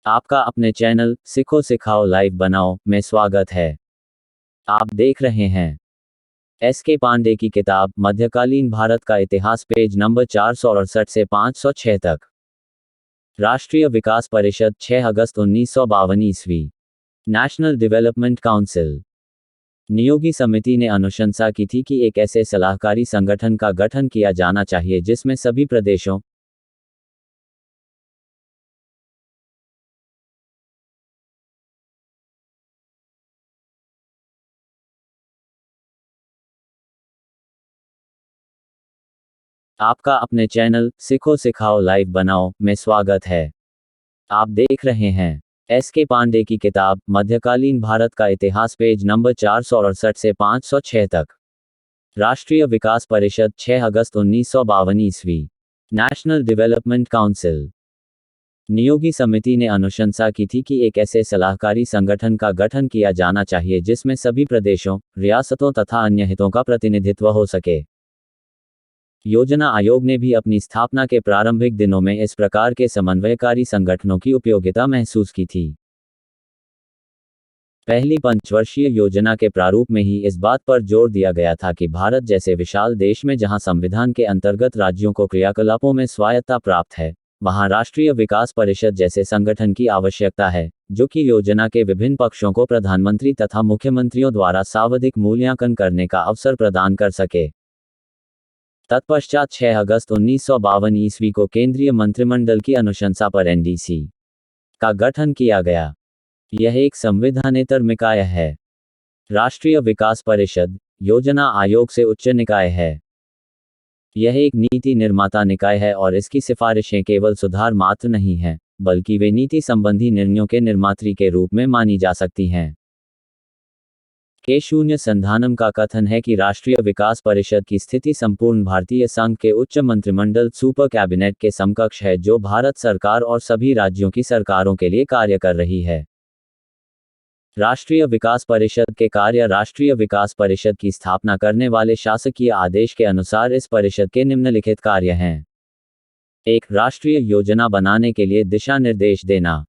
आपका अपने चैनल सिखो सिखाओ लाइव बनाओ में स्वागत है। आप देख रहे हैं एस.के. पांडे की किताब मध्यकालीन भारत का इतिहास, पेज नंबर 468 से 506 तक। राष्ट्रीय विकास परिषद 6 अगस्त 1952 ईस्वी। National development council. नियोगी समिति ने अनुशंसा की थी कि एक ऐसे सलाहकारी संगठन का गठन किया जाना चाहिए जिसमें सभी प्रदेशों आपका अपने चैनल सिखो सिखाओ लाइव बनाओ में स्वागत है। आप देख रहे हैं एस.के. पांडे की किताब मध्यकालीन भारत का इतिहास, पेज नंबर 468 से 506 तक। राष्ट्रीय विकास परिषद 6 अगस्त 1952 ईस्वी। National development council. नियोगी समिति ने अनुशंसा की थी कि एक ऐसे सलाहकारी संगठन का गठन किया जाना चाहिए जिसमें सभी प्रदेशों, रियासतों तथा अन्य हितों का प्रतिनिधित्व हो सके। योजना आयोग ने भी अपनी स्थापना के प्रारंभिक दिनों में इस प्रकार के समन्वयकारी संगठनों की उपयोगिता महसूस की थी। पहली पंचवर्षीय योजना के प्रारूप में ही इस बात पर जोर दिया गया था कि भारत जैसे विशाल देश में जहां संविधान के अंतर्गत राज्यों को क्रियाकलापों में स्वायत्तता प्राप्त है, वहां राष्ट्रीय विकास परिषद जैसे संगठन की आवश्यकता है, जो कि योजना के विभिन्न पक्षों को प्रधानमंत्री तथा मुख्यमंत्रियों द्वारा सावधिक मूल्यांकन करने का अवसर प्रदान कर सके। तत्पश्चात 6 अगस्त 1952 ईस्वी को केंद्रीय मंत्रिमंडल की अनुशंसा पर एनडीसी का गठन किया गया। यह एक संविधानेतर निकाय है। राष्ट्रीय विकास परिषद योजना आयोग से उच्च निकाय है। यह एक नीति निर्माता निकाय है और इसकी सिफारिशें केवल सुधार मात्र नहीं हैं, बल्कि वे नीति संबंधी निर्णयों के निर्मात्री के रूप में मानी जा सकती हैं। के शून्य संधानम का कथन है कि राष्ट्रीय विकास परिषद की स्थिति संपूर्ण भारतीय संघ के उच्च मंत्रिमंडल सुपर कैबिनेट के समकक्ष है, जो भारत सरकार और सभी राज्यों की सरकारों के लिए कार्य कर रही है। राष्ट्रीय विकास परिषद के कार्य। राष्ट्रीय विकास परिषद की स्थापना करने वाले शासकीय आदेश के अनुसार इस परिषद के निम्नलिखित कार्य हैं। 1. राष्ट्रीय योजना बनाने के लिए दिशा निर्देश देना।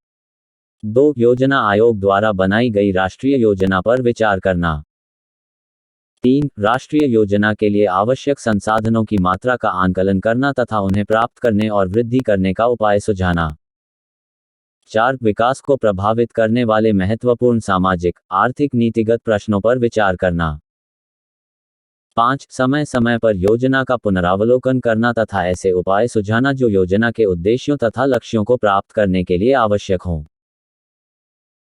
2. योजना आयोग द्वारा बनाई गई राष्ट्रीय योजना पर विचार करना। 3. राष्ट्रीय योजना के लिए आवश्यक संसाधनों की मात्रा का आंकलन करना तथा उन्हें प्राप्त करने और वृद्धि करने का उपाय सुझाना। 4. विकास को प्रभावित करने वाले महत्वपूर्ण सामाजिक, आर्थिक, नीतिगत प्रश्नों पर विचार करना। 5. समय समय पर योजना का पुनरावलोकन करना तथा ऐसे उपाय सुझाना जो योजना के उद्देश्यों तथा लक्ष्यों को प्राप्त करने के लिए आवश्यक हों।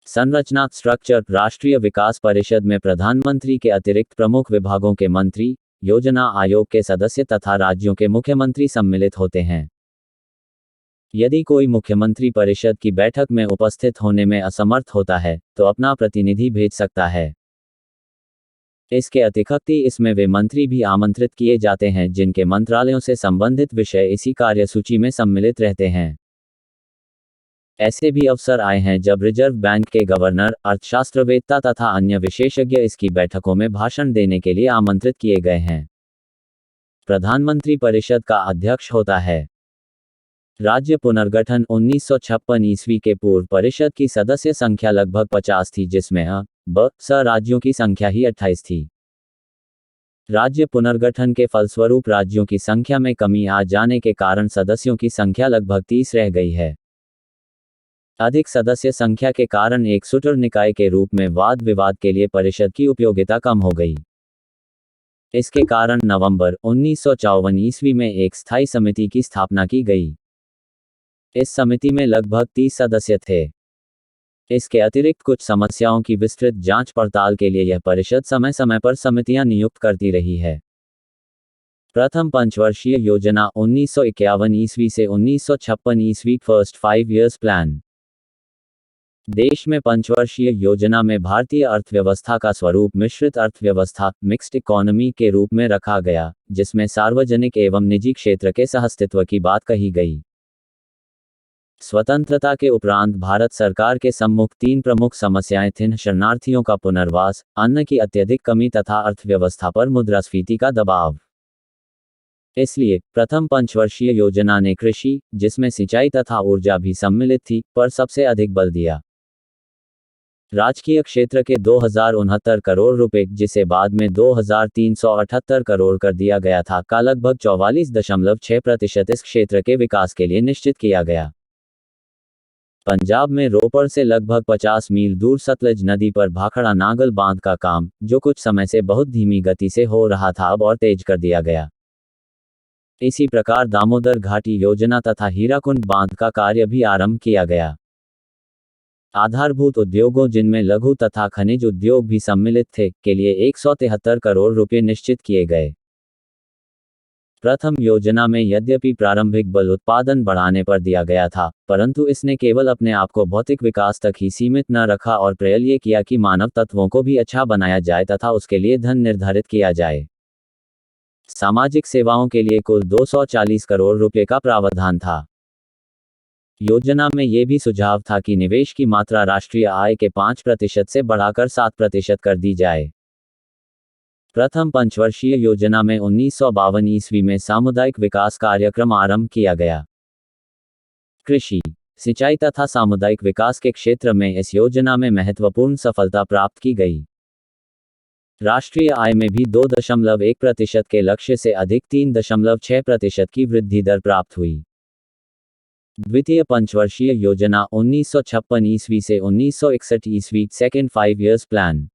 संरचना स्ट्रक्चर। राष्ट्रीय विकास परिषद में प्रधानमंत्री के अतिरिक्त प्रमुख विभागों के मंत्री, योजना आयोग के सदस्य तथा राज्यों के मुख्यमंत्री सम्मिलित होते हैं। यदि कोई मुख्यमंत्री परिषद की बैठक में उपस्थित होने में असमर्थ होता है, तो अपना प्रतिनिधि भेज सकता है। इसके अतिरिक्त इसमें वे मंत्री भी आमंत्रित किए जाते हैं जिनके मंत्रालयों से संबंधित विषय इसी कार्यसूची में सम्मिलित रहते हैं। ऐसे भी अवसर आए हैं जब रिजर्व बैंक के गवर्नर, अर्थशास्त्रवेत्ता तथा अन्य विशेषज्ञ इसकी बैठकों में भाषण देने के लिए आमंत्रित किए गए हैं। प्रधानमंत्री परिषद का अध्यक्ष होता है। राज्य पुनर्गठन। 1956 ईस्वी के पूर्व परिषद की सदस्य संख्या लगभग 50 थी, जिसमें स राज्यों की संख्या ही 28 थी। राज्य पुनर्गठन के फलस्वरूप राज्यों की संख्या में कमी आ जाने के कारण सदस्यों की संख्या लगभग 30 रह गई है। अधिक सदस्य संख्या के कारण एक सुटर निकाय के रूप में वाद विवाद के लिए परिषद की उपयोगिता कम हो गई। इसके कारण नवंबर 1954 ईस्वी में एक स्थायी समिति की स्थापना की गई। इस समिति में लगभग 30 सदस्य थे। इसके अतिरिक्त कुछ समस्याओं की विस्तृत जांच पड़ताल के लिए यह परिषद समय समय पर समितियां नियुक्त करती रही है। प्रथम पंचवर्षीय योजना 1951 ईस्वी से 1956 ईस्वी। First 5 years plan. देश में पंचवर्षीय योजना में भारतीय अर्थव्यवस्था का स्वरूप मिश्रित अर्थव्यवस्था, मिक्स्ड इकोनॉमी के रूप में रखा गया, जिसमें सार्वजनिक एवं निजी क्षेत्र के सहअस्तित्व की बात कही गई। स्वतंत्रता के उपरांत भारत सरकार के सम्मुख 3 प्रमुख समस्याएं थीं: शरणार्थियों का पुनर्वास, अन्न की अत्यधिक कमी तथा अर्थव्यवस्था पर मुद्रास्फीति का दबाव। इसलिए प्रथम पंचवर्षीय योजना ने कृषि, जिसमें सिंचाई तथा ऊर्जा भी सम्मिलित थी, पर सबसे अधिक बल दिया। राजकीय क्षेत्र के 2069 करोड़ रुपए, जिसे बाद में 2378 करोड़ कर दिया गया था, का लगभग 44.6% इस क्षेत्र के विकास के लिए निश्चित किया गया। पंजाब में रोपड़ से लगभग 50 मील दूर सतलज नदी पर भाखड़ा नागल बांध का काम, जो कुछ समय से बहुत धीमी गति से हो रहा था, अब और तेज कर दिया गया। इसी प्रकार दामोदर घाटी योजना तथा हीराकुंड बांध का कार्य भी आरंभ किया गया। आधारभूत उद्योगों, जिनमें लघु तथा खनिज उद्योग भी सम्मिलित थे, के लिए 173 करोड़ रुपए निश्चित किए गए। प्रथम योजना में यद्यपि प्रारंभिक बल उत्पादन बढ़ाने पर दिया गया था, परंतु इसने केवल अपने आप को भौतिक विकास तक ही सीमित न रखा और प्रयास ये किया कि मानव तत्वों को भी अच्छा बनाया जाए तथा उसके लिए धन निर्धारित किया जाए। सामाजिक सेवाओं के लिए कुल 240 करोड़ रुपए का प्रावधान था। योजना में यह भी सुझाव था कि निवेश की मात्रा राष्ट्रीय आय के 5% से बढ़ाकर 7% कर दी जाए। प्रथम पंचवर्षीय योजना में 1952 ईस्वी में सामुदायिक विकास कार्यक्रम आरंभ किया गया। कृषि, सिंचाई तथा सामुदायिक विकास के क्षेत्र में इस योजना में महत्वपूर्ण सफलता प्राप्त की गई। राष्ट्रीय आय में भी 2.1% के लक्ष्य से अधिक 3.6% की वृद्धि दर प्राप्त हुई। द्वितीय पंचवर्षीय योजना 1956 ईस्वी से 1961 ईस्वी, सेकेंड 5 ईयर्स प्लान।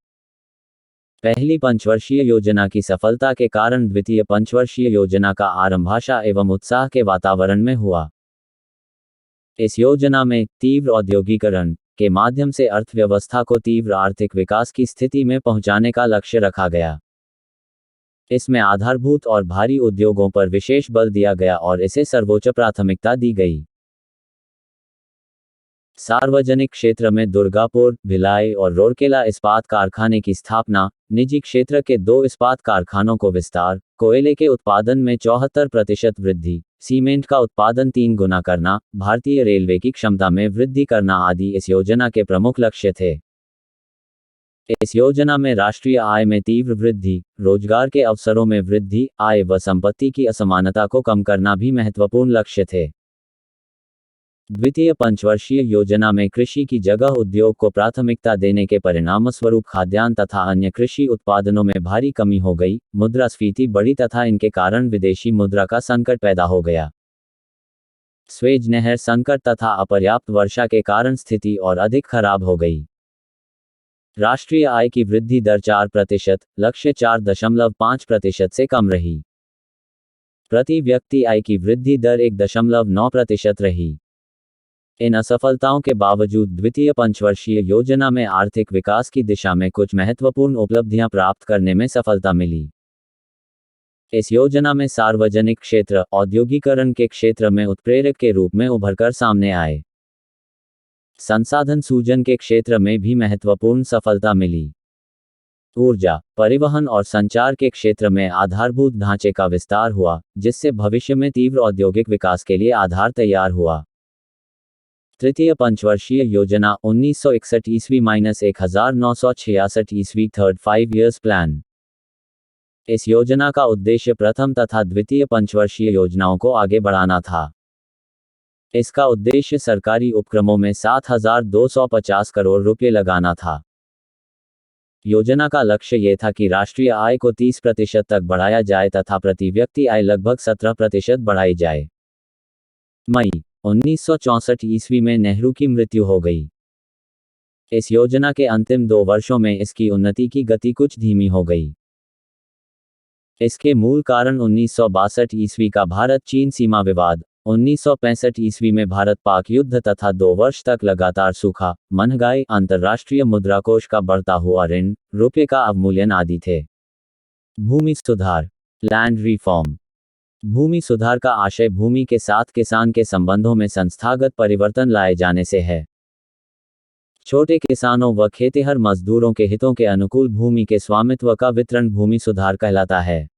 पहली पंचवर्षीय योजना की सफलता के कारण द्वितीय पंचवर्षीय योजना का आरंभ आशा एवं उत्साह के वातावरण में हुआ। इस योजना में तीव्र औद्योगिकरण के माध्यम से अर्थव्यवस्था को तीव्र आर्थिक विकास की स्थिति में पहुंचाने का लक्ष्य रखा गया। इसमें आधारभूत और भारी उद्योगों पर विशेष बल दिया गया और इसे सर्वोच्च प्राथमिकता दी गई। सार्वजनिक क्षेत्र में दुर्गापुर, भिलाई और रूरकेला इस्पात कारखाने की स्थापना, निजी क्षेत्र के 2 इस्पात कारखानों को विस्तार, कोयले के उत्पादन में 74% वृद्धि, सीमेंट का उत्पादन 3 गुना करना, भारतीय रेलवे की क्षमता में वृद्धि करना आदि इस योजना के प्रमुख लक्ष्य थे। इस योजना में राष्ट्रीय आय में तीव्र वृद्धि, रोजगार के अवसरों में वृद्धि, आय व संपत्ति की असमानता को कम करना भी महत्वपूर्ण लक्ष्य थे। द्वितीय पंचवर्षीय योजना में कृषि की जगह उद्योग को प्राथमिकता देने के परिणामस्वरूप खाद्यान्न तथा अन्य कृषि उत्पादनों में भारी कमी हो गई, मुद्रास्फीति बढ़ी तथा इनके कारण विदेशी मुद्रा का संकट पैदा हो गया। स्वेज नहर संकट तथा अपर्याप्त वर्षा के कारण स्थिति और अधिक खराब हो गई। राष्ट्रीय आय की वृद्धि दर 4%, लक्ष्य 4.5% से कम रही। प्रति व्यक्ति आय की वृद्धि दर 1.9% रही। इन असफलताओं के बावजूद द्वितीय पंचवर्षीय योजना में आर्थिक विकास की दिशा में कुछ महत्वपूर्ण उपलब्धियां प्राप्त करने में सफलता मिली। इस योजना में सार्वजनिक क्षेत्र औद्योगिकरण के क्षेत्र में उत्प्रेरक के रूप में उभरकर सामने आए। संसाधन सूजन के क्षेत्र में भी महत्वपूर्ण सफलता मिली। ऊर्जा, परिवहन और संचार के क्षेत्र में आधारभूत ढांचे का विस्तार हुआ, जिससे भविष्य में तीव्र औद्योगिक विकास के लिए आधार तैयार हुआ। तृतीय पंचवर्षीय योजना 1961 ईस्वी - 1966 ईस्वी, थर्ड 5 ईयर्स प्लान। इस योजना का उद्देश्य प्रथम तथा द्वितीय पंचवर्षीय योजनाओं को आगे बढ़ाना था। इसका उद्देश्य सरकारी उपक्रमों में 7,250 करोड़ रुपये लगाना था। योजना का लक्ष्य ये था कि राष्ट्रीय आय को 30% तक बढ़ाया जाए तथा प्रति व्यक्ति आय लगभग 17% बढ़ाई जाए। मई 1964 ईस्वी में नेहरू की मृत्यु हो गई। इस योजना के अंतिम 2 वर्षों में इसकी उन्नति की गति कुछ धीमी हो गई। इसके मूल कारण 1962 ईस्वी का भारत चीन सीमा विवाद, 1965 ईस्वी में भारत पाक युद्ध तथा 2 वर्ष तक लगातार सूखा, महंगाई, अंतर्राष्ट्रीय मुद्राकोष का बढ़ता हुआ ऋण, रुपये का अवमूल्यन आदि थे। भूमि सुधार, लैंड रिफॉर्म। भूमि सुधार का आशय भूमि के साथ किसान के संबंधों में संस्थागत परिवर्तन लाए जाने से है। छोटे किसानों व खेतिहर मजदूरों के हितों के अनुकूल भूमि के स्वामित्व का वितरण भूमि सुधार कहलाता है।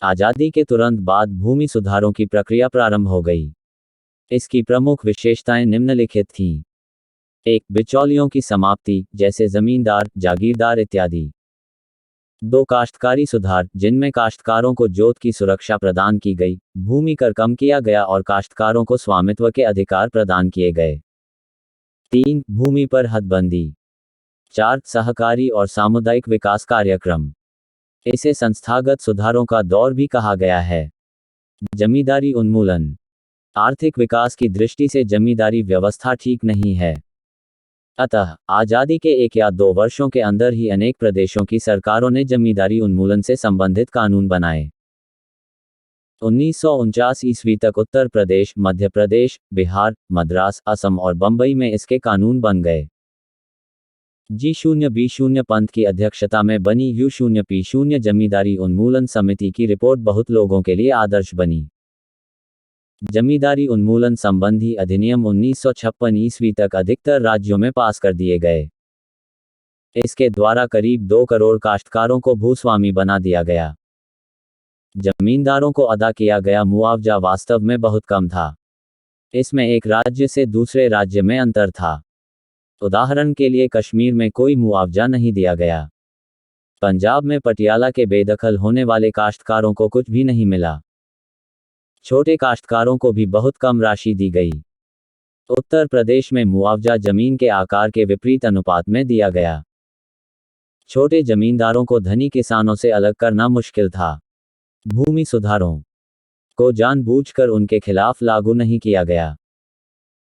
आजादी के तुरंत बाद भूमि सुधारों की प्रक्रिया प्रारंभ हो गई। इसकी प्रमुख विशेषताएं निम्नलिखित थीं। 1. बिचौलियों की समाप्ति, जैसे जमींदार, जागीरदार इत्यादि। दो काश्तकारी सुधार, जिनमें काश्तकारों को जोत की सुरक्षा प्रदान की गई, भूमि कर कम किया गया और काश्तकारों को स्वामित्व के अधिकार प्रदान किए गए। 3. भूमि पर हदबंदी। 4. सहकारी और सामुदायिक विकास कार्यक्रम। इसे संस्थागत सुधारों का दौर भी कहा गया है। जमींदारी उन्मूलन। आर्थिक विकास की दृष्टि से जमींदारी व्यवस्था ठीक नहीं है। अतः आजादी के 1 या 2 वर्षों के अंदर ही अनेक प्रदेशों की सरकारों ने जमींदारी उन्मूलन से संबंधित कानून बनाए। 1949 ईस्वी तक उत्तर प्रदेश, मध्य प्रदेश, बिहार, मद्रास, असम और बंबई में इसके कानून बन गए। G0B0 पंत की अध्यक्षता में बनी U0P0 जमींदारी उन्मूलन समिति की रिपोर्ट बहुत लोगों के लिए आदर्श बनी। जमींदारी उन्मूलन संबंधी अधिनियम 1956 ईस्वी तक अधिकतर राज्यों में पास कर दिए गए। इसके द्वारा करीब 2 करोड़ काश्तकारों को भूस्वामी बना दिया गया। जमींदारों को अदा किया गया मुआवजा वास्तव में बहुत कम था। इसमें एक राज्य से दूसरे राज्य में अंतर था। उदाहरण के लिए कश्मीर में कोई मुआवजा नहीं दिया गया। पंजाब में पटियाला के बेदखल होने वाले काश्तकारों को कुछ भी नहीं मिला। छोटे काश्तकारों को भी बहुत कम राशि दी गई। उत्तर प्रदेश में मुआवजा जमीन के आकार के विपरीत अनुपात में दिया गया। छोटे जमींदारों को धनी किसानों से अलग करना मुश्किल था। भूमि सुधारों को जानबूझकर उनके खिलाफ लागू नहीं किया गया।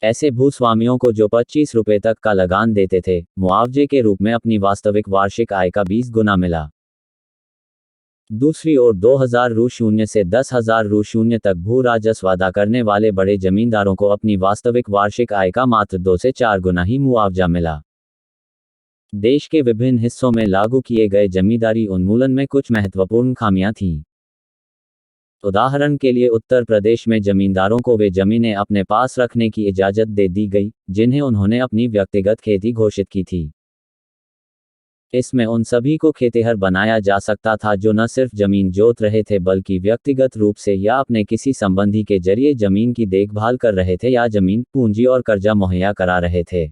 ऐसे भूस्वामियों को जो 25 रुपए तक का लगान देते थे, मुआवजे के रूप में अपनी वास्तविक वार्षिक आय का 20 गुना मिला। दूसरी ओर 2000 रू शून्य से 10,000 रू शून्य तक भू राजस्व अदा करने वाले बड़े जमींदारों को अपनी वास्तविक वार्षिक आय का मात्र 2 से 4 गुना ही मुआवजा मिला। देश के विभिन्न हिस्सों में लागू किए गए जमींदारी उन्मूलन में कुछ महत्वपूर्ण खामियां थीं। उदाहरण के लिए उत्तर प्रदेश में जमींदारों को वे जमीनें अपने पास रखने की इजाजत दे दी गई, जिन्हें उन्होंने अपनी व्यक्तिगत खेती घोषित की थी। इसमें उन सभी को खेतिहर बनाया जा सकता था जो न सिर्फ जमीन जोत रहे थे बल्कि व्यक्तिगत रूप से या अपने किसी संबंधी के जरिए जमीन की देखभाल कर रहे थे या जमीन, पूंजी और कर्जा मुहैया करा रहे थे।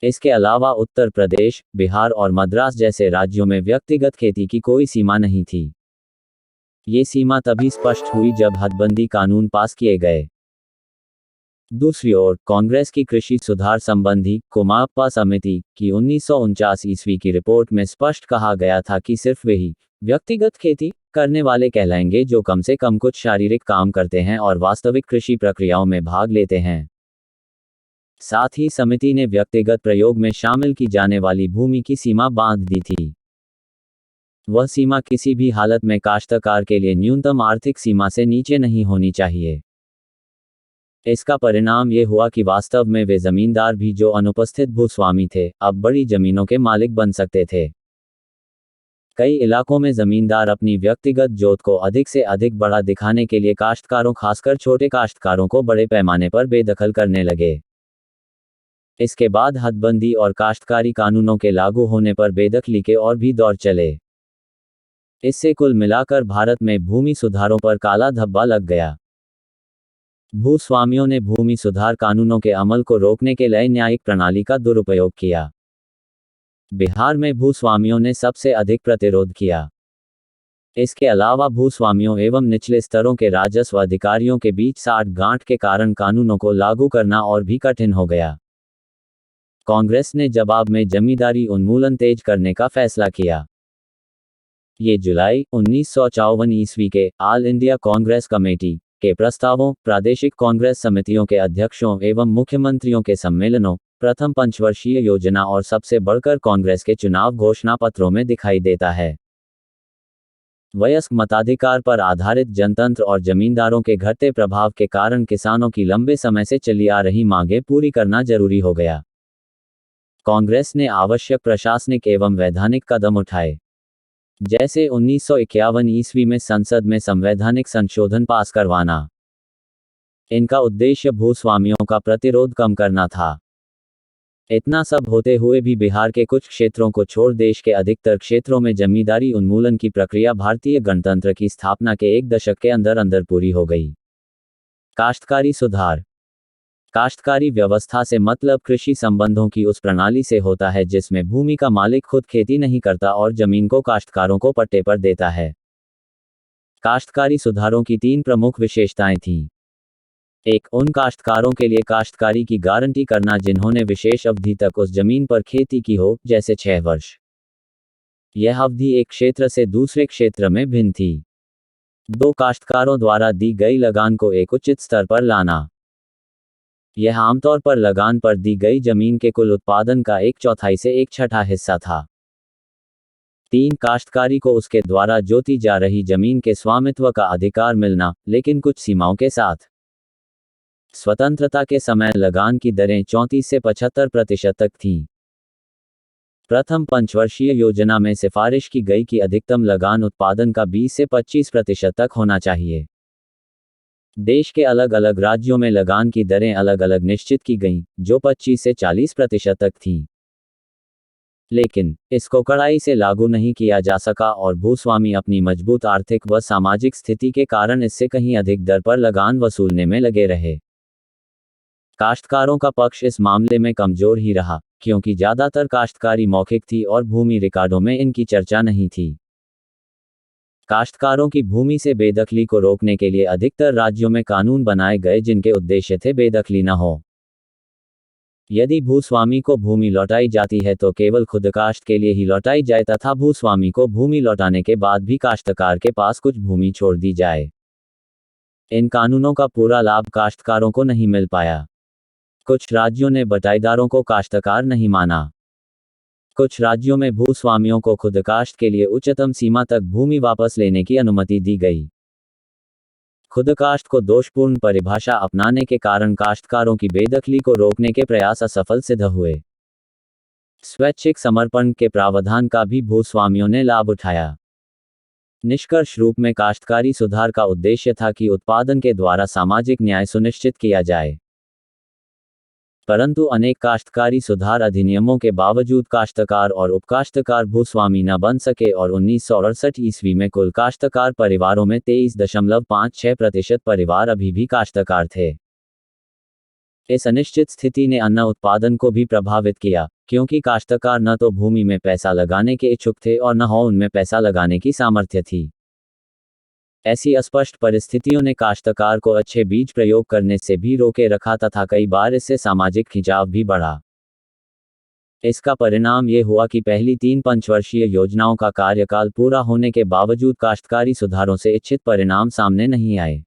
इसके अलावा उत्तर प्रदेश, बिहार और मद्रास जैसे राज्यों में व्यक्तिगत खेती की कोई सीमा नहीं थी। ये सीमा तभी स्पष्ट हुई जब हदबंदी कानून पास किए गए। दूसरी ओर कांग्रेस की कृषि सुधार संबंधी कुमाप्पा समिति की 1949 ईस्वी की रिपोर्ट में स्पष्ट कहा गया था कि सिर्फ वे ही व्यक्तिगत खेती करने वाले कहलाएंगे जो कम से कम कुछ शारीरिक काम करते हैं और वास्तविक कृषि प्रक्रियाओं में भाग लेते हैं। साथ ही समिति ने व्यक्तिगत प्रयोग में शामिल की जाने वाली भूमि की सीमा बांध दी थी। वह सीमा किसी भी हालत में काश्तकार के लिए न्यूनतम आर्थिक सीमा से नीचे नहीं होनी चाहिए। इसका परिणाम ये हुआ कि वास्तव में वे जमींदार भी जो अनुपस्थित भूस्वामी थे, अब बड़ी जमीनों के मालिक बन सकते थे। कई इलाकों में जमींदार अपनी व्यक्तिगत जोत को अधिक से अधिक बड़ा दिखाने के लिए काश्तकारों, खासकर छोटे काश्तकारों को बड़े पैमाने पर बेदखल करने लगे। इसके बाद हदबंदी और काश्तकारी कानूनों के लागू होने पर बेदखली के और भी दौर चले। इससे कुल मिलाकर भारत में भूमि सुधारों पर काला धब्बा लग गया। भूस्वामियों ने भूमि सुधार कानूनों के अमल को रोकने के लिए न्यायिक प्रणाली का दुरुपयोग किया। बिहार में भूस्वामियों ने सबसे अधिक प्रतिरोध किया। इसके अलावा भूस्वामियों एवं निचले स्तरों के राजस्व अधिकारियों के बीच साठ-गांठ के कारण कानूनों को लागू करना और भी कठिन हो गया। कांग्रेस ने जवाब में जमींदारी उन्मूलन तेज करने का फैसला किया। ये जुलाई 1954 ईस्वी के ऑल इंडिया कांग्रेस कमेटी के प्रस्तावों, प्रादेशिक कांग्रेस समितियों के अध्यक्षों एवं मुख्यमंत्रियों के सम्मेलनों, प्रथम पंचवर्षीय योजना और सबसे बढ़कर कांग्रेस के चुनाव घोषणा पत्रों में दिखाई देता है। वयस्क मताधिकार पर आधारित जनतंत्र और जमींदारों के घटते प्रभाव के कारण किसानों की लंबे समय से चली आ रही मांगें पूरी करना जरूरी हो गया। कांग्रेस ने आवश्यक प्रशासनिक एवं वैधानिक कदम उठाए, जैसे 1951 ईस्वी में संसद में संवैधानिक संशोधन पास करवाना। इनका उद्देश्य भूस्वामियों का प्रतिरोध कम करना था। इतना सब होते हुए भी बिहार के कुछ क्षेत्रों को छोड़ देश के अधिकतर क्षेत्रों में जमींदारी उन्मूलन की प्रक्रिया भारतीय गणतंत्र की स्थापना के 1 दशक के अंदर अंदर पूरी हो गई। काश्तकारी सुधार। काश्तकारी व्यवस्था से मतलब कृषि संबंधों की उस प्रणाली से होता है जिसमें भूमि का मालिक खुद खेती नहीं करता और जमीन को काश्तकारों को पट्टे पर देता है। काश्तकारी सुधारों की 3 प्रमुख विशेषताएं थीं। 1. उन काश्तकारों के लिए काश्तकारी की गारंटी करना जिन्होंने विशेष अवधि तक उस जमीन पर खेती की हो, जैसे 6 वर्ष। यह अवधि एक क्षेत्र से दूसरे क्षेत्र में भिन्न थी। 2. काश्तकारों द्वारा दी गई लगान को एक उचित स्तर पर लाना। यह आमतौर पर लगान पर दी गई जमीन के कुल उत्पादन का 1/4 से 1/6 हिस्सा था। 3. काश्तकारी को उसके द्वारा जोती जा रही जमीन के स्वामित्व का अधिकार मिलना, लेकिन कुछ सीमाओं के साथ। स्वतंत्रता के समय लगान की दरें 34 से 75% तक थीं। प्रथम पंचवर्षीय योजना में सिफारिश की गई कि अधिकतम लगान उत्पादन का 20 से 25% तक होना चाहिए। देश के अलग अलग राज्यों में लगान की दरें अलग अलग निश्चित की गईं, जो 25 से 40% तक थीं। लेकिन इसको कड़ाई से लागू नहीं किया जा सका और भूस्वामी अपनी मजबूत आर्थिक व सामाजिक स्थिति के कारण इससे कहीं अधिक दर पर लगान वसूलने में लगे रहे। काश्तकारों का पक्ष इस मामले में कमजोर ही रहा, क्योंकि ज्यादातर काश्तकारी मौखिक थी और भूमि रिकॉर्डों में इनकी चर्चा नहीं थी। काश्तकारों की भूमि से बेदखली को रोकने के लिए अधिकतर राज्यों में कानून बनाए गए जिनके उद्देश्य थे बेदखली न हो। यदि भूस्वामी को भूमि लौटाई जाती है तो केवल खुद काश्त के लिए ही लौटाई जाए तथा भूस्वामी को भूमि लौटाने के बाद भी काश्तकार के पास कुछ भूमि छोड़ दी जाए। इन कानूनों का पूरा लाभ काश्तकारों को नहीं मिल पाया। कुछ राज्यों ने बटाईदारों को काश्तकार नहीं माना। कुछ राज्यों में भूस्वामियों को खुद काश्त के लिए उच्चतम सीमा तक भूमि वापस लेने की अनुमति दी गई। खुद काश्त को दोषपूर्ण परिभाषा अपनाने के कारण काश्तकारों की बेदखली को रोकने के प्रयास असफल सिद्ध हुए। स्वैच्छिक समर्पण के प्रावधान का भी भूस्वामियों ने लाभ उठाया। निष्कर्ष रूप में काश्तकारी सुधार का उद्देश्य था कि उत्पादन के द्वारा सामाजिक न्याय सुनिश्चित किया जाए। परंतु अनेक काश्तकारी सुधार अधिनियमों के बावजूद काश्तकार और उपकाश्तकार भूस्वामी न बन सके और 1968 ईस्वी में कुल काश्तकार परिवारों में 23.56% परिवार अभी भी काश्तकार थे। इस अनिश्चित स्थिति ने अन्न उत्पादन को भी प्रभावित किया, क्योंकि काश्तकार न तो भूमि में पैसा लगाने के इच्छुक थे और न हो उनमें पैसा लगाने की सामर्थ्य थी। ऐसी अस्पष्ट परिस्थितियों ने काश्तकार को अच्छे बीज प्रयोग करने से भी रोके रखा तथा कई बार इससे सामाजिक खिंचाव भी बढ़ा। इसका परिणाम ये हुआ कि पहली 3 पंचवर्षीय योजनाओं का कार्यकाल पूरा होने के बावजूद काश्तकारी सुधारों से इच्छित परिणाम सामने नहीं आए।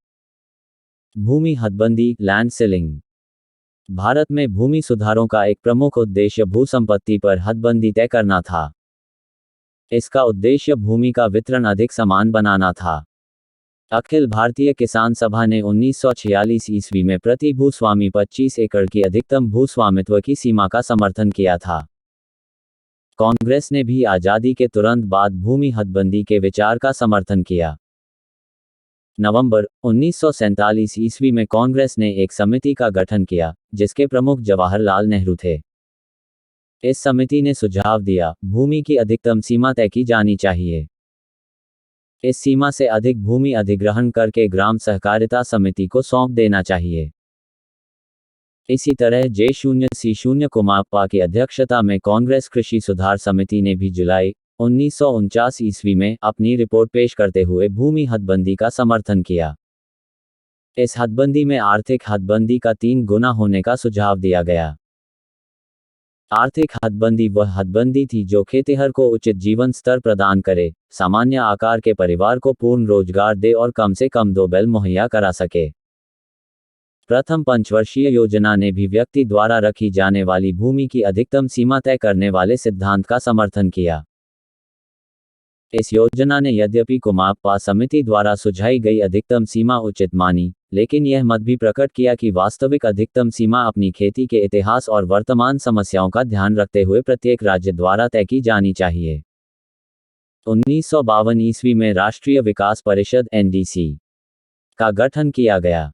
भूमि हदबंदी, लैंड सीलिंग। भारत में भूमि सुधारों का एक प्रमुख उद्देश्य भूसंपत्ति पर हदबंदी तय करना था। इसका उद्देश्य भूमि का वितरण अधिक समान बनाना था। अखिल भारतीय किसान सभा ने 1946 ईस्वी में प्रति भूस्वामी 25 एकड़ की अधिकतम भूस्वामित्व की सीमा का समर्थन किया था। कांग्रेस ने भी आजादी के तुरंत बाद भूमि हदबंदी के विचार का समर्थन किया। नवंबर 1947 ईस्वी में कांग्रेस ने एक समिति का गठन किया, जिसके प्रमुख जवाहरलाल नेहरू थे। इस समिति ने सुझाव दिया, भूमि की अधिकतम सीमा तय की जानी चाहिए। इस सीमा से अधिक भूमि अधिग्रहण करके ग्राम सहकारिता समिति को सौंप देना चाहिए। इसी तरह J0C0 कुमाप्पा की अध्यक्षता में कांग्रेस कृषि सुधार समिति ने भी जुलाई 1949 ईस्वी में अपनी रिपोर्ट पेश करते हुए भूमि हदबंदी का समर्थन किया। इस हदबंदी में आर्थिक हदबंदी का 3 गुना होने का सुझाव दिया गया। आर्थिक हदबंदी वह हदबंदी थी जो खेतिहर को उचित जीवन स्तर प्रदान करे, सामान्य आकार के परिवार को पूर्ण रोजगार दे और कम से कम 2 बैल मुहैया करा सके। प्रथम पंचवर्षीय योजना ने भी व्यक्ति द्वारा रखी जाने वाली भूमि की अधिकतम सीमा तय करने वाले सिद्धांत का समर्थन किया। इस योजना ने यद्यपि कुमाप्पा समिति द्वारा सुझाई गई अधिकतम सीमा उचित मानी, लेकिन यह मत भी प्रकट किया कि वास्तविक अधिकतम सीमा अपनी खेती के इतिहास और वर्तमान समस्याओं का ध्यान रखते हुए प्रत्येक राज्य द्वारा तय की जानी चाहिए। 1952 ईस्वी में राष्ट्रीय विकास परिषद (NDC) का गठन किया गया।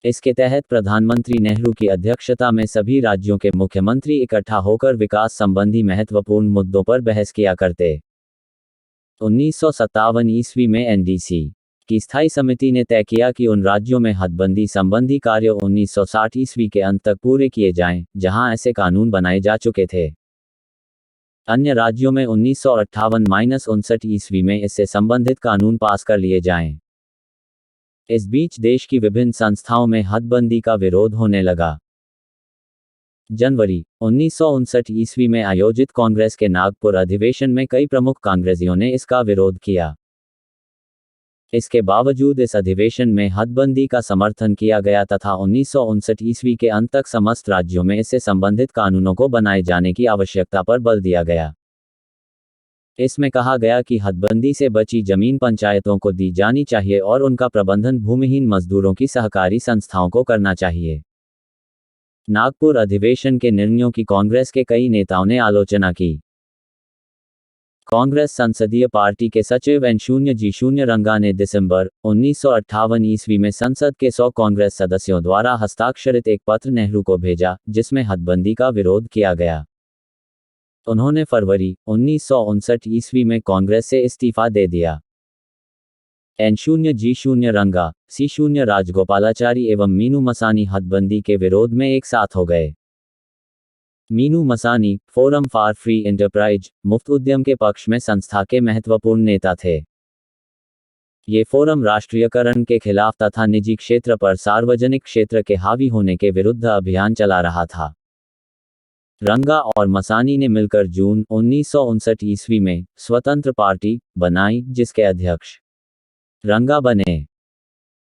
इसके तहत प्रधानमंत्री नेहरू की अध्यक्षता में सभी राज्यों के मुख्यमंत्री इकट्ठा होकर विकास संबंधी महत्वपूर्ण मुद्दों पर बहस किया करते। 1957 ईस्वी में NDC की स्थायी समिति ने तय किया कि उन राज्यों में हदबंदी संबंधी कार्य 1960 ईस्वी के अंत तक पूरे किए जाएं, जहां ऐसे कानून बनाए जा चुके थे। अन्य राज्यों में 1958-59 ईस्वी में इससे संबंधित कानून पास कर लिए जाएं। इस बीच देश की विभिन्न संस्थाओं में हदबंदी का विरोध होने लगा। जनवरी 1959 ईस्वी में आयोजित कांग्रेस के नागपुर अधिवेशन में कई प्रमुख कांग्रेसियों ने इसका विरोध किया। इसके बावजूद इस अधिवेशन में हदबंदी का समर्थन किया गया तथा 1959 ईस्वी के अंत तक समस्त राज्यों में इससे संबंधित कानूनों को बनाए जाने की आवश्यकता पर बल दिया गया। इसमें कहा गया कि हदबंदी से बची जमीन पंचायतों को दी जानी चाहिए और उनका प्रबंधन भूमिहीन मजदूरों की सहकारी संस्थाओं को करना चाहिए। नागपुर अधिवेशन के निर्णयों की कांग्रेस के कई नेताओं ने आलोचना की। कांग्रेस संसदीय पार्टी के सचिव N0G0 रंगा ने दिसंबर 1958 ईस्वी में संसद के 100 कांग्रेस सदस्यों द्वारा हस्ताक्षरित एक पत्र नेहरू को भेजा, जिसमें हदबंदी का विरोध किया गया। उन्होंने फरवरी 1959 ईस्वी में कांग्रेस से इस्तीफा दे दिया। N0G0 रंगा, C0 राजगोपालाचारी एवं मीनू मसानी हदबंदी के विरोध में एक साथ हो गए। Meenu Masani, forum for free enterprise, मुफ्त उद्यम के पक्ष में संस्था के महत्वपूर्ण नेता थे। ये फोरम राष्ट्रीयकरण के खिलाफ तथा निजी क्षेत्र पर सार्वजनिक क्षेत्र के हावी होने के विरुद्ध अभियान चला रहा था। रंगा और मसानी ने मिलकर जून 1959 ईस्वी में स्वतंत्र पार्टी बनाई, जिसके अध्यक्ष रंगा बने।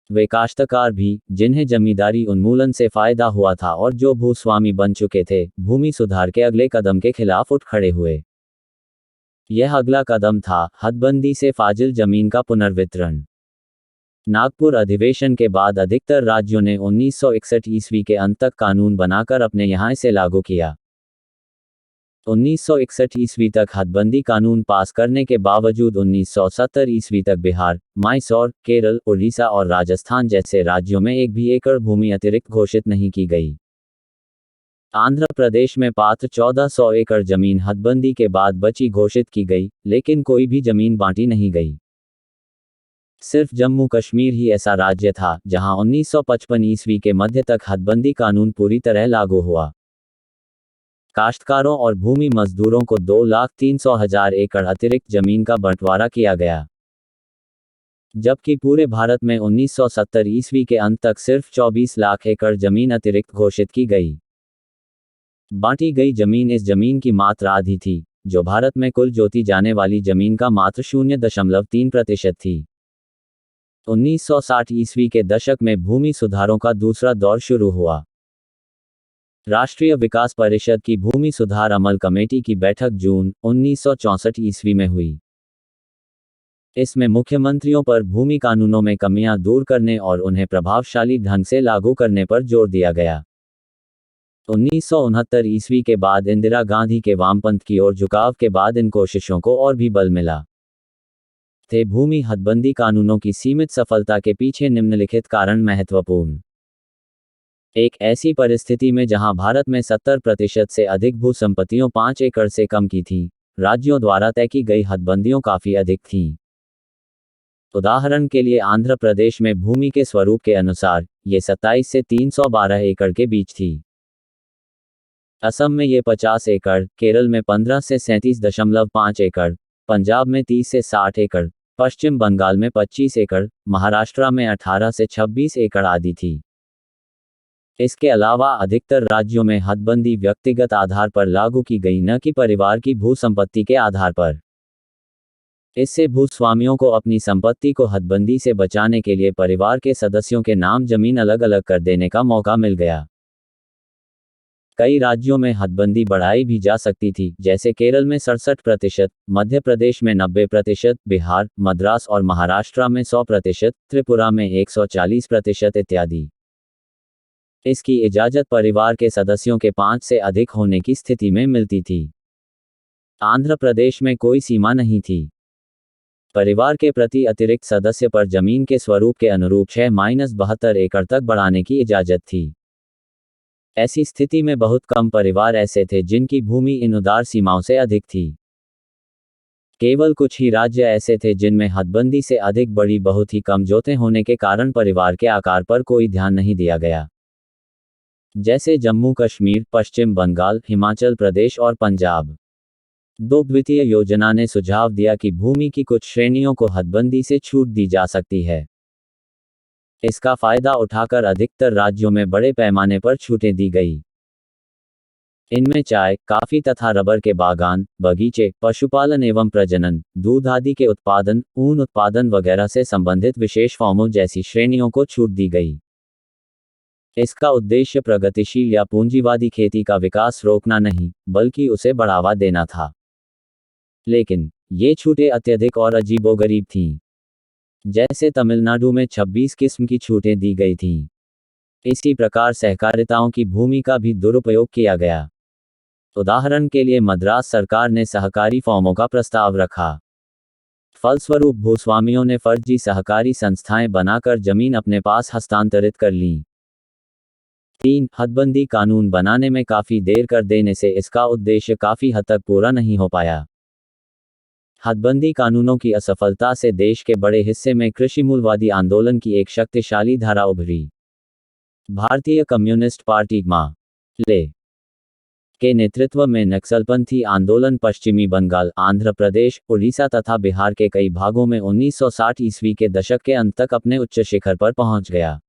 वे काश्तकार भी, जिन्हें जमींदारी उन्मूलन से फायदा हुआ था और जो भूस्वामी बन चुके थे, भूमि सुधार के अगले कदम के खिलाफ उठ खड़े हुए। यह अगला कदम था हदबंदी से फाजिल जमीन का पुनर्वितरण। नागपुर अधिवेशन के बाद अधिकतर राज्यों ने 1961 ईस्वी के अंत तक कानून बनाकर अपने यहाँ इसे लागू किया। 1961 ईस्वी तक हदबंदी कानून पास करने के बावजूद 1970 ईस्वी तक बिहार, मैसूर, केरल, उड़ीसा और राजस्थान जैसे राज्यों में एक भी एकड़ भूमि अतिरिक्त घोषित नहीं की गई। आंध्र प्रदेश में पात्र 1400 एकड़ जमीन हदबंदी के बाद बची घोषित की गई, लेकिन कोई भी जमीन बांटी नहीं गई। सिर्फ जम्मू कश्मीर ही ऐसा राज्य था जहां 1955 ईस्वी के मध्य तक हदबंदी कानून पूरी तरह लागू हुआ। काश्तकारों और भूमि मजदूरों को 2,300,000 एकड़ अतिरिक्त जमीन का बंटवारा किया गया, जबकि पूरे भारत में 1970 ईस्वी के अंत तक सिर्फ 24 लाख एकड़ जमीन अतिरिक्त घोषित की गई। बांटी गई जमीन इस जमीन की मात्र आधी थी, जो भारत में कुल जोती जाने वाली जमीन का मात्र 0.3% थी। 1960 ईस्वी के दशक में भूमि सुधारों का दूसरा दौर शुरू हुआ। राष्ट्रीय विकास परिषद की भूमि सुधार अमल कमेटी की बैठक जून 1964 ईस्वी में हुई। इसमें मुख्यमंत्रियों पर भूमि कानूनों में कमियां दूर करने और उन्हें प्रभावशाली ढंग से लागू करने पर जोर दिया गया। 1969 ईस्वी के बाद इंदिरा गांधी के वामपंथ की ओर झुकाव के बाद इन कोशिशों को और भी बल मिला। थे भूमि हदबंदी कानूनों की सीमित सफलता के पीछे निम्नलिखित कारण महत्वपूर्ण। एक ऐसी परिस्थिति में जहां भारत में 70% से अधिक भू संपत्तियों 5 एकड़ से कम की थी, राज्यों द्वारा तय की गई हदबंदियों काफी अधिक थीं। उदाहरण के लिए आंध्र प्रदेश में भूमि के स्वरूप के अनुसार ये 27 से 312 एकड़ के बीच थी। असम में ये 50 एकड़, केरल में 15 से 37.5 एकड़, पंजाब में 30 से 60 एकड़, पश्चिम बंगाल में 25 एकड़, महाराष्ट्र में 18 से 26 एकड़ आदि थी। इसके अलावा अधिकतर राज्यों में हदबंदी व्यक्तिगत आधार पर लागू की गई, न कि परिवार की भू संपत्ति के आधार पर। इससे भूस्वामियों को अपनी संपत्ति को हदबंदी से बचाने के लिए परिवार के सदस्यों के नाम जमीन अलग अलग कर देने का मौका मिल गया। कई राज्यों में हदबंदी बढ़ाई भी जा सकती थी, जैसे केरल में 67%, मध्य प्रदेश में 90%, बिहार, मद्रास और महाराष्ट्र में 100%, त्रिपुरा में 140% इत्यादि। इसकी इजाजत परिवार के सदस्यों के 5 से अधिक होने की स्थिति में मिलती थी। आंध्र प्रदेश में कोई सीमा नहीं थी। परिवार के प्रति अतिरिक्त सदस्य पर जमीन के स्वरूप के अनुरूप 6-72 एकड़ तक बढ़ाने की इजाजत थी। ऐसी स्थिति में बहुत कम परिवार ऐसे थे जिनकी भूमि इन उदार सीमाओं से अधिक थी। केवल कुछ ही राज्य ऐसे थे जिनमें हदबंदी से अधिक बड़ी बहुत ही कम जोतें होने के कारण परिवार के आकार पर कोई ध्यान नहीं दिया गया, जैसे जम्मू कश्मीर, पश्चिम बंगाल, हिमाचल प्रदेश और पंजाब। दो द्वितीय योजना ने सुझाव दिया कि भूमि की कुछ श्रेणियों को हदबंदी से छूट दी जा सकती है। इसका फायदा उठाकर अधिकतर राज्यों में बड़े पैमाने पर छूटें दी गई। इनमें चाय, कॉफी तथा रबर के बागान, बगीचे, पशुपालन एवं प्रजनन, दूध आदि के उत्पादन, ऊन उत्पादन वगैरह से संबंधित विशेष फॉर्मों जैसी श्रेणियों को छूट दी गई। इसका उद्देश्य प्रगतिशील या पूंजीवादी खेती का विकास रोकना नहीं, बल्कि उसे बढ़ावा देना था। लेकिन ये छूटें अत्यधिक और अजीबोगरीब थीं। जैसे तमिलनाडु में 26 किस्म की छूटें दी गई थीं। इसी प्रकार सहकारिताओं की भूमि का भी दुरुपयोग किया गया। उदाहरण के लिए मद्रास सरकार ने सहकारी फॉर्मों का प्रस्ताव रखा। फलस्वरूप भूस्वामियों ने फर्जी सहकारी संस्थाएं बनाकर जमीन अपने पास हस्तांतरित कर लीं। 3. हदबंदी कानून बनाने में काफ़ी देर कर देने से इसका उद्देश्य काफ़ी हद तक पूरा नहीं हो पाया। हदबंदी कानूनों की असफलता से देश के बड़े हिस्से में कृषि मूलवादी आंदोलन की एक शक्तिशाली धारा उभरी। भारतीय कम्युनिस्ट पार्टी ले के नेतृत्व में नक्सलपंथी आंदोलन पश्चिमी बंगाल, आंध्र प्रदेश, उड़ीसा तथा बिहार के कई भागों में 1960 ईस्वी के दशक के अंत तक अपने उच्च शिखर पर पहुंच गया।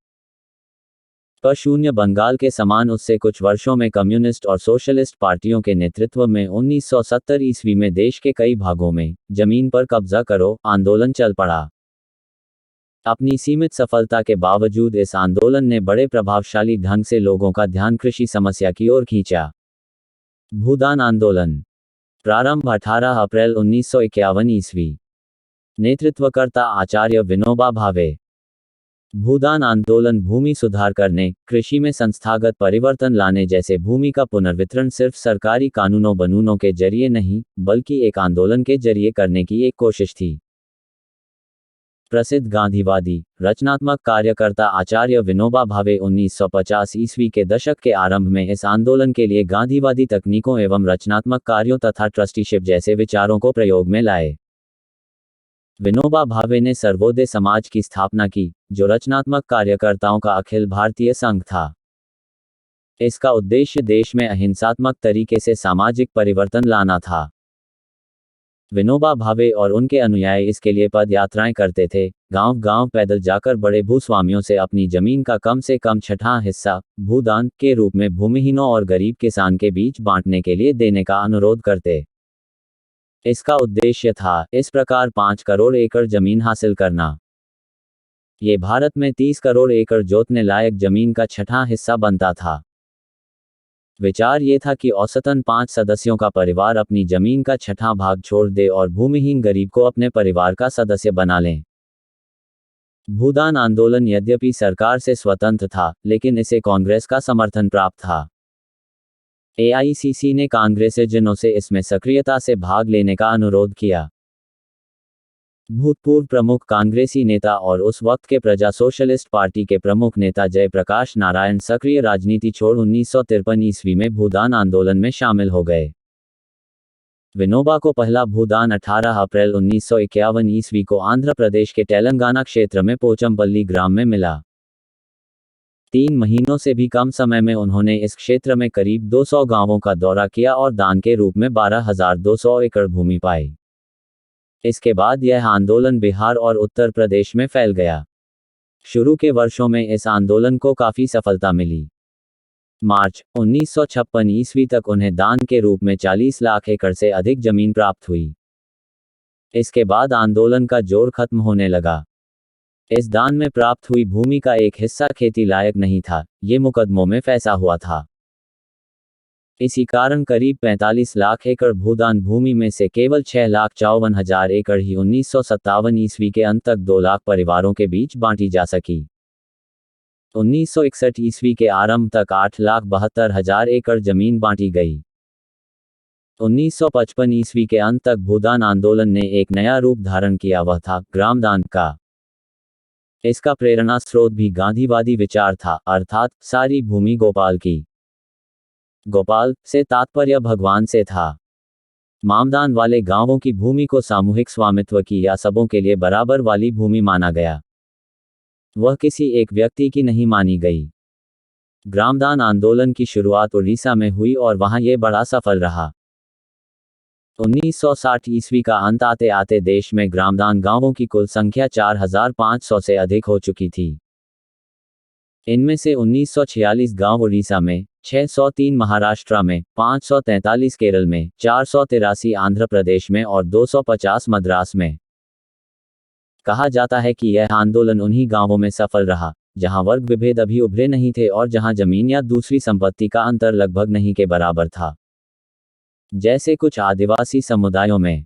शून्य बंगाल के समान उससे कुछ वर्षों में कम्युनिस्ट और सोशलिस्ट पार्टियों के नेतृत्व में 1970 ईस्वी में देश के कई भागों में जमीन पर कब्जा करो आंदोलन चल पड़ा। अपनी सीमित सफलता के बावजूद इस आंदोलन ने बड़े प्रभावशाली ढंग से लोगों का ध्यान कृषि समस्या की ओर खींचा। भूदान आंदोलन प्रारंभ 18 अप्रैल 1951 ईस्वी। नेतृत्वकर्ता आचार्य विनोबा भावे। भूदान आंदोलन भूमि सुधार करने, कृषि में संस्थागत परिवर्तन लाने जैसे भूमि का पुनर्वितरण सिर्फ सरकारी कानूनों बनूनों के जरिए नहीं, बल्कि एक आंदोलन के जरिए करने की एक कोशिश थी। प्रसिद्ध गांधीवादी, रचनात्मक कार्यकर्ता आचार्य विनोबा भावे 1950 ईस्वी के दशक के आरंभ में इस आंदोलन के लिए गांधीवादी तकनीकों एवं रचनात्मक कार्यों तथा ट्रस्टीशिप जैसे विचारों को प्रयोग में लाए। विनोबा भावे ने सर्वोदय समाज की स्थापना की, जो रचनात्मक कार्यकर्ताओं का अखिल भारतीय संघ था। इसका उद्देश्य देश में अहिंसात्मक तरीके से सामाजिक परिवर्तन लाना था। विनोबा भावे और उनके अनुयायी इसके लिए पद यात्राएं करते थे, गांव-गांव पैदल जाकर बड़े भूस्वामियों से अपनी जमीन का कम से कम छठा हिस्सा भूदान के रूप में भूमिहीनों और गरीब किसान के बीच बांटने के लिए देने का अनुरोध करते। इसका उद्देश्य था इस प्रकार 5 करोड़ एकड़ जमीन हासिल करना। ये भारत में 30 करोड़ एकड़ जोतने लायक जमीन का छठा हिस्सा बनता था। विचार ये था कि औसतन 5 सदस्यों का परिवार अपनी जमीन का छठा भाग छोड़ दे और भूमिहीन गरीब को अपने परिवार का सदस्य बना लें। भूदान आंदोलन यद्यपि सरकार से स्वतंत्र था, लेकिन इसे कांग्रेस का समर्थन प्राप्त था। AICC ने कांग्रेसजनों से इसमें सक्रियता से भाग लेने का अनुरोध किया। भूतपूर्व प्रमुख कांग्रेसी नेता और उस वक्त के प्रजा सोशलिस्ट पार्टी के प्रमुख नेता जयप्रकाश नारायण सक्रिय राजनीति छोड़ 1953 ईस्वी में भूदान आंदोलन में शामिल हो गए। विनोबा को पहला भूदान 18 अप्रैल 1951 ईस्वी को आंध्र प्रदेश के तेलंगाना क्षेत्र में पोचमपल्ली ग्राम में मिला। 3 महीनों से भी कम समय में उन्होंने इस क्षेत्र में करीब 200 गांवों का दौरा किया और दान के रूप में 12,200 एकड़ भूमि पाई। इसके बाद यह आंदोलन बिहार और उत्तर प्रदेश में फैल गया। शुरू के वर्षों में इस आंदोलन को काफ़ी सफलता मिली। मार्च 1956 ईस्वी तक उन्हें दान के रूप में 40 लाख एकड़ से अधिक जमीन प्राप्त हुई। इसके बाद आंदोलन का जोर खत्म होने लगा। इस दान में प्राप्त हुई भूमि का एक हिस्सा खेती लायक नहीं था, ये मुकदमों में फंसा हुआ था। इसी कारण करीब 45 लाख एकड़ भूदान भूमि में से केवल 6,54,000 एकड़ ही 1957 ईस्वी के अंत तक 2 लाख परिवारों के बीच बांटी जा सकी। 1961 ईस्वी के आरंभ तक 8,72,000 एकड़ जमीन बांटी गई। 1955 ईस्वी के अंत तक भूदान आंदोलन ने एक नया रूप धारण किया, वह था ग्रामदान का। इसका प्रेरणा स्रोत भी गांधीवादी विचार था, अर्थात सारी भूमि गोपाल की। गोपाल से तात्पर्य भगवान से था। मामदान वाले गांवों की भूमि को सामूहिक स्वामित्व की या सबों के लिए बराबर वाली भूमि माना गया। वह किसी एक व्यक्ति की नहीं मानी गई। ग्रामदान आंदोलन की शुरुआत उड़ीसा में हुई और वहां यह बड़ा सफल रहा। 1960 ईस्वी का अंत आते आते देश में ग्रामदान गांवों की कुल संख्या 4500 से अधिक हो चुकी थी। इनमें से 1946 गांव उड़ीसा में, 603 महाराष्ट्र में, 543 केरल में, 483 आंध्र प्रदेश में और 250 मद्रास में। कहा जाता है कि यह आंदोलन उन्हीं गांवों में सफल रहा जहां वर्ग विभेद अभी उभरे नहीं थे और जहां जमीन या दूसरी संपत्ति का अंतर लगभग नहीं के बराबर था, जैसे कुछ आदिवासी समुदायों में।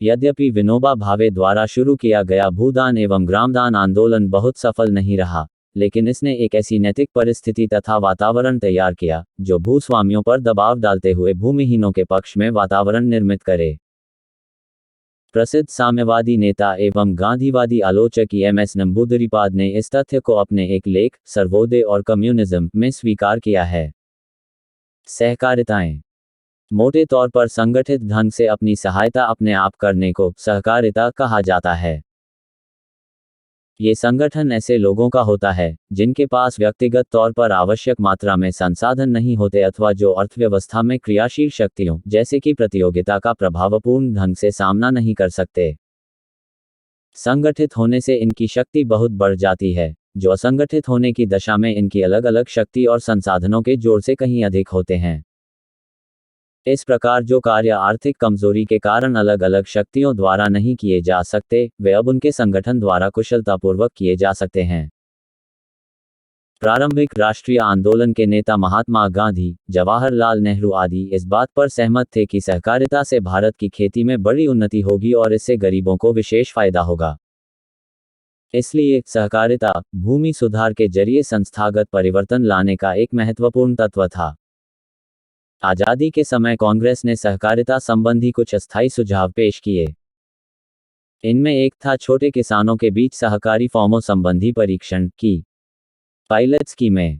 यद्यपि विनोबा भावे द्वारा शुरू किया गया भूदान एवं ग्रामदान आंदोलन बहुत सफल नहीं रहा, लेकिन इसने एक ऐसी नैतिक परिस्थिति तथा वातावरण तैयार किया जो भूस्वामियों पर दबाव डालते हुए भूमिहीनों के पक्ष में वातावरण निर्मित करे। प्रसिद्ध साम्यवादी नेता एवं गांधीवादी आलोचक एम.एस. नंबूदरीपाद ने इस तथ्य को अपने एक लेख सर्वोदय और कम्युनिज्म में स्वीकार किया है। सहकारिताएं मोटे तौर पर संगठित ढंग से अपनी सहायता अपने आप करने को सहकारिता कहा जाता है। ये संगठन ऐसे लोगों का होता है जिनके पास व्यक्तिगत तौर पर आवश्यक मात्रा में संसाधन नहीं होते अथवा जो अर्थव्यवस्था में क्रियाशील शक्तियों जैसे कि प्रतियोगिता का प्रभावपूर्ण ढंग से सामना नहीं कर सकते। संगठित होने से इनकी शक्ति बहुत बढ़ जाती है, जो असंगठित होने की दशा में इनकी अलग अलग शक्ति और संसाधनों के जोड़ से कहीं अधिक होते हैं। इस प्रकार जो कार्य आर्थिक कमजोरी के कारण अलग अलग शक्तियों द्वारा नहीं किए जा सकते, वे अब उनके संगठन द्वारा कुशलतापूर्वक किए जा सकते हैं। प्रारंभिक राष्ट्रीय आंदोलन के नेता महात्मा गांधी, जवाहरलाल नेहरू आदि इस बात पर सहमत थे कि सहकारिता से भारत की खेती में बड़ी उन्नति होगी और इससे गरीबों को विशेष फायदा होगा। इसलिए सहकारिता भूमि सुधार के जरिए संस्थागत परिवर्तन लाने का एक महत्वपूर्ण तत्व था। आजादी के समय कांग्रेस ने सहकारिता संबंधी कुछ अस्थायी सुझाव पेश किए। इनमें एक था छोटे किसानों के बीच सहकारी फॉर्मों संबंधी परीक्षण की पायलट स्कीमें।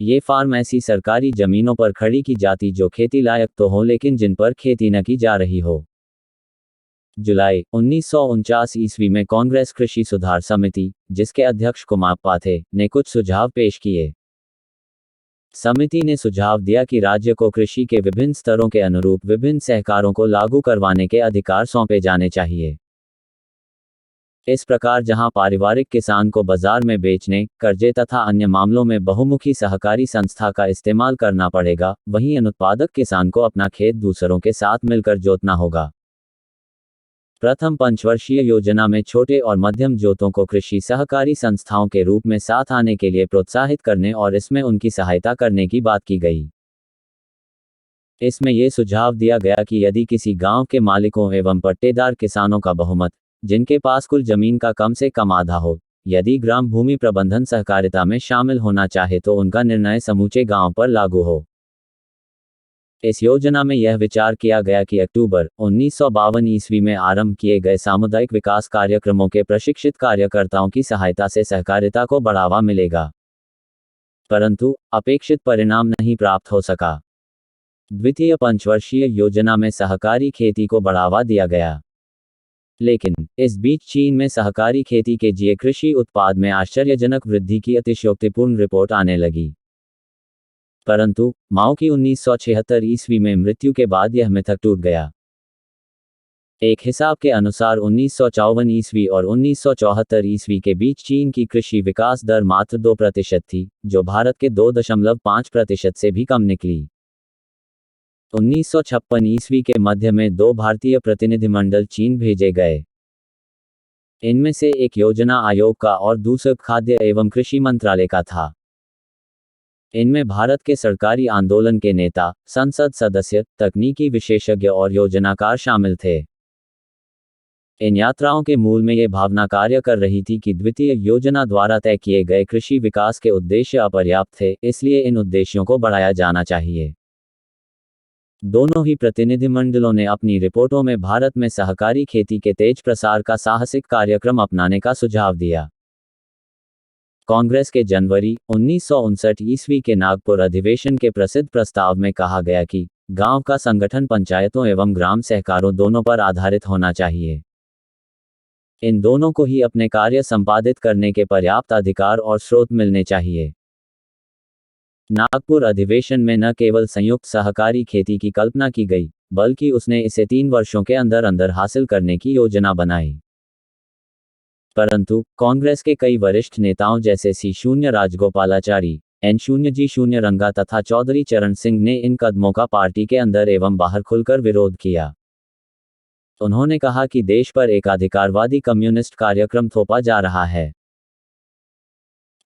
ये फार्म ऐसी सरकारी जमीनों पर खड़ी की जाती जो खेती लायक तो हो लेकिन जिन पर खेती न की जा रही हो। जुलाई 1949 ईस्वी में कांग्रेस कृषि सुधार समिति, जिसके अध्यक्ष कुमाप्पा थे, ने कुछ सुझाव पेश किए। समिति ने सुझाव दिया कि राज्य को कृषि के विभिन्न स्तरों के अनुरूप विभिन्न सहकारों को लागू करवाने के अधिकार सौंपे जाने चाहिए। इस प्रकार जहां पारिवारिक किसान को बाजार में बेचने, कर्जे तथा अन्य मामलों में बहुमुखी सहकारी संस्था का इस्तेमाल करना पड़ेगा, वहीं अनुत्पादक किसान को अपना खेत दूसरों के साथ मिलकर जोतना होगा। प्रथम पंचवर्षीय योजना में छोटे और मध्यम जोतों को कृषि सहकारी संस्थाओं के रूप में साथ आने के लिए प्रोत्साहित करने और इसमें उनकी सहायता करने की बात की गई। इसमें यह सुझाव दिया गया कि यदि किसी गांव के मालिकों एवं पट्टेदार किसानों का बहुमत, जिनके पास कुल जमीन का कम से कम आधा हो, यदि ग्राम भूमि प्रबंधन सहकारिता में शामिल होना चाहे तो उनका निर्णय समूचे गांव पर लागू हो। इस योजना में यह विचार किया गया कि अक्टूबर 1952 ईस्वी में आरंभ किए गए सामुदायिक विकास कार्यक्रमों के प्रशिक्षित कार्यकर्ताओं की सहायता से सहकारिता को बढ़ावा मिलेगा, परंतु अपेक्षित परिणाम नहीं प्राप्त हो सका। द्वितीय पंचवर्षीय योजना में सहकारी खेती को बढ़ावा दिया गया, लेकिन इस बीच चीन में सहकारी खेती के लिए कृषि उत्पाद में आश्चर्यजनक वृद्धि की अतिशयोक्तिपूर्ण रिपोर्ट आने लगी। परंतु माओ की 1976 ईस्वी में मृत्यु के बाद यह मिथक टूट गया। एक हिसाब के अनुसार 1954 ईस्वी और 1974 ईस्वी के बीच चीन की कृषि विकास दर मात्र 2% थी, जो भारत के 2.5% से भी कम निकली। 1956 ईस्वी के मध्य में 2 भारतीय प्रतिनिधिमंडल चीन भेजे गए। इनमें से एक योजना आयोग का और दूसरा खाद्य एवं कृषि मंत्रालय का था। इनमें भारत के सरकारी आंदोलन के नेता, संसद सदस्य, तकनीकी विशेषज्ञ और योजनाकार शामिल थे। इन यात्राओं के मूल में ये भावना कार्य कर रही थी कि द्वितीय योजना द्वारा तय किए गए कृषि विकास के उद्देश्य अपर्याप्त थे, इसलिए इन उद्देश्यों को बढ़ाया जाना चाहिए। दोनों ही प्रतिनिधिमंडलों ने अपनी रिपोर्टों में भारत में सहकारी खेती के तेज प्रसार का साहसिक कार्यक्रम अपनाने का सुझाव दिया। कांग्रेस के जनवरी 1959 ईस्वी के नागपुर अधिवेशन के प्रसिद्ध प्रस्ताव में कहा गया कि गांव का संगठन पंचायतों एवं ग्राम सहकारों दोनों पर आधारित होना चाहिए। इन दोनों को ही अपने कार्य संपादित करने के पर्याप्त अधिकार और स्रोत मिलने चाहिए। नागपुर अधिवेशन में न केवल संयुक्त सहकारी खेती की कल्पना की गई, बल्कि उसने इसे 3 वर्षों के अंदर अंदर हासिल करने की योजना बनाई। परंतु कांग्रेस के कई वरिष्ठ नेताओं जैसे C0 राजगोपालाचारी, N0 G0 रंगा तथा चौधरी चरण सिंह ने इन कदमों का पार्टी के अंदर एवं बाहर खुलकर विरोध किया। उन्होंने कहा कि देश पर एकाधिकारवादी कम्युनिस्ट कार्यक्रम थोपा जा रहा है।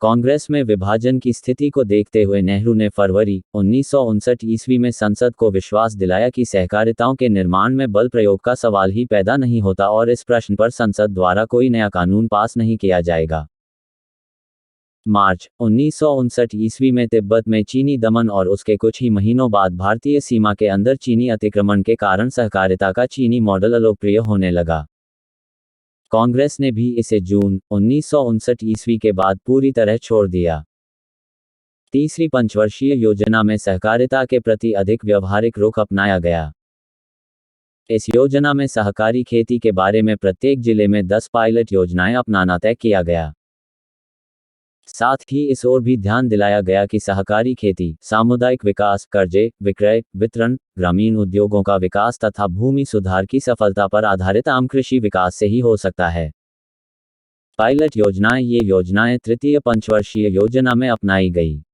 कांग्रेस में विभाजन की स्थिति को देखते हुए नेहरू ने फरवरी 1959 ईस्वी में संसद को विश्वास दिलाया कि सहकारिताओं के निर्माण में बल प्रयोग का सवाल ही पैदा नहीं होता और इस प्रश्न पर संसद द्वारा कोई नया कानून पास नहीं किया जाएगा। मार्च 1959 ईस्वी में तिब्बत में चीनी दमन और उसके कुछ ही महीनों बाद भारतीय सीमा के अंदर चीनी अतिक्रमण के कारण सहकारिता का चीनी मॉडल अलोकप्रिय होने लगा। कांग्रेस ने भी इसे जून 1959 ईस्वी के बाद पूरी तरह छोड़ दिया। तीसरी पंचवर्षीय योजना में सहकारिता के प्रति अधिक व्यावहारिक रुख अपनाया गया। इस योजना में सहकारी खेती के बारे में प्रत्येक जिले में 10 पायलट योजनाएं अपनाना तय किया गया। साथ ही इस ओर भी ध्यान दिलाया गया कि सहकारी खेती, सामुदायिक विकास, कर्जे, विक्रय, वितरण, ग्रामीण उद्योगों का विकास तथा भूमि सुधार की सफलता पर आधारित आम कृषि विकास से ही हो सकता है। पायलट योजनाएं ये योजनाएं तृतीय पंचवर्षीय योजना में अपनाई गई।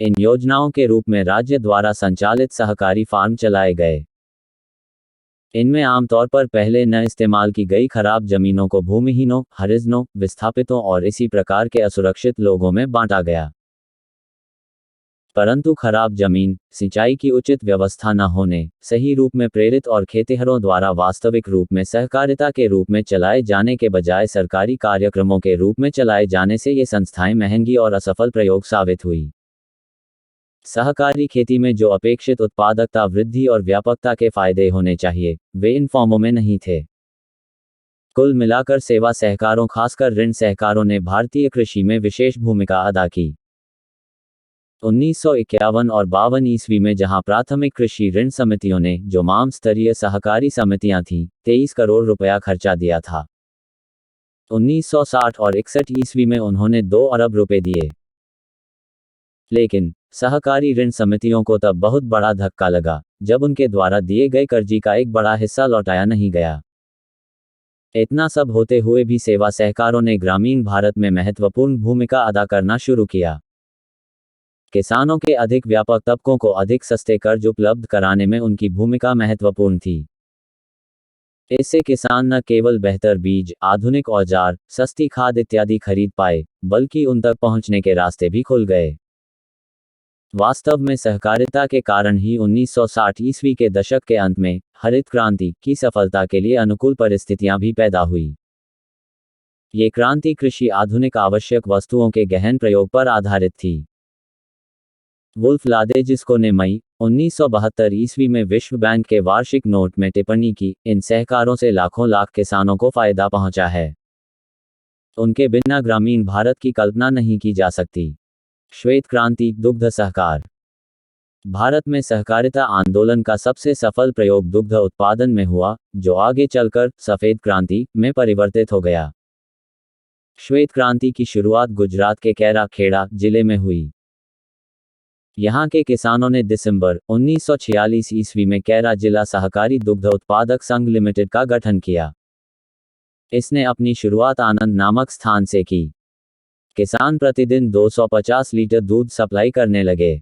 इन योजनाओं के रूप में राज्य द्वारा संचालित सहकारी फार्म चलाए गए। इनमें आमतौर पर पहले न इस्तेमाल की गई खराब जमीनों को भूमिहीनों, हरिजनों, विस्थापितों और इसी प्रकार के असुरक्षित लोगों में बांटा गया। परंतु खराब जमीन, सिंचाई की उचित व्यवस्था न होने, सही रूप में प्रेरित और खेतिहरों द्वारा वास्तविक रूप में सहकारिता के रूप में चलाए जाने के बजाय सरकारी कार्यक्रमों के रूप में चलाए जाने से ये संस्थाएं महंगी और असफल प्रयोग साबित हुई। सहकारी खेती में जो अपेक्षित उत्पादकता वृद्धि और व्यापकता के फायदे होने चाहिए, वे इन फॉर्मों में नहीं थे। कुल मिलाकर सेवा सहकारों खासकर ऋण सहकारों ने भारतीय कृषि में विशेष भूमिका अदा की। 1951 और 52 ईस्वी में जहां प्राथमिक कृषि ऋण समितियों ने, जो माम स्तरीय सहकारी समितियां थीं, 23 करोड़ रुपया खर्चा दिया था। 1960 और 61 ईस्वी में उन्होंने 2 अरब रुपए दिए। लेकिन सहकारी ऋण समितियों को तब बहुत बड़ा धक्का लगा जब उनके द्वारा दिए गए कर्जी का एक बड़ा हिस्सा लौटाया नहीं गया। इतना सब होते हुए भी सेवा सहकारों ने ग्रामीण भारत में महत्वपूर्ण भूमिका अदा करना शुरू किया। किसानों के अधिक व्यापक तबकों को अधिक सस्ते कर्ज उपलब्ध कराने में उनकी भूमिका महत्वपूर्ण थी। इससे किसान न केवल बेहतर बीज, आधुनिक औजार, सस्ती खाद इत्यादि खरीद पाए, बल्कि उन तक पहुंचने के रास्ते भी खुल गए। वास्तव में सहकारिता के कारण ही 1960 ईस्वी के दशक के अंत में हरित क्रांति की सफलता के लिए अनुकूल परिस्थितियां भी पैदा हुई। ये क्रांति कृषि आधुनिक आवश्यक वस्तुओं के गहन प्रयोग पर आधारित थी। वुल्फ लादेजिस्को ने मई 1972 ईस्वी में विश्व बैंक के वार्षिक नोट में टिप्पणी की, इन सहकारों से लाखों लाख किसानों को फायदा पहुंचा है। उनके बिना ग्रामीण भारत की कल्पना नहीं की जा सकती। श्वेत क्रांति, दुग्ध सहकार। भारत में सहकारिता आंदोलन का सबसे सफल प्रयोग दुग्ध उत्पादन में हुआ, जो आगे चलकर सफेद क्रांति में परिवर्तित हो गया। श्वेत क्रांति की शुरुआत गुजरात के कैरा खेड़ा जिले में हुई। यहाँ के किसानों ने दिसंबर 1946 ईस्वी में कैरा जिला सहकारी दुग्ध उत्पादक संघ लिमिटेड का गठन किया। इसने अपनी शुरुआत आनंद नामक स्थान से की। किसान प्रतिदिन 250 लीटर दूध सप्लाई करने लगे।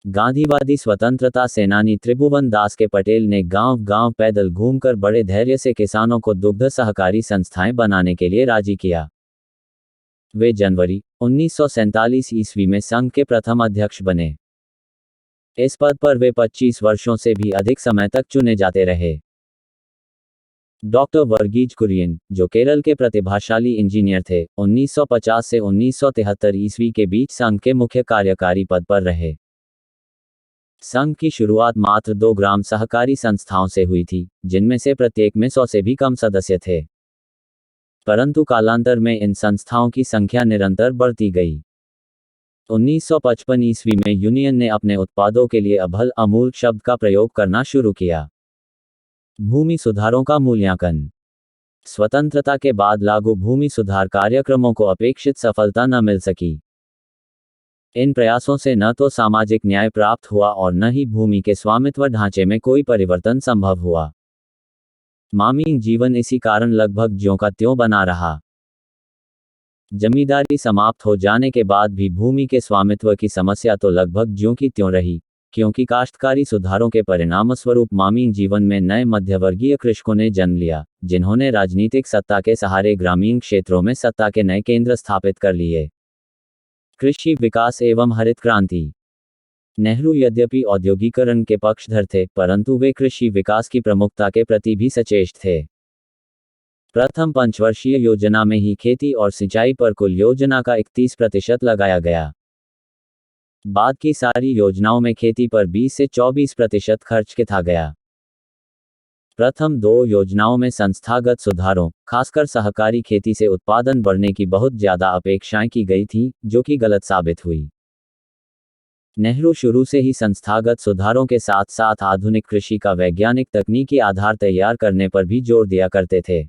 गांधीवादी स्वतंत्रता सेनानी त्रिभुवन दास के पटेल ने गांव-गांव पैदल घूमकर बड़े धैर्य से किसानों को दुग्ध सहकारी संस्थाएं बनाने के लिए राजी किया। वे जनवरी 1947 ईस्वी में संघ के प्रथम अध्यक्ष बने। इस पद पर वे 25 वर्षों से भी अधिक समय तक चुने जाते रहे। डॉक्टर वर्गीज कुरियन, जो केरल के प्रतिभाशाली इंजीनियर थे, 1950 से 1973 ईस्वी के बीच संघ के मुख्य कार्यकारी पद पर रहे। संघ की शुरुआत मात्र 2 ग्राम सहकारी संस्थाओं से हुई थी, जिनमें से प्रत्येक में 100 से भी कम सदस्य थे। परंतु कालांतर में इन संस्थाओं की संख्या निरंतर बढ़ती गई। 1955 ईस्वी में यूनियन ने अपने उत्पादों के लिए अभल अमूल शब्द का प्रयोग करना शुरू किया। भूमि सुधारों का मूल्यांकन। स्वतंत्रता के बाद लागू भूमि सुधार कार्यक्रमों को अपेक्षित सफलता न मिल सकी। इन प्रयासों से न तो सामाजिक न्याय प्राप्त हुआ और न ही भूमि के स्वामित्व ढांचे में कोई परिवर्तन संभव हुआ। ग्रामीण जीवन इसी कारण लगभग ज्यों का त्यों बना रहा। जमींदारी समाप्त हो जाने के बाद भी भूमि के स्वामित्व की समस्या तो लगभग ज्यों की त्यों रही, क्योंकि काश्तकारी सुधारों के परिणामस्वरूप ग्रामीण जीवन में नए मध्यवर्गीय कृषकों ने जन्म लिया, जिन्होंने राजनीतिक सत्ता के सहारे ग्रामीण क्षेत्रों में सत्ता के नए केंद्र स्थापित कर लिए। कृषि विकास एवं हरित क्रांति। नेहरू यद्यपि औद्योगिकरण के पक्षधर थे, परंतु वे कृषि विकास की प्रमुखता के प्रति भी सचेत थे। प्रथम पंचवर्षीय योजना में ही खेती और सिंचाई पर कुल योजना का 31% लगाया गया। बाद की सारी योजनाओं में खेती पर 20 से 24% खर्च किया गया। प्रथम 2 योजनाओं में संस्थागत सुधारों, खासकर सहकारी खेती से उत्पादन बढ़ने की बहुत ज्यादा अपेक्षाएं की गई थी, जो कि गलत साबित हुई। नेहरू शुरू से ही संस्थागत सुधारों के साथ साथ आधुनिक कृषि का वैज्ञानिक तकनीकी आधार तैयार करने पर भी जोर दिया करते थे।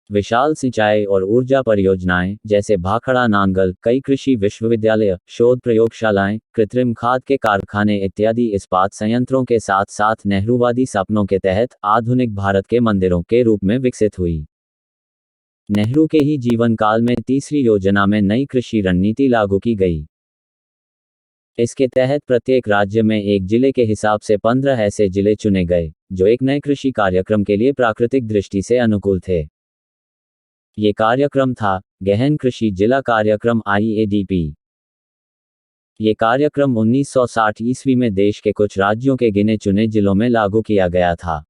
विशाल सिंचाई और ऊर्जा परियोजनाएं, जैसे भाखड़ा नांगल, कई कृषि विश्वविद्यालय, शोध प्रयोगशालाएं, कृत्रिम खाद के कारखाने इत्यादि इस्पात संयंत्रों के साथ साथ नेहरूवादी सपनों के तहत आधुनिक भारत के मंदिरों के रूप में विकसित हुई। नेहरू के ही जीवन काल में तीसरी योजना में नई कृषि रणनीति लागू की गई। इसके तहत प्रत्येक राज्य में एक जिले के हिसाब से 15 ऐसे जिले चुने गए, जो एक नए कृषि कार्यक्रम के लिए प्राकृतिक दृष्टि से अनुकूल थे। ये कार्यक्रम था गहन कृषि जिला कार्यक्रम IADP। ये कार्यक्रम 1960 ईस्वी में देश के कुछ राज्यों के गिने चुने जिलों में लागू किया गया था।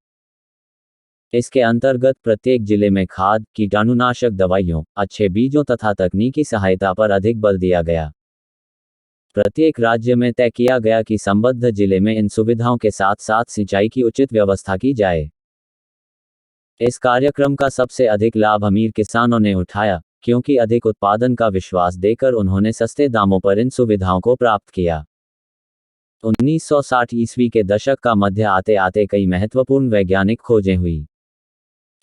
इसके अंतर्गत प्रत्येक जिले में खाद, कीटाणुनाशक दवाइयों, अच्छे बीजों तथा तकनीकी सहायता पर अधिक बल दिया गया। प्रत्येक राज्य में तय किया गया कि संबद्ध जिले में इन सुविधाओं के साथ साथ सिंचाई की उचित व्यवस्था की जाए। इस कार्यक्रम का सबसे अधिक लाभ अमीर किसानों ने उठाया, क्योंकि अधिक उत्पादन का विश्वास देकर उन्होंने सस्ते दामों पर इन सुविधाओं को प्राप्त किया। 1960 ईस्वी के दशक का मध्य आते आते कई महत्वपूर्ण वैज्ञानिक खोजें हुई।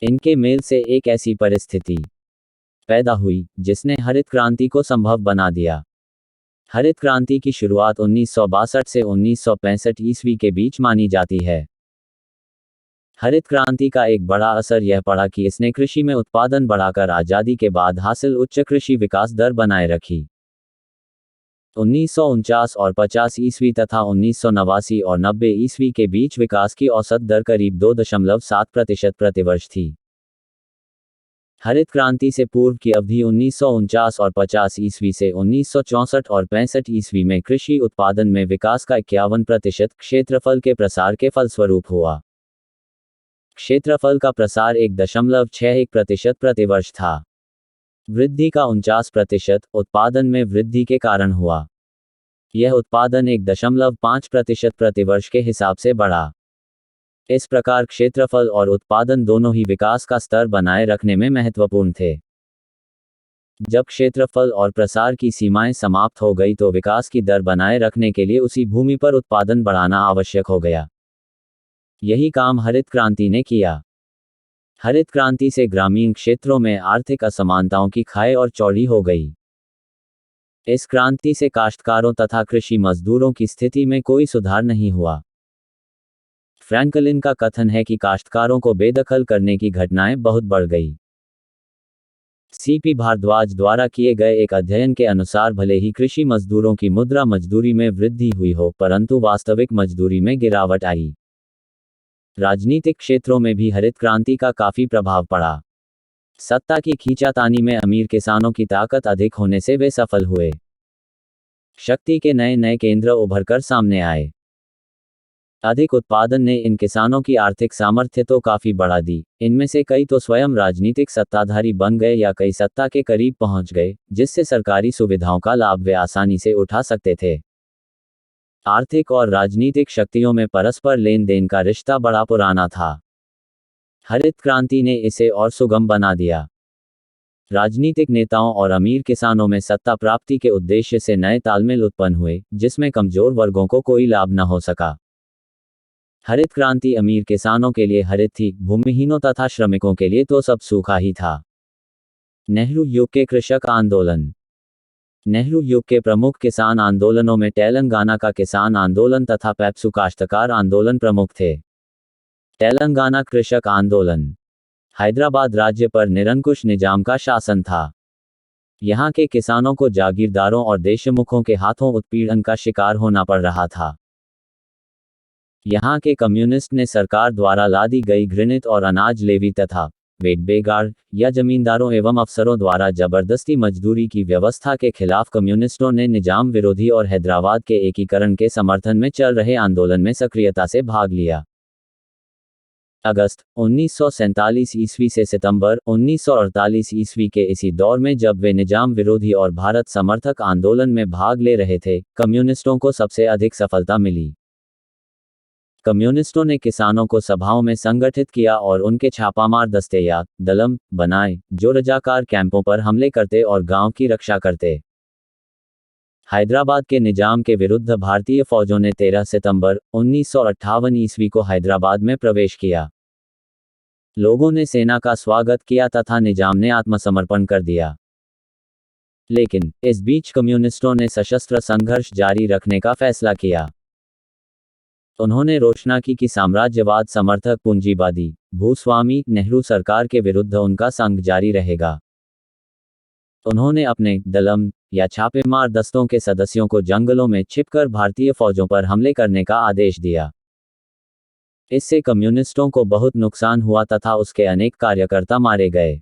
इनके मेल से एक ऐसी परिस्थिति पैदा हुई, जिसने हरित क्रांति को संभव बना दिया। हरित क्रांति की शुरुआत 1962 से 1965 ईस्वी के बीच मानी जाती है। हरित क्रांति का एक बड़ा असर यह पड़ा कि इसने कृषि में उत्पादन बढ़ाकर आजादी के बाद हासिल उच्च कृषि विकास दर बनाए रखी। 1949 और 50 ईस्वी तथा 1989 और 90 ईस्वी के बीच विकास की औसत दर करीब 2.7% प्रतिवर्ष थी। हरित क्रांति से पूर्व की अवधि 1949 और 50 ईस्वी से 1964 और 65 ईस्वी में कृषि उत्पादन में विकास का 51% क्षेत्रफल के प्रसार के फलस्वरूप हुआ। क्षेत्रफल का प्रसार 1.61% प्रतिवर्ष था। वृद्धि का 49% उत्पादन में वृद्धि के कारण हुआ। यह उत्पादन 1.5% प्रतिवर्ष के हिसाब से बढ़ा। इस प्रकार क्षेत्रफल और उत्पादन दोनों ही विकास का स्तर बनाए रखने में महत्वपूर्ण थे। जब क्षेत्रफल और प्रसार की सीमाएं समाप्त हो गई तो विकास की दर बनाए रखने के लिए उसी भूमि पर उत्पादन बढ़ाना आवश्यक हो गया। यही काम हरित क्रांति ने किया। हरित क्रांति से ग्रामीण क्षेत्रों में आर्थिक असमानताओं की खाई और चौड़ी हो गई। इस क्रांति से काश्तकारों तथा कृषि मजदूरों की स्थिति में कोई सुधार नहीं हुआ। फ्रैंकलिन का कथन है कि काश्तकारों को बेदखल करने की घटनाएं बहुत बढ़ गई। CP भारद्वाज द्वारा किए गए एक अध्ययन के अनुसार भले ही कृषि मजदूरों की मुद्रा मजदूरी में वृद्धि हुई हो, परंतु वास्तविक मजदूरी में गिरावट आई। राजनीतिक क्षेत्रों में भी हरित क्रांति का काफी प्रभाव पड़ा। सत्ता की खींचातानी में अमीर किसानों की ताकत अधिक होने से वे सफल हुए। शक्ति के नए नए केंद्र उभरकर सामने आए। अधिक उत्पादन ने इन किसानों की आर्थिक सामर्थ्य तो काफी बढ़ा दी। इनमें से कई तो स्वयं राजनीतिक सत्ताधारी बन गए या कई सत्ता के करीब पहुंच गए, जिससे सरकारी सुविधाओं का लाभ वे आसानी से उठा सकते थे। आर्थिक और राजनीतिक शक्तियों में परस्पर लेन देन का रिश्ता बड़ा पुराना था। हरित क्रांति ने इसे और सुगम बना दिया। राजनीतिक नेताओं और अमीर किसानों में सत्ता प्राप्ति के उद्देश्य से नए तालमेल उत्पन्न हुए, जिसमें कमजोर वर्गों को कोई लाभ न हो सका। हरित क्रांति अमीर किसानों के लिए हरित थी, भूमिहीनों तथा श्रमिकों के लिए तो सब सूखा ही था। नेहरू युग के कृषक आंदोलन। नेहरू युग के प्रमुख किसान आंदोलनों में तेलंगाना का किसान आंदोलन तथा पेप्सू काश्तकार आंदोलन प्रमुख थे। तेलंगाना कृषक आंदोलन। हैदराबाद राज्य पर निरंकुश निजाम का शासन था। यहाँ के किसानों को जागीरदारों और देशमुखों के हाथों उत्पीड़न का शिकार होना पड़ रहा था। यहाँ के कम्युनिस्ट ने सरकार द्वारा लादी गई घृणित और अनाज लेवी तथा वेटबेगार या जमींदारों एवं अफसरों द्वारा जबरदस्ती मजदूरी की व्यवस्था के खिलाफ कम्युनिस्टों ने निजाम विरोधी और हैदराबाद के एकीकरण के समर्थन में चल रहे आंदोलन में सक्रियता से भाग लिया। अगस्त 1947 ईस्वी से सितंबर 1948 ईस्वी के इसी दौर में जब वे निजाम विरोधी और भारत समर्थक आंदोलन में भाग ले रहे थे, कम्युनिस्टों को सबसे अधिक सफलता मिली। कम्युनिस्टों ने किसानों को सभाओं में संगठित किया और उनके छापामार दस्ते या दलम बनाए, जो रजाकार कैंपों पर हमले करते और गांव की रक्षा करते। हैदराबाद के निजाम के विरुद्ध भारतीय फौजों ने 13 सितंबर 1958 ईस्वी को हैदराबाद में प्रवेश किया। लोगों ने सेना का स्वागत किया तथा निजाम ने आत्मसमर्पण कर दिया। लेकिन इस बीच कम्युनिस्टों ने सशस्त्र संघर्ष जारी रखने का फैसला किया। उन्होंने रोशनाकी की साम्राज्यवाद समर्थक पूंजीवादी भूस्वामी नेहरू सरकार के विरुद्ध उनका संघ जारी रहेगा। उन्होंने अपने दलम या छापेमार दस्तों के सदस्यों को जंगलों में छिपकर भारतीय फौजों पर हमले करने का आदेश दिया। इससे कम्युनिस्टों को बहुत नुकसान हुआ तथा उसके अनेक कार्यकर्ता मारे गए।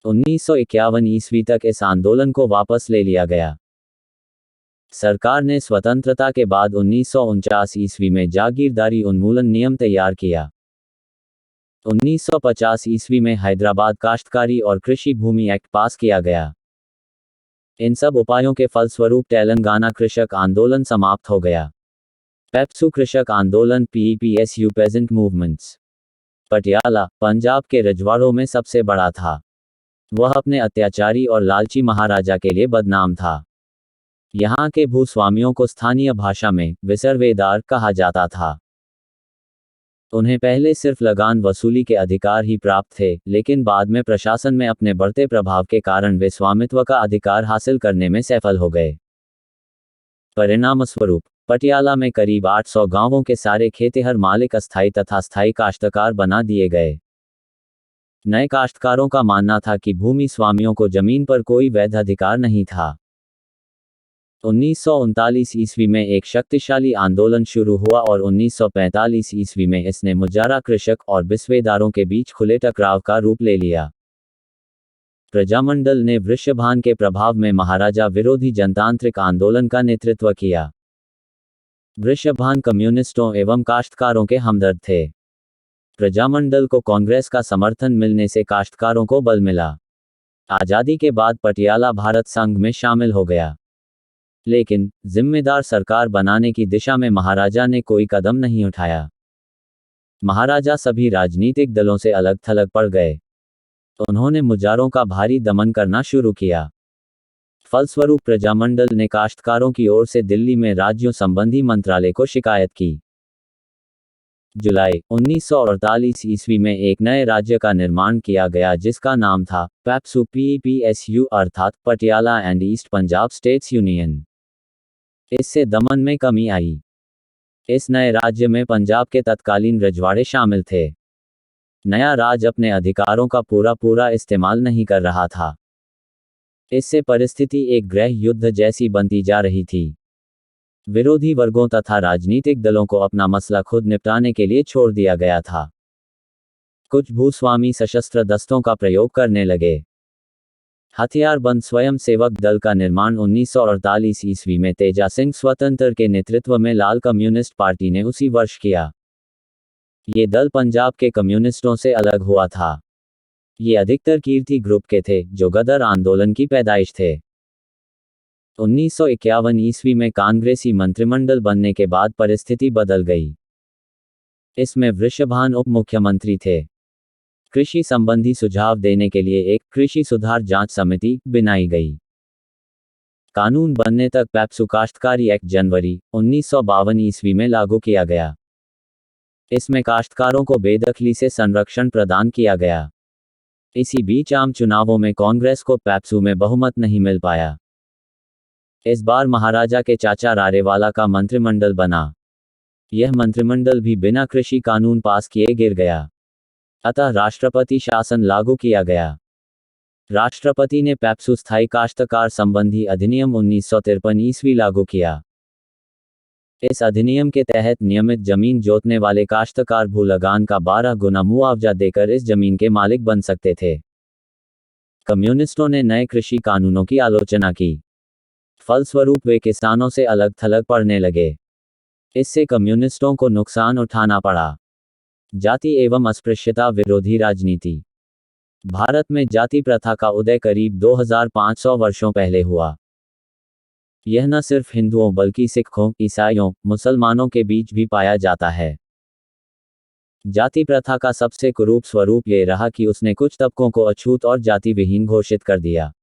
1951 ईस्वी तक इस आंदोलन को वापस ले लिया गया। सरकार ने स्वतंत्रता के बाद 1949 ईस्वी में जागीरदारी उन्मूलन नियम तैयार किया। 1950 ईस्वी में हैदराबाद काश्तकारी और कृषि भूमि एक्ट पास किया गया। इन सब उपायों के फलस्वरूप तेलंगाना कृषक आंदोलन समाप्त हो गया। पेप्सू कृषक आंदोलन PEPSU peasant movements Patiala, Punjab के रजवाड़ों में सबसे बड़ा था। वह अपने अत्याचारी और लालची महाराजा के लिए बदनाम था। यहाँ के भूस्वामियों को स्थानीय भाषा में विसर्वेदार कहा जाता था। उन्हें पहले सिर्फ लगान वसूली के अधिकार ही प्राप्त थे, लेकिन बाद में प्रशासन में अपने बढ़ते प्रभाव के कारण वे स्वामित्व का अधिकार हासिल करने में सफल हो गए। परिणामस्वरूप पटियाला में करीब 800 गांवों के सारे खेतिहर मालिक अस्थायी तथा स्थायी काश्तकार बना दिए गए। नए काश्तकारों का मानना था कि भूमि स्वामियों को जमीन पर कोई वैध अधिकार नहीं था। 1939 ईस्वी में एक शक्तिशाली आंदोलन शुरू हुआ और 1945 ईस्वी में इसने मुजारा कृषक और बिस्वेदारों के बीच खुले टकराव का रूप ले लिया। प्रजामंडल ने वृषभान के प्रभाव में महाराजा विरोधी जनतांत्रिक आंदोलन का नेतृत्व किया। वृषभान कम्युनिस्टों एवं काश्तकारों के हमदर्द थे। प्रजामंडल को कांग्रेस का समर्थन मिलने से काश्तकारों को बल मिला। आज़ादी के बाद पटियाला भारत संघ में शामिल हो गया। लेकिन जिम्मेदार सरकार बनाने की दिशा में महाराजा ने कोई कदम नहीं उठाया। महाराजा सभी राजनीतिक दलों से अलग थलग पड़ गए। उन्होंने मुजारों का भारी दमन करना शुरू किया। फलस्वरूप प्रजामंडल ने काश्तकारों की ओर से दिल्ली में राज्यों संबंधी मंत्रालय को शिकायत की। जुलाई 1948 ईस्वी में एक नए राज्य का निर्माण किया गया जिसका नाम था पेप्सू PEPSU अर्थात Patiala and east Punjab states union. इससे दमन में कमी आई। इस नए राज्य में पंजाब के तत्कालीन रजवाड़े शामिल थे। नया राज अपने अधिकारों का पूरा इस्तेमाल नहीं कर रहा था। इससे परिस्थिति एक गृह युद्ध जैसी बनती जा रही थी। विरोधी वर्गों तथा राजनीतिक दलों को अपना मसला खुद निपटाने के लिए छोड़ दिया गया था। कुछ भूस्वामी सशस्त्र दस्तों का प्रयोग करने लगे। हथियारबंद स्वयंसेवक दल का निर्माण 1948 ईस्वी में तेजा सिंह स्वतंत्र के नेतृत्व में लाल कम्युनिस्ट पार्टी ने उसी वर्ष किया। ये दल पंजाब के कम्युनिस्टों से अलग हुआ था। ये अधिकतर कीर्ति ग्रुप के थे जो गदर आंदोलन की पैदाइश थे। 1951 ईस्वी में कांग्रेसी मंत्रिमंडल बनने के बाद परिस्थिति बदल गई। इसमें वृषभान उप मुख्यमंत्री थे। कृषि संबंधी सुझाव देने के लिए एक कृषि सुधार जांच समिति बनाई गई। कानून बनने तक पेप्सू काश्तकारी एक्ट जनवरी 1952 ईस्वी में लागू किया गया। इसमें काश्तकारों को बेदखली से संरक्षण प्रदान किया गया। इसी बीच आम चुनावों में कांग्रेस को पेप्सू में बहुमत नहीं मिल पाया। इस बार महाराजा के चाचा रारेवाला का मंत्रिमंडल बना। यह मंत्रिमंडल भी बिना कृषि कानून पास किए गिर गया। अतः राष्ट्रपति शासन लागू किया गया। राष्ट्रपति ने पेप्सू स्थायी काश्तकार संबंधी अधिनियम 1953 ईस्वी लागू किया। इस अधिनियम के तहत नियमित जमीन जोतने वाले काश्तकार भू लगान का 12 गुना मुआवजा देकर इस जमीन के मालिक बन सकते थे। कम्युनिस्टों ने नए कृषि कानूनों की आलोचना की। फलस्वरूप वे किसानों से अलग थलग पड़ने लगे। इससे कम्युनिस्टों को नुकसान उठाना पड़ा। जाति एवं अस्पृश्यता विरोधी राजनीति। भारत में जाति प्रथा का उदय करीब 2500 वर्षों पहले हुआ। यह न सिर्फ हिंदुओं बल्कि सिखों, ईसाइयों, मुसलमानों के बीच भी पाया जाता है। जाति प्रथा का सबसे कुरूप स्वरूप ये रहा कि उसने कुछ तबकों को अछूत और जाति विहीन घोषित कर दिया।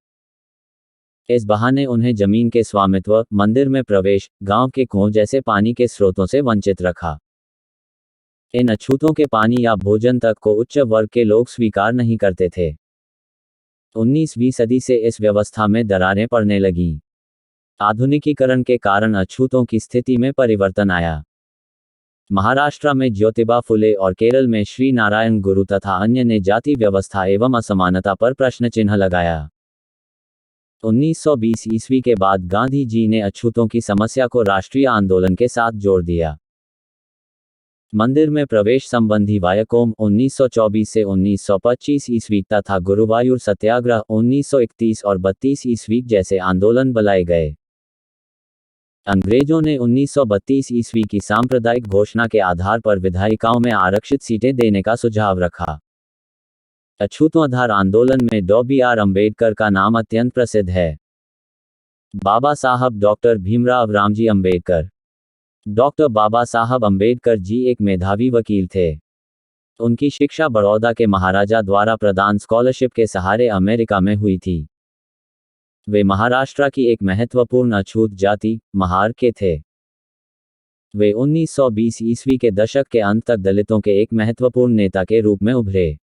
इस बहाने उन्हें जमीन के स्वामित्व, मंदिर में प्रवेश, गांव के कुओं जैसे पानी के स्रोतों से वंचित रखा। इन अछूतों के पानी या भोजन तक को उच्च वर्ग के लोग स्वीकार नहीं करते थे। 19वीं सदी से इस व्यवस्था में दरारें पड़ने लगीं। आधुनिकीकरण के कारण अछूतों की स्थिति में परिवर्तन आया। महाराष्ट्र में ज्योतिबा फुले और केरल में श्री नारायण गुरु तथा अन्य ने जाति व्यवस्था एवं असमानता पर प्रश्न चिन्ह लगाया। 1920 ईस्वी के बाद गांधी जी ने अछूतों की समस्या को राष्ट्रीय आंदोलन के साथ जोड़ दिया। मंदिर में प्रवेश संबंधी वायकोम 1924 से 1925 ईस्वी तथा गुरुवायूर सत्याग्रह 1931 और 32 ईस्वी जैसे आंदोलन बुलाए गए। अंग्रेजों ने 1932 ईस्वी की सांप्रदायिक घोषणा के आधार पर विधायिकाओं में आरक्षित सीटें देने का सुझाव रखा। अछूतों आधार आंदोलन में डॉ. अंबेडकर का नाम अत्यंत प्रसिद्ध है। बाबा साहब डॉक्टर भीमराव रामजी अंबेडकर। डॉक्टर बाबा साहब अंबेडकर जी एक मेधावी वकील थे। उनकी शिक्षा बड़ौदा के महाराजा द्वारा प्रदान स्कॉलरशिप के सहारे अमेरिका में हुई थी। वे महाराष्ट्र की एक महत्वपूर्ण अछूत जाति, महार के थे। वे 1920 ईस्वी के दशक के अंत तक दलितों के एक महत्वपूर्ण नेता के रूप में उभरे।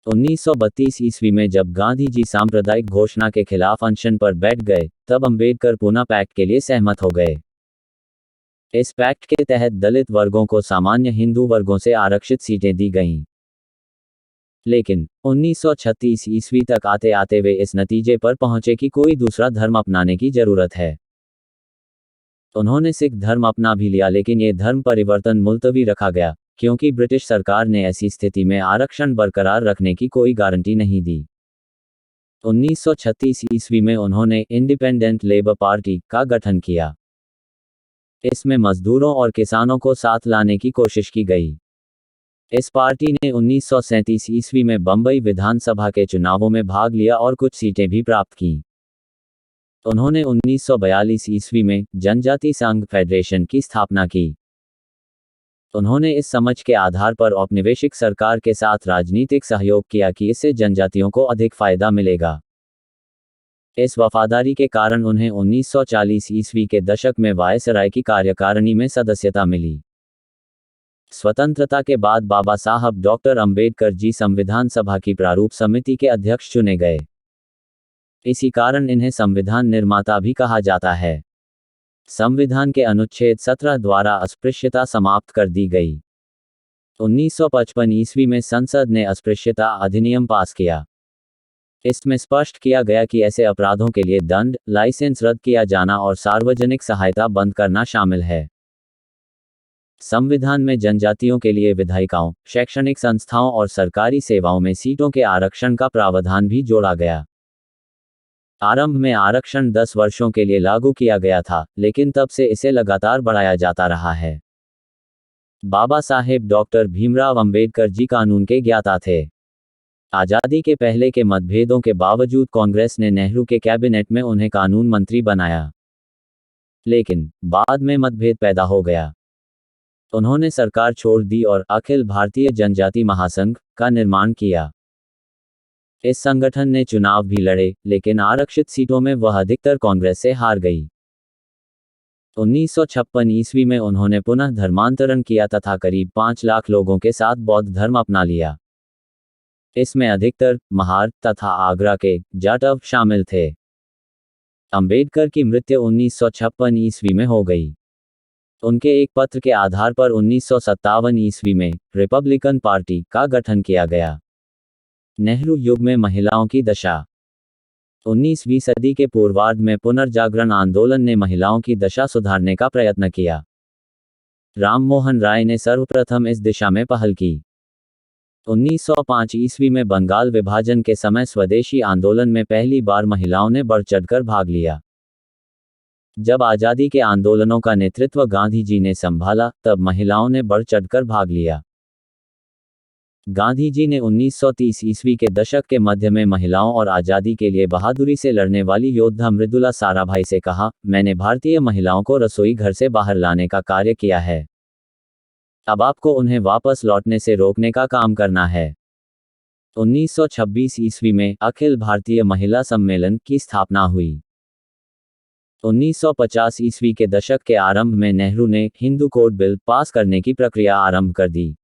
1932 ईस्वी में जब गांधी जी सांप्रदायिक घोषणा के खिलाफ अनशन पर बैठ गए, तब अंबेडकर पुनः पैक्ट के लिए सहमत हो गए। इस पैक्ट के तहत दलित वर्गों को सामान्य हिंदू वर्गों से आरक्षित सीटें दी गईं। लेकिन 1936 ईस्वी तक आते आते वे इस नतीजे पर पहुंचे कि कोई दूसरा धर्म अपनाने की जरूरत है। उन्होंने सिख धर्म अपना भी लिया, लेकिन ये धर्म परिवर्तन मुलतवी रखा गया, क्योंकि ब्रिटिश सरकार ने ऐसी स्थिति में आरक्षण बरकरार रखने की कोई गारंटी नहीं दी। 1936 ईस्वी में उन्होंने इंडिपेंडेंट लेबर पार्टी का गठन किया। इसमें मजदूरों और किसानों को साथ लाने की कोशिश की गई। इस पार्टी ने 1937 ईस्वी में बंबई विधानसभा के चुनावों में भाग लिया और कुछ सीटें भी प्राप्त कीं। उन्होंने 1942 ईस्वी में जनजाति संघ फेडरेशन की स्थापना की। उन्होंने इस समझ के आधार पर औपनिवेशिक सरकार के साथ राजनीतिक सहयोग किया कि इससे जनजातियों को अधिक फायदा मिलेगा। इस वफादारी के कारण उन्हें 1940 ईस्वी के दशक में वायसराय की कार्यकारिणी में सदस्यता मिली। स्वतंत्रता के बाद बाबा साहब डॉक्टर अंबेडकर जी संविधान सभा की प्रारूप समिति के अध्यक्ष चुने गए। इसी कारण इन्हें संविधान निर्माता भी कहा जाता है। संविधान के अनुच्छेद 17 द्वारा अस्पृश्यता समाप्त कर दी गई। 1955 ईस्वी में संसद ने अस्पृश्यता अधिनियम पास किया। इसमें स्पष्ट किया गया कि ऐसे अपराधों के लिए दंड, लाइसेंस रद्द किया जाना और सार्वजनिक सहायता बंद करना शामिल है। संविधान में जनजातियों के लिए विधायिकाओं, शैक्षणिक संस्थाओं और सरकारी सेवाओं में सीटों के आरक्षण का प्रावधान भी जोड़ा गया। आरंभ में आरक्षण 10 वर्षों के लिए लागू किया गया था, लेकिन तब से इसे लगातार बढ़ाया जाता रहा है। बाबा साहेब डॉक्टर भीमराव अंबेडकर जी कानून के ज्ञाता थे। आज़ादी के पहले के मतभेदों के बावजूद कांग्रेस ने नेहरू के कैबिनेट में उन्हें कानून मंत्री बनाया। लेकिन बाद में मतभेद पैदा हो गया। उन्होंने सरकार छोड़ दी और अखिल भारतीय जनजाति महासंघ का निर्माण किया। इस संगठन ने चुनाव भी लड़े, लेकिन आरक्षित सीटों में वह अधिकतर कांग्रेस से हार गई। 1956 ईस्वी में उन्होंने पुनः धर्मांतरण किया तथा करीब 5 लाख लोगों के साथ बौद्ध धर्म अपना लिया। इसमें अधिकतर महार तथा आगरा के जाटव शामिल थे। अंबेडकर की मृत्यु 1956 ईस्वी में हो गई। उनके एक पत्र के आधार पर 1957 ईस्वी में रिपब्लिकन पार्टी का गठन किया गया। नेहरू युग में महिलाओं की दशा। 19वीं सदी के पूर्वार्ध में पुनर्जागरण आंदोलन ने महिलाओं की दशा सुधारने का प्रयत्न किया। राम मोहन राय ने सर्वप्रथम इस दिशा में पहल की। 1905 ईस्वी में बंगाल विभाजन के समय स्वदेशी आंदोलन में पहली बार महिलाओं ने बढ़ चढ़कर भाग लिया। जब आज़ादी के आंदोलनों का नेतृत्व गांधी जी ने संभाला, तब महिलाओं ने बढ़ चढ़कर भाग लिया। गांधी जी ने 1930 ईस्वी के दशक के मध्य में महिलाओं और आज़ादी के लिए बहादुरी से लड़ने वाली योद्धा मृदुला साराभाई से कहा, मैंने भारतीय महिलाओं को रसोई घर से बाहर लाने का कार्य किया है। अब आपको उन्हें वापस लौटने से रोकने का काम करना है। 1926 ईस्वी में अखिल भारतीय महिला सम्मेलन की स्थापना हुई। 1950 ईस्वी के दशक के आरंभ में नेहरू ने हिंदू कोड बिल पास करने की प्रक्रिया आरंभ कर दी।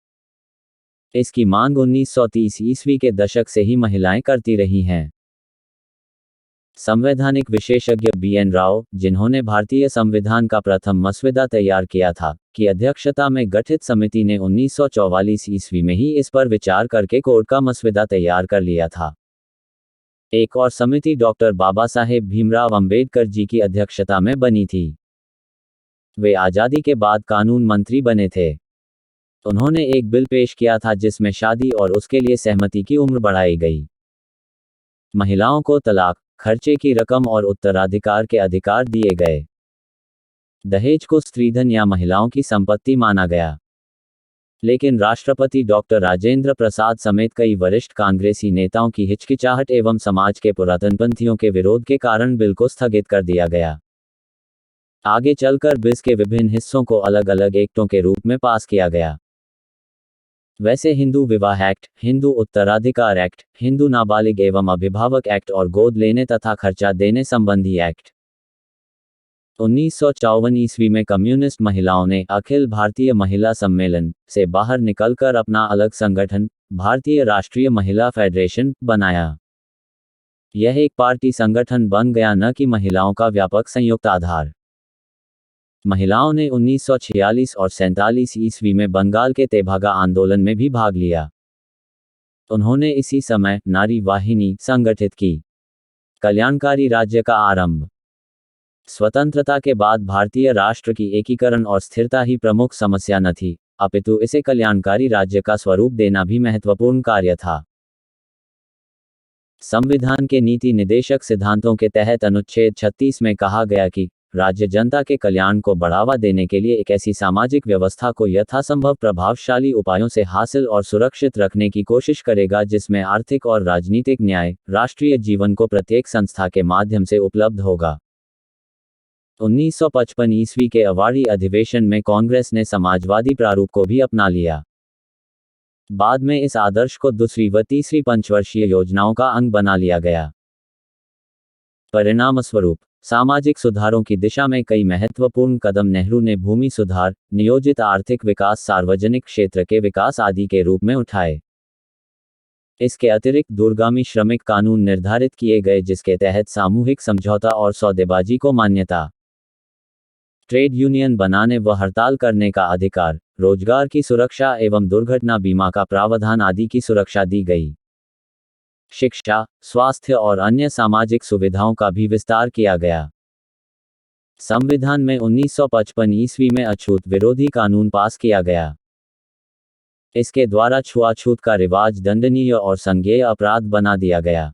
इसकी मांग 1930 ईस्वी के दशक से ही महिलाएं करती रही हैं। संवैधानिक विशेषज्ञ BN राव, जिन्होंने भारतीय संविधान का प्रथम मसौदा तैयार किया था, की अध्यक्षता में गठित समिति ने 1944 ईस्वी में ही इस पर विचार करके कोड का मसौदा तैयार कर लिया था। एक और समिति डॉक्टर बाबा साहेब भीमराव अंबेडकर जी की अध्यक्षता में बनी थी। वे आज़ादी के बाद कानून मंत्री बने थे। उन्होंने एक बिल पेश किया था जिसमें शादी और उसके लिए सहमति की उम्र बढ़ाई गई। महिलाओं को तलाक, खर्चे की रकम और उत्तराधिकार के अधिकार दिए गए। दहेज को स्त्रीधन या महिलाओं की संपत्ति माना गया। लेकिन राष्ट्रपति डॉक्टर राजेंद्र प्रसाद समेत कई वरिष्ठ कांग्रेसी नेताओं की हिचकिचाहट एवं समाज के पुरातनपंथियों के विरोध के कारण बिल को स्थगित कर दिया गया। आगे चलकर बिल के विभिन्न हिस्सों को अलग अलग एक्टों के रूप में पास किया गया। वैसे हिंदू विवाह एक्ट, हिंदू उत्तराधिकार एक्ट, हिंदू नाबालिग एवं अभिभावक एक्ट और गोद लेने तथा खर्चा देने संबंधी एक्ट। 1954 ईस्वी में कम्युनिस्ट महिलाओं ने अखिल भारतीय महिला सम्मेलन से बाहर निकलकर अपना अलग संगठन भारतीय राष्ट्रीय महिला फेडरेशन बनाया। यह एक पार्टी संगठन बन गया, न कि महिलाओं का व्यापक संयुक्त आधार। महिलाओं ने 1946 और 47 ईस्वी में बंगाल के तेभागा आंदोलन में भी भाग लिया। उन्होंने इसी समय नारी वाहिनी संगठित की। कल्याणकारी राज्य का आरंभ। स्वतंत्रता के बाद भारतीय राष्ट्र की एकीकरण और स्थिरता ही प्रमुख समस्या न थी, अपितु इसे कल्याणकारी राज्य का स्वरूप देना भी महत्वपूर्ण कार्य था। संविधान के नीति निदेशक सिद्धांतों के तहत अनुच्छेद 36 में कहा गया कि राज्य जनता के कल्याण को बढ़ावा देने के लिए एक ऐसी सामाजिक व्यवस्था को यथासंभव प्रभावशाली उपायों से हासिल और सुरक्षित रखने की कोशिश करेगा जिसमें आर्थिक और राजनीतिक न्याय राष्ट्रीय जीवन को प्रत्येक संस्था के माध्यम से उपलब्ध होगा। 1955 ईस्वी के अवार्डी अधिवेशन में कांग्रेस ने समाजवादी प्रारूप को भी अपना लिया। बाद में इस आदर्श को दूसरी व तीसरी पंचवर्षीय योजनाओं का अंग बना लिया गया। परिणामस्वरूप सामाजिक सुधारों की दिशा में कई महत्वपूर्ण कदम नेहरू ने भूमि सुधार, नियोजित आर्थिक विकास, सार्वजनिक क्षेत्र के विकास आदि के रूप में उठाए। इसके अतिरिक्त दूरगामी श्रमिक कानून निर्धारित किए गए जिसके तहत सामूहिक समझौता और सौदेबाजी को मान्यता, ट्रेड यूनियन बनाने व हड़ताल करने का अधिकार, रोजगार की सुरक्षा एवं दुर्घटना बीमा का प्रावधान आदि की सुरक्षा दी गई। शिक्षा, स्वास्थ्य और अन्य सामाजिक सुविधाओं का भी विस्तार किया गया। संविधान में 1955 ईस्वी में अछूत विरोधी कानून पास किया गया। इसके द्वारा छुआछूत का रिवाज दंडनीय और संज्ञेय अपराध बना दिया गया।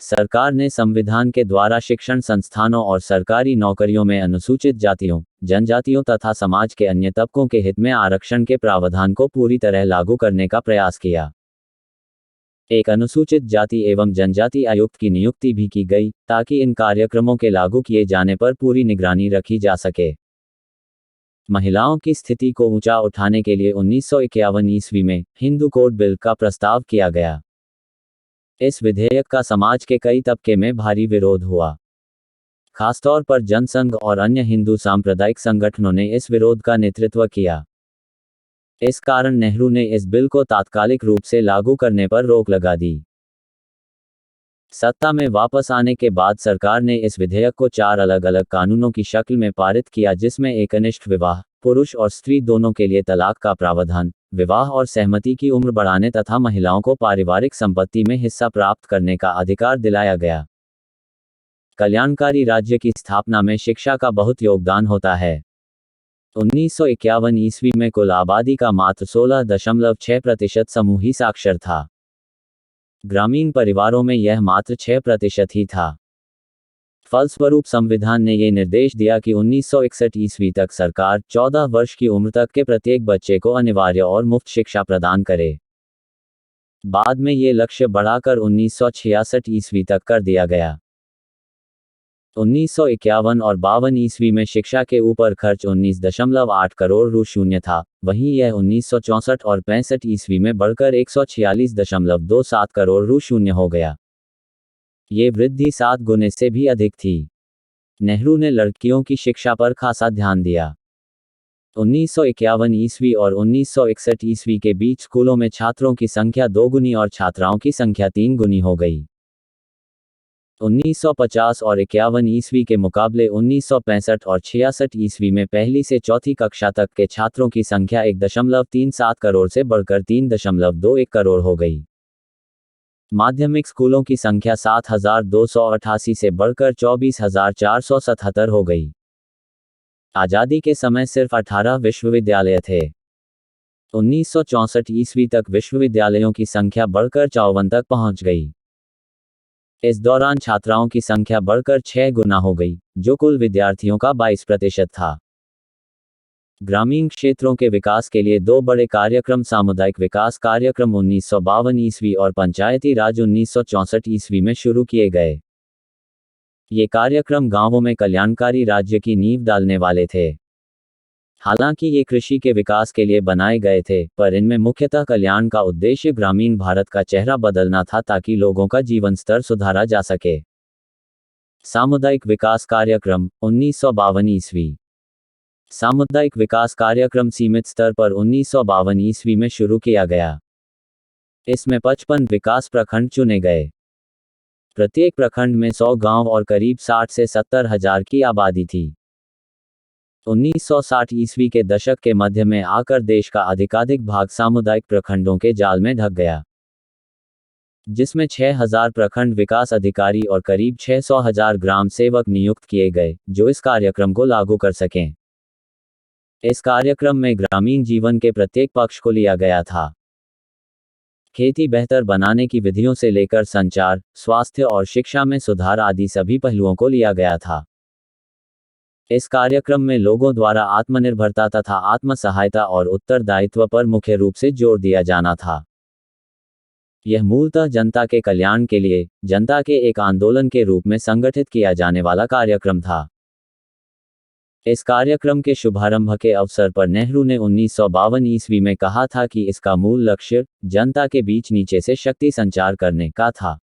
सरकार ने संविधान के द्वारा शिक्षण संस्थानों और सरकारी नौकरियों में अनुसूचित जातियों, जनजातियों तथा समाज के अन्य तबकों के हित में आरक्षण के प्रावधान को पूरी तरह लागू करने का प्रयास किया। एक अनुसूचित जाति एवं जनजाति आयुक्त की नियुक्ति भी की गई ताकि इन कार्यक्रमों के लागू किए जाने पर पूरी निगरानी रखी जा सके। महिलाओं की स्थिति को ऊंचा उठाने के लिए 1951 ईस्वी में हिंदू कोड बिल का प्रस्ताव किया गया। इस विधेयक का समाज के कई तबके में भारी विरोध हुआ। खासतौर पर जनसंघ और अन्य हिंदू सांप्रदायिक संगठनों ने इस विरोध का नेतृत्व किया। इस कारण नेहरू ने इस बिल को तात्कालिक रूप से लागू करने पर रोक लगा दी। सत्ता में वापस आने के बाद सरकार ने इस विधेयक को 4 अलग अलग कानूनों की शक्ल में पारित किया, जिसमें एकनिष्ठ विवाह, पुरुष और स्त्री दोनों के लिए तलाक का प्रावधान, विवाह और सहमति की उम्र बढ़ाने तथा महिलाओं को पारिवारिक संपत्ति में हिस्सा प्राप्त करने का अधिकार दिलाया गया। कल्याणकारी राज्य की स्थापना में शिक्षा का बहुत योगदान होता है। 1951 ईस्वी में कुल आबादी का मात्र 16.6% समूह ही साक्षर था। ग्रामीण परिवारों में यह मात्र 6% ही था। फलस्वरूप संविधान ने ये निर्देश दिया कि 1961 ईस्वी तक सरकार 14 वर्ष की उम्र तक के प्रत्येक बच्चे को अनिवार्य और मुफ्त शिक्षा प्रदान करे। बाद में ये लक्ष्य बढ़ाकर 1966 ईस्वी तक कर दिया गया। 1951 और 52 ईस्वी में शिक्षा के ऊपर खर्च 19.8 करोड़ रु था, वहीं यह 1964 और 65 ईस्वी में बढ़कर 146.27 करोड़ रु हो गया। ये वृद्धि 7 गुने से भी अधिक थी। नेहरू ने लड़कियों की शिक्षा पर खासा ध्यान दिया। 1951 ईस्वी और 1961 ईस्वी के बीच स्कूलों में छात्रों की संख्या 2 गुनी और छात्राओं की संख्या 3 गुनी हो गई। 1950 और 51 ईस्वी के मुकाबले 1965 और 66 ईस्वी में पहली से चौथी कक्षा तक के छात्रों की संख्या 1.37 करोड़ से बढ़कर 3.21 करोड़ हो गई। माध्यमिक स्कूलों की संख्या 7,288 से बढ़कर 24,477 हो गई। आज़ादी के समय सिर्फ 18 विश्वविद्यालय थे। 1964 ईस्वी तक विश्वविद्यालयों की संख्या बढ़कर 54 तक पहुंच गई। इस दौरान छात्राओं की संख्या बढ़कर 6 गुना हो गई, जो कुल विद्यार्थियों का 22% था। ग्रामीण क्षेत्रों के विकास के लिए 2 बड़े कार्यक्रम सामुदायिक विकास कार्यक्रम 1952 ईस्वी और पंचायती राज 1964 ईस्वी में शुरू किए गए। ये कार्यक्रम गांवों में कल्याणकारी राज्य की नींव डालने वाले थे। हालांकि ये कृषि के विकास के लिए बनाए गए थे, पर इनमें मुख्यतः कल्याण का उद्देश्य ग्रामीण भारत का चेहरा बदलना था ताकि लोगों का जीवन स्तर सुधारा जा सके। सामुदायिक विकास कार्यक्रम 1952 ईस्वी। सामुदायिक विकास कार्यक्रम सीमित स्तर पर 1952 ईस्वी में शुरू किया गया। इसमें 55 विकास प्रखंड चुने गए। प्रत्येक प्रखंड में 100 गांव और करीब 60 से 70 हजार की आबादी थी। 1960 ईस्वी के दशक के मध्य में आकर देश का अधिकाधिक भाग सामुदायिक प्रखंडों के जाल में ढक गया, जिसमें 6,000 प्रखंड विकास अधिकारी और करीब 600,000 ग्राम सेवक नियुक्त किए गए, जो इस कार्यक्रम को लागू कर सकें। इस कार्यक्रम में ग्रामीण जीवन के प्रत्येक पक्ष को लिया गया था। खेती बेहतर बनाने की विधियों से लेकर संचार, स्वास्थ्य और शिक्षा में सुधार आदि सभी पहलुओं को लिया गया था। इस कार्यक्रम में लोगों द्वारा आत्मनिर्भरता तथा आत्म सहायता और उत्तरदायित्व पर मुख्य रूप से जोर दिया जाना था। यह मूलतः जनता के कल्याण के लिए, जनता के एक आंदोलन के रूप में संगठित किया जाने वाला कार्यक्रम था। इस कार्यक्रम के शुभारंभ के अवसर पर नेहरू ने 1952 ईस्वी में कहा था कि इसका मूल लक्ष्य जनता के बीच नीचे से शक्ति संचार करने का था,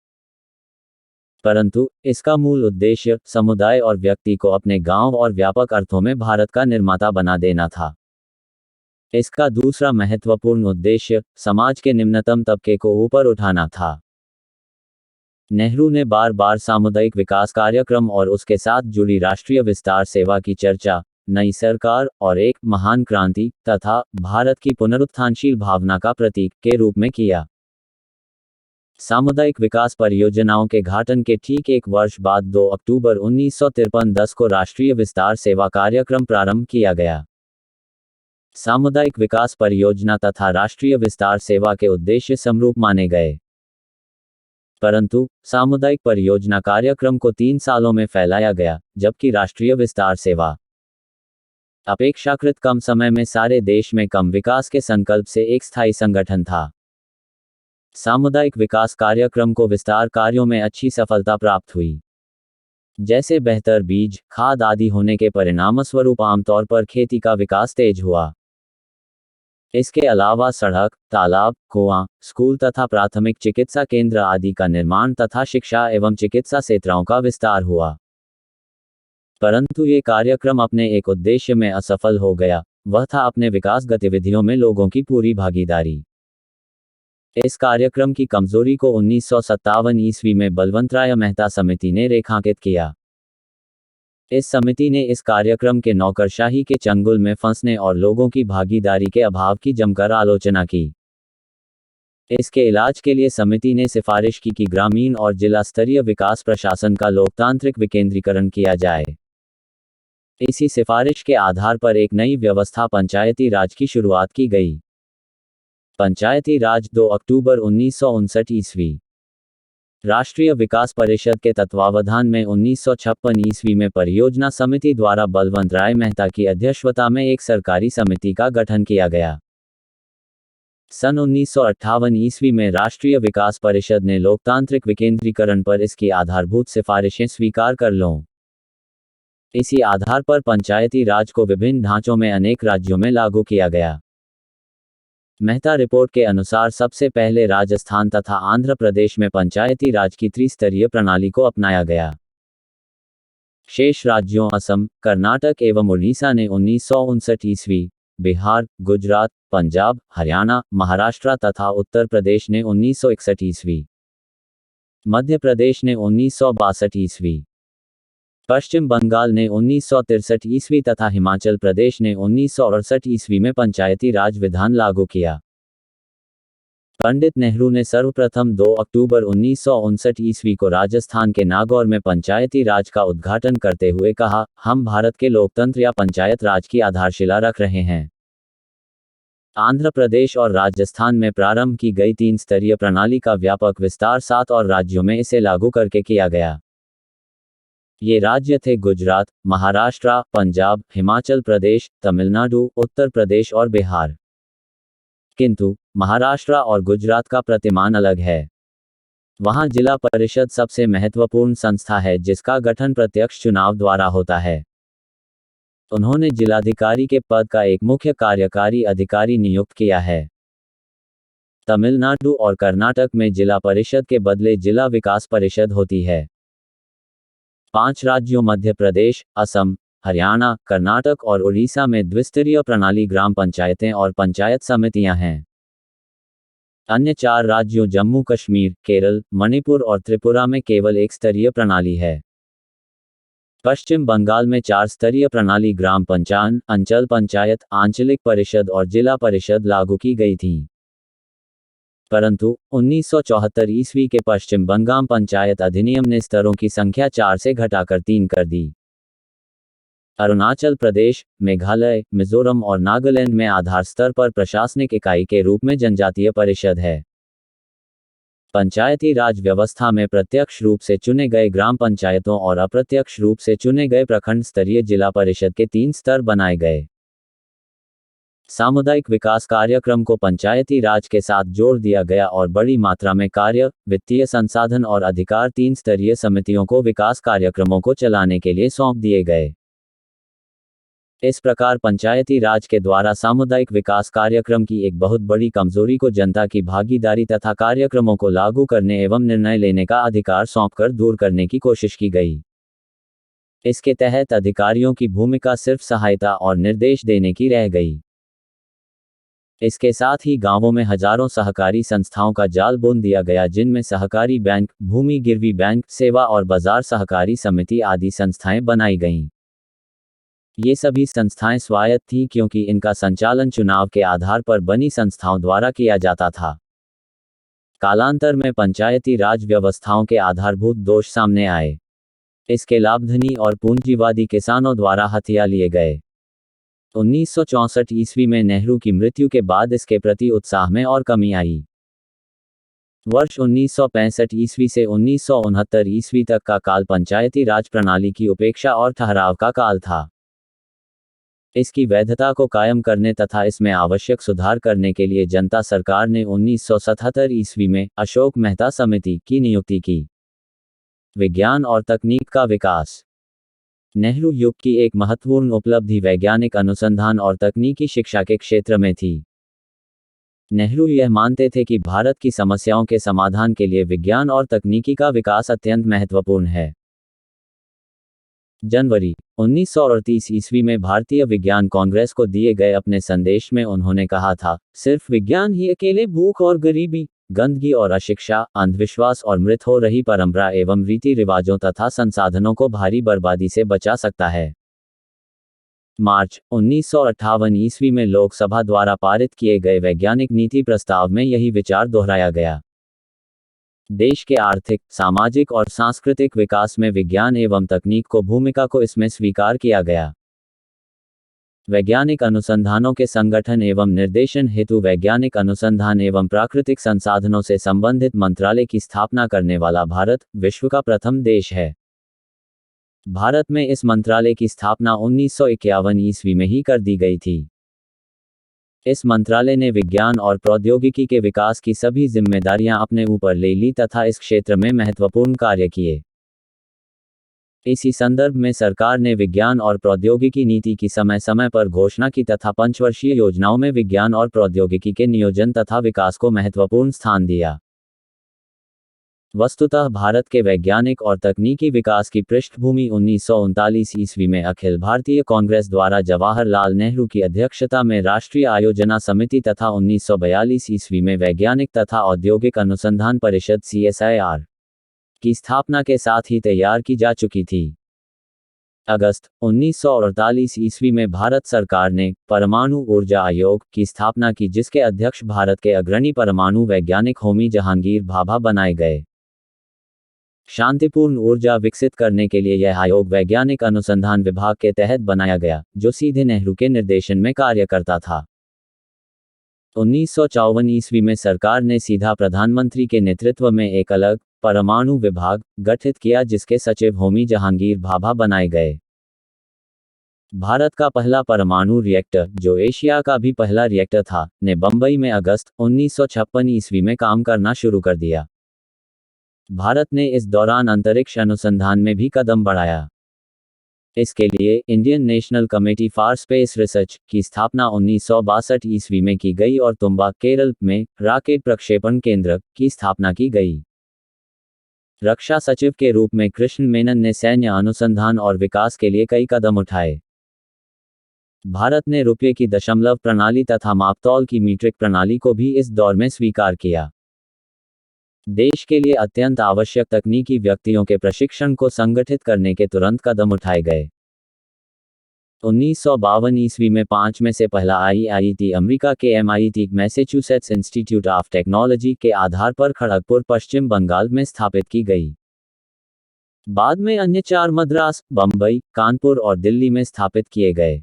परंतु इसका मूल उद्देश्य समुदाय और व्यक्ति को अपने गांव और व्यापक अर्थों में भारत का निर्माता बना देना था। इसका दूसरा महत्वपूर्ण उद्देश्य समाज के निम्नतम तबके को ऊपर उठाना था। नेहरू ने बार बार सामुदायिक विकास कार्यक्रम और उसके साथ जुड़ी राष्ट्रीय विस्तार सेवा की चर्चा नई सरकार और एक महान क्रांति तथा भारत की पुनरुत्थानशील भावना का प्रतीक के रूप में किया। सामुदायिक विकास परियोजनाओं के घाटन के ठीक एक वर्ष बाद 2 अक्टूबर 1953 को राष्ट्रीय विस्तार सेवा कार्यक्रम प्रारंभ किया गया। सामुदायिक विकास परियोजना तथा राष्ट्रीय विस्तार सेवा के उद्देश्य समरूप माने गए, परंतु सामुदायिक परियोजना कार्यक्रम को 3 सालों में फैलाया गया, जबकि राष्ट्रीय विस्तार सेवा अपेक्षाकृत कम समय में सारे देश में कम विकास के संकल्प से एक स्थायी संगठन था। सामुदायिक विकास कार्यक्रम को विस्तार कार्यों में अच्छी सफलता प्राप्त हुई, जैसे बेहतर बीज, खाद आदि होने के परिणामस्वरूप आमतौर पर खेती का विकास तेज हुआ। इसके अलावा सड़क, तालाब, कुआं, स्कूल तथा प्राथमिक चिकित्सा केंद्र आदि का निर्माण तथा शिक्षा एवं चिकित्सा सेवाओं का विस्तार हुआ। परंतु ये कार्यक्रम अपने एक उद्देश्य में असफल हो गया, वह था अपने विकास गतिविधियों में लोगों की पूरी भागीदारी। इस कार्यक्रम की कमजोरी को 1957 ईस्वी में बलवंतराय मेहता समिति ने रेखांकित किया। इस समिति ने इस कार्यक्रम के नौकरशाही के चंगुल में फंसने और लोगों की भागीदारी के अभाव की जमकर आलोचना की। इसके इलाज के लिए समिति ने सिफारिश की कि ग्रामीण और जिला स्तरीय विकास प्रशासन का लोकतांत्रिक विकेंद्रीकरण किया जाए। इसी सिफारिश के आधार पर एक नई व्यवस्था पंचायती राज की शुरुआत की गई। पंचायती राज 2 अक्टूबर 1959 ईस्वी। राष्ट्रीय विकास परिषद के तत्वावधान में 1956 ईस्वी में परियोजना समिति द्वारा बलवंत राय मेहता की अध्यक्षता में एक सरकारी समिति का गठन किया गया। सन 1958 ईस्वी में राष्ट्रीय विकास परिषद ने लोकतांत्रिक विकेंद्रीकरण पर इसकी आधारभूत सिफारिशें स्वीकार कर लों। इसी आधार पर पंचायती राज को विभिन्न ढांचों में अनेक राज्यों में लागू किया गया। मेहता रिपोर्ट के अनुसार सबसे पहले राजस्थान तथा आंध्र प्रदेश में पंचायती राज की त्रिस्तरीय प्रणाली को अपनाया गया। शेष राज्यों असम, कर्नाटक एवं उड़ीसा ने 1959 ईस्वी, बिहार, गुजरात, पंजाब, हरियाणा, महाराष्ट्र तथा उत्तर प्रदेश ने 1961 ईस्वी, मध्य प्रदेश ने 1962 ईस्वी, पश्चिम बंगाल ने 1963 ईस्वी तथा हिमाचल प्रदेश ने 1968 ईस्वी में पंचायती राज विधान लागू किया। पंडित नेहरू ने सर्वप्रथम 2 अक्टूबर 1959 ईस्वी को राजस्थान के नागौर में पंचायती राज का उद्घाटन करते हुए कहा, हम भारत के लोकतंत्र या पंचायत राज की आधारशिला रख रहे हैं। आंध्र प्रदेश और राजस्थान में प्रारंभ की गई 3 स्तरीय प्रणाली का व्यापक विस्तार 7 और राज्यों में इसे लागू करके किया गया। ये राज्य थे गुजरात, महाराष्ट्र, पंजाब, हिमाचल प्रदेश, तमिलनाडु, उत्तर प्रदेश और बिहार। किंतु महाराष्ट्र और गुजरात का प्रतिमान अलग है। वहां जिला परिषद सबसे महत्वपूर्ण संस्था है जिसका गठन प्रत्यक्ष चुनाव द्वारा होता है। उन्होंने जिलाधिकारी के पद का एक मुख्य कार्यकारी अधिकारी नियुक्त किया है। तमिलनाडु और कर्नाटक में जिला परिषद के बदले जिला विकास परिषद होती है। 5 राज्यों मध्य प्रदेश, असम, हरियाणा, कर्नाटक और उड़ीसा में द्विस्तरीय प्रणाली ग्राम पंचायतें और पंचायत समितियां हैं। अन्य 4 राज्यों जम्मू कश्मीर, केरल, मणिपुर और त्रिपुरा में केवल एक स्तरीय प्रणाली है। पश्चिम बंगाल में 4 स्तरीय प्रणाली ग्राम पंचायत, अंचल पंचायत, आंचलिक परिषद और जिला परिषद लागू की गई थी। परंतु 1974 ईस्वी के पश्चिम बंगाल पंचायत अधिनियम ने स्तरों की संख्या 4 से घटाकर 3 कर दी। अरुणाचल प्रदेश, मेघालय, मिजोरम और नागालैंड में आधार स्तर पर प्रशासनिक इकाई के रूप में जनजातीय परिषद है। पंचायती राज व्यवस्था में प्रत्यक्ष रूप से चुने गए ग्राम पंचायतों और अप्रत्यक्ष रूप से चुने गए प्रखंड स्तरीय जिला परिषद के 3 स्तर बनाए गए। सामुदायिक विकास कार्यक्रम को पंचायती राज के साथ जोड़ दिया गया और बड़ी मात्रा में कार्य, वित्तीय संसाधन और अधिकार 3 स्तरीय समितियों को विकास कार्यक्रमों को चलाने के लिए सौंप दिए गए। इस प्रकार पंचायती राज के द्वारा सामुदायिक विकास कार्यक्रम की एक बहुत बड़ी कमजोरी को जनता की भागीदारी तथा कार्यक्रमों को लागू करने एवं निर्णय लेने का अधिकार सौंपकर दूर करने की कोशिश की गई। इसके तहत अधिकारियों की भूमिका सिर्फ सहायता और निर्देश देने की रह गई। इसके साथ ही गांवों में हजारों सहकारी संस्थाओं का जाल बुन दिया गया जिनमें सहकारी बैंक, भूमि गिरवी बैंक, सेवा और बाजार सहकारी समिति आदि संस्थाएं बनाई गईं। ये सभी संस्थाएं स्वायत्त थीं क्योंकि इनका संचालन चुनाव के आधार पर बनी संस्थाओं द्वारा किया जाता था। कालांतर में पंचायती राज व्यवस्थाओं के आधारभूत दोष सामने आए। इसके लाभ धनी और पूंजीवादी किसानों द्वारा हथिया लिए गए। 1964 ईस्वी में नेहरू की मृत्यु के बाद इसके प्रति उत्साह में और कमी आई। वर्ष 1965 ईस्वी से 1969 ईस्वी तक का काल पंचायती राज प्रणाली की उपेक्षा और ठहराव का काल था। इसकी वैधता को कायम करने तथा इसमें आवश्यक सुधार करने के लिए जनता सरकार ने 1977 ईस्वी में अशोक मेहता समिति की नियुक्ति की। विज्ञान और तकनीक का विकास। नेहरू युग की एक महत्वपूर्ण उपलब्धि वैज्ञानिक अनुसंधान और तकनीकी शिक्षा के क्षेत्र में थी। नेहरू यह मानते थे कि भारत की समस्याओं के समाधान के लिए विज्ञान और तकनीकी का विकास अत्यंत महत्वपूर्ण है। जनवरी 1938 ईस्वी में भारतीय विज्ञान कांग्रेस को दिए गए अपने संदेश में उन्होंने कहा था, सिर्फ विज्ञान ही अकेले भूख और गरीबी, गंदगी और अशिक्षा, अंधविश्वास और मृत हो रही परंपरा एवं रीति रिवाजों तथा संसाधनों को भारी बर्बादी से बचा सकता है। मार्च 1958 ईस्वी में लोकसभा द्वारा पारित किए गए वैज्ञानिक नीति प्रस्ताव में यही विचार दोहराया गया। देश के आर्थिक, सामाजिक और सांस्कृतिक विकास में विज्ञान एवं तकनीक को भूमिका को इसमें स्वीकार किया गया। वैज्ञानिक अनुसंधानों के संगठन एवं निर्देशन हेतु वैज्ञानिक अनुसंधान एवं प्राकृतिक संसाधनों से संबंधित मंत्रालय की स्थापना करने वाला भारत विश्व का प्रथम देश है। भारत में इस मंत्रालय की स्थापना 1951 ईस्वी में ही कर दी गई थी। इस मंत्रालय ने विज्ञान और प्रौद्योगिकी के विकास की सभी जिम्मेदारियां अपने ऊपर ले ली तथा इस क्षेत्र में महत्वपूर्ण कार्य किए। इसी संदर्भ में सरकार ने विज्ञान और प्रौद्योगिकी नीति की समय समय पर घोषणा की तथा पंचवर्षीय योजनाओं में विज्ञान और प्रौद्योगिकी के नियोजन तथा विकास को महत्वपूर्ण स्थान दिया। वस्तुतः भारत के वैज्ञानिक और तकनीकी विकास की पृष्ठभूमि 1939 ईस्वी में अखिल भारतीय कांग्रेस द्वारा जवाहरलाल नेहरू की अध्यक्षता में राष्ट्रीय आयोजना समिति तथा 1942 ईस्वी में वैज्ञानिक तथा औद्योगिक अनुसंधान परिषद CSIR की स्थापना के साथ ही तैयार की जा चुकी थी। अगस्त 1948 ईस्वी में भारत सरकार ने परमाणु ऊर्जा आयोग की स्थापना की, जिसके अध्यक्ष भारत के अग्रणी परमाणु वैज्ञानिक होमी जहांगीर भाभा बनाए गए। शांतिपूर्ण ऊर्जा विकसित करने के लिए यह आयोग वैज्ञानिक अनुसंधान विभाग के तहत बनाया गया, जो सीधे नेहरू के निर्देशन में कार्य करता था। 1954 ईस्वी में सरकार ने सीधा प्रधानमंत्री के नेतृत्व में एक अलग परमाणु विभाग गठित किया, जिसके सचिव होमी जहांगीर भाभा बनाए गए। भारत का पहला परमाणु रिएक्टर, जो एशिया का भी पहला रिएक्टर था, ने बंबई में अगस्त 1956 ईस्वी में काम करना शुरू कर दिया। भारत ने इस दौरान अंतरिक्ष अनुसंधान में भी कदम बढ़ाया। इसके लिए Indian national committee for space research की स्थापना 1962 ईस्वी में की गई और तुम्बा, केरल में रॉकेट प्रक्षेपण केंद्र की स्थापना की गई। रक्षा सचिव के रूप में कृष्ण मेनन ने सैन्य अनुसंधान और विकास के लिए कई कदम उठाए। भारत ने रुपये की दशमलव प्रणाली तथा मापतौल की मीट्रिक प्रणाली को भी इस दौर में स्वीकार किया। देश के लिए अत्यंत आवश्यक तकनीकी व्यक्तियों के प्रशिक्षण को संगठित करने के तुरंत कदम उठाए गए। 1952 ईस्वी में 5 में से पहला IIT अमेरिका के MIT Massachusetts institute of technology के आधार पर खड़गपुर, पश्चिम बंगाल में स्थापित की गई। बाद में अन्य 4 मद्रास, बंबई, कानपुर और दिल्ली में स्थापित किए गए।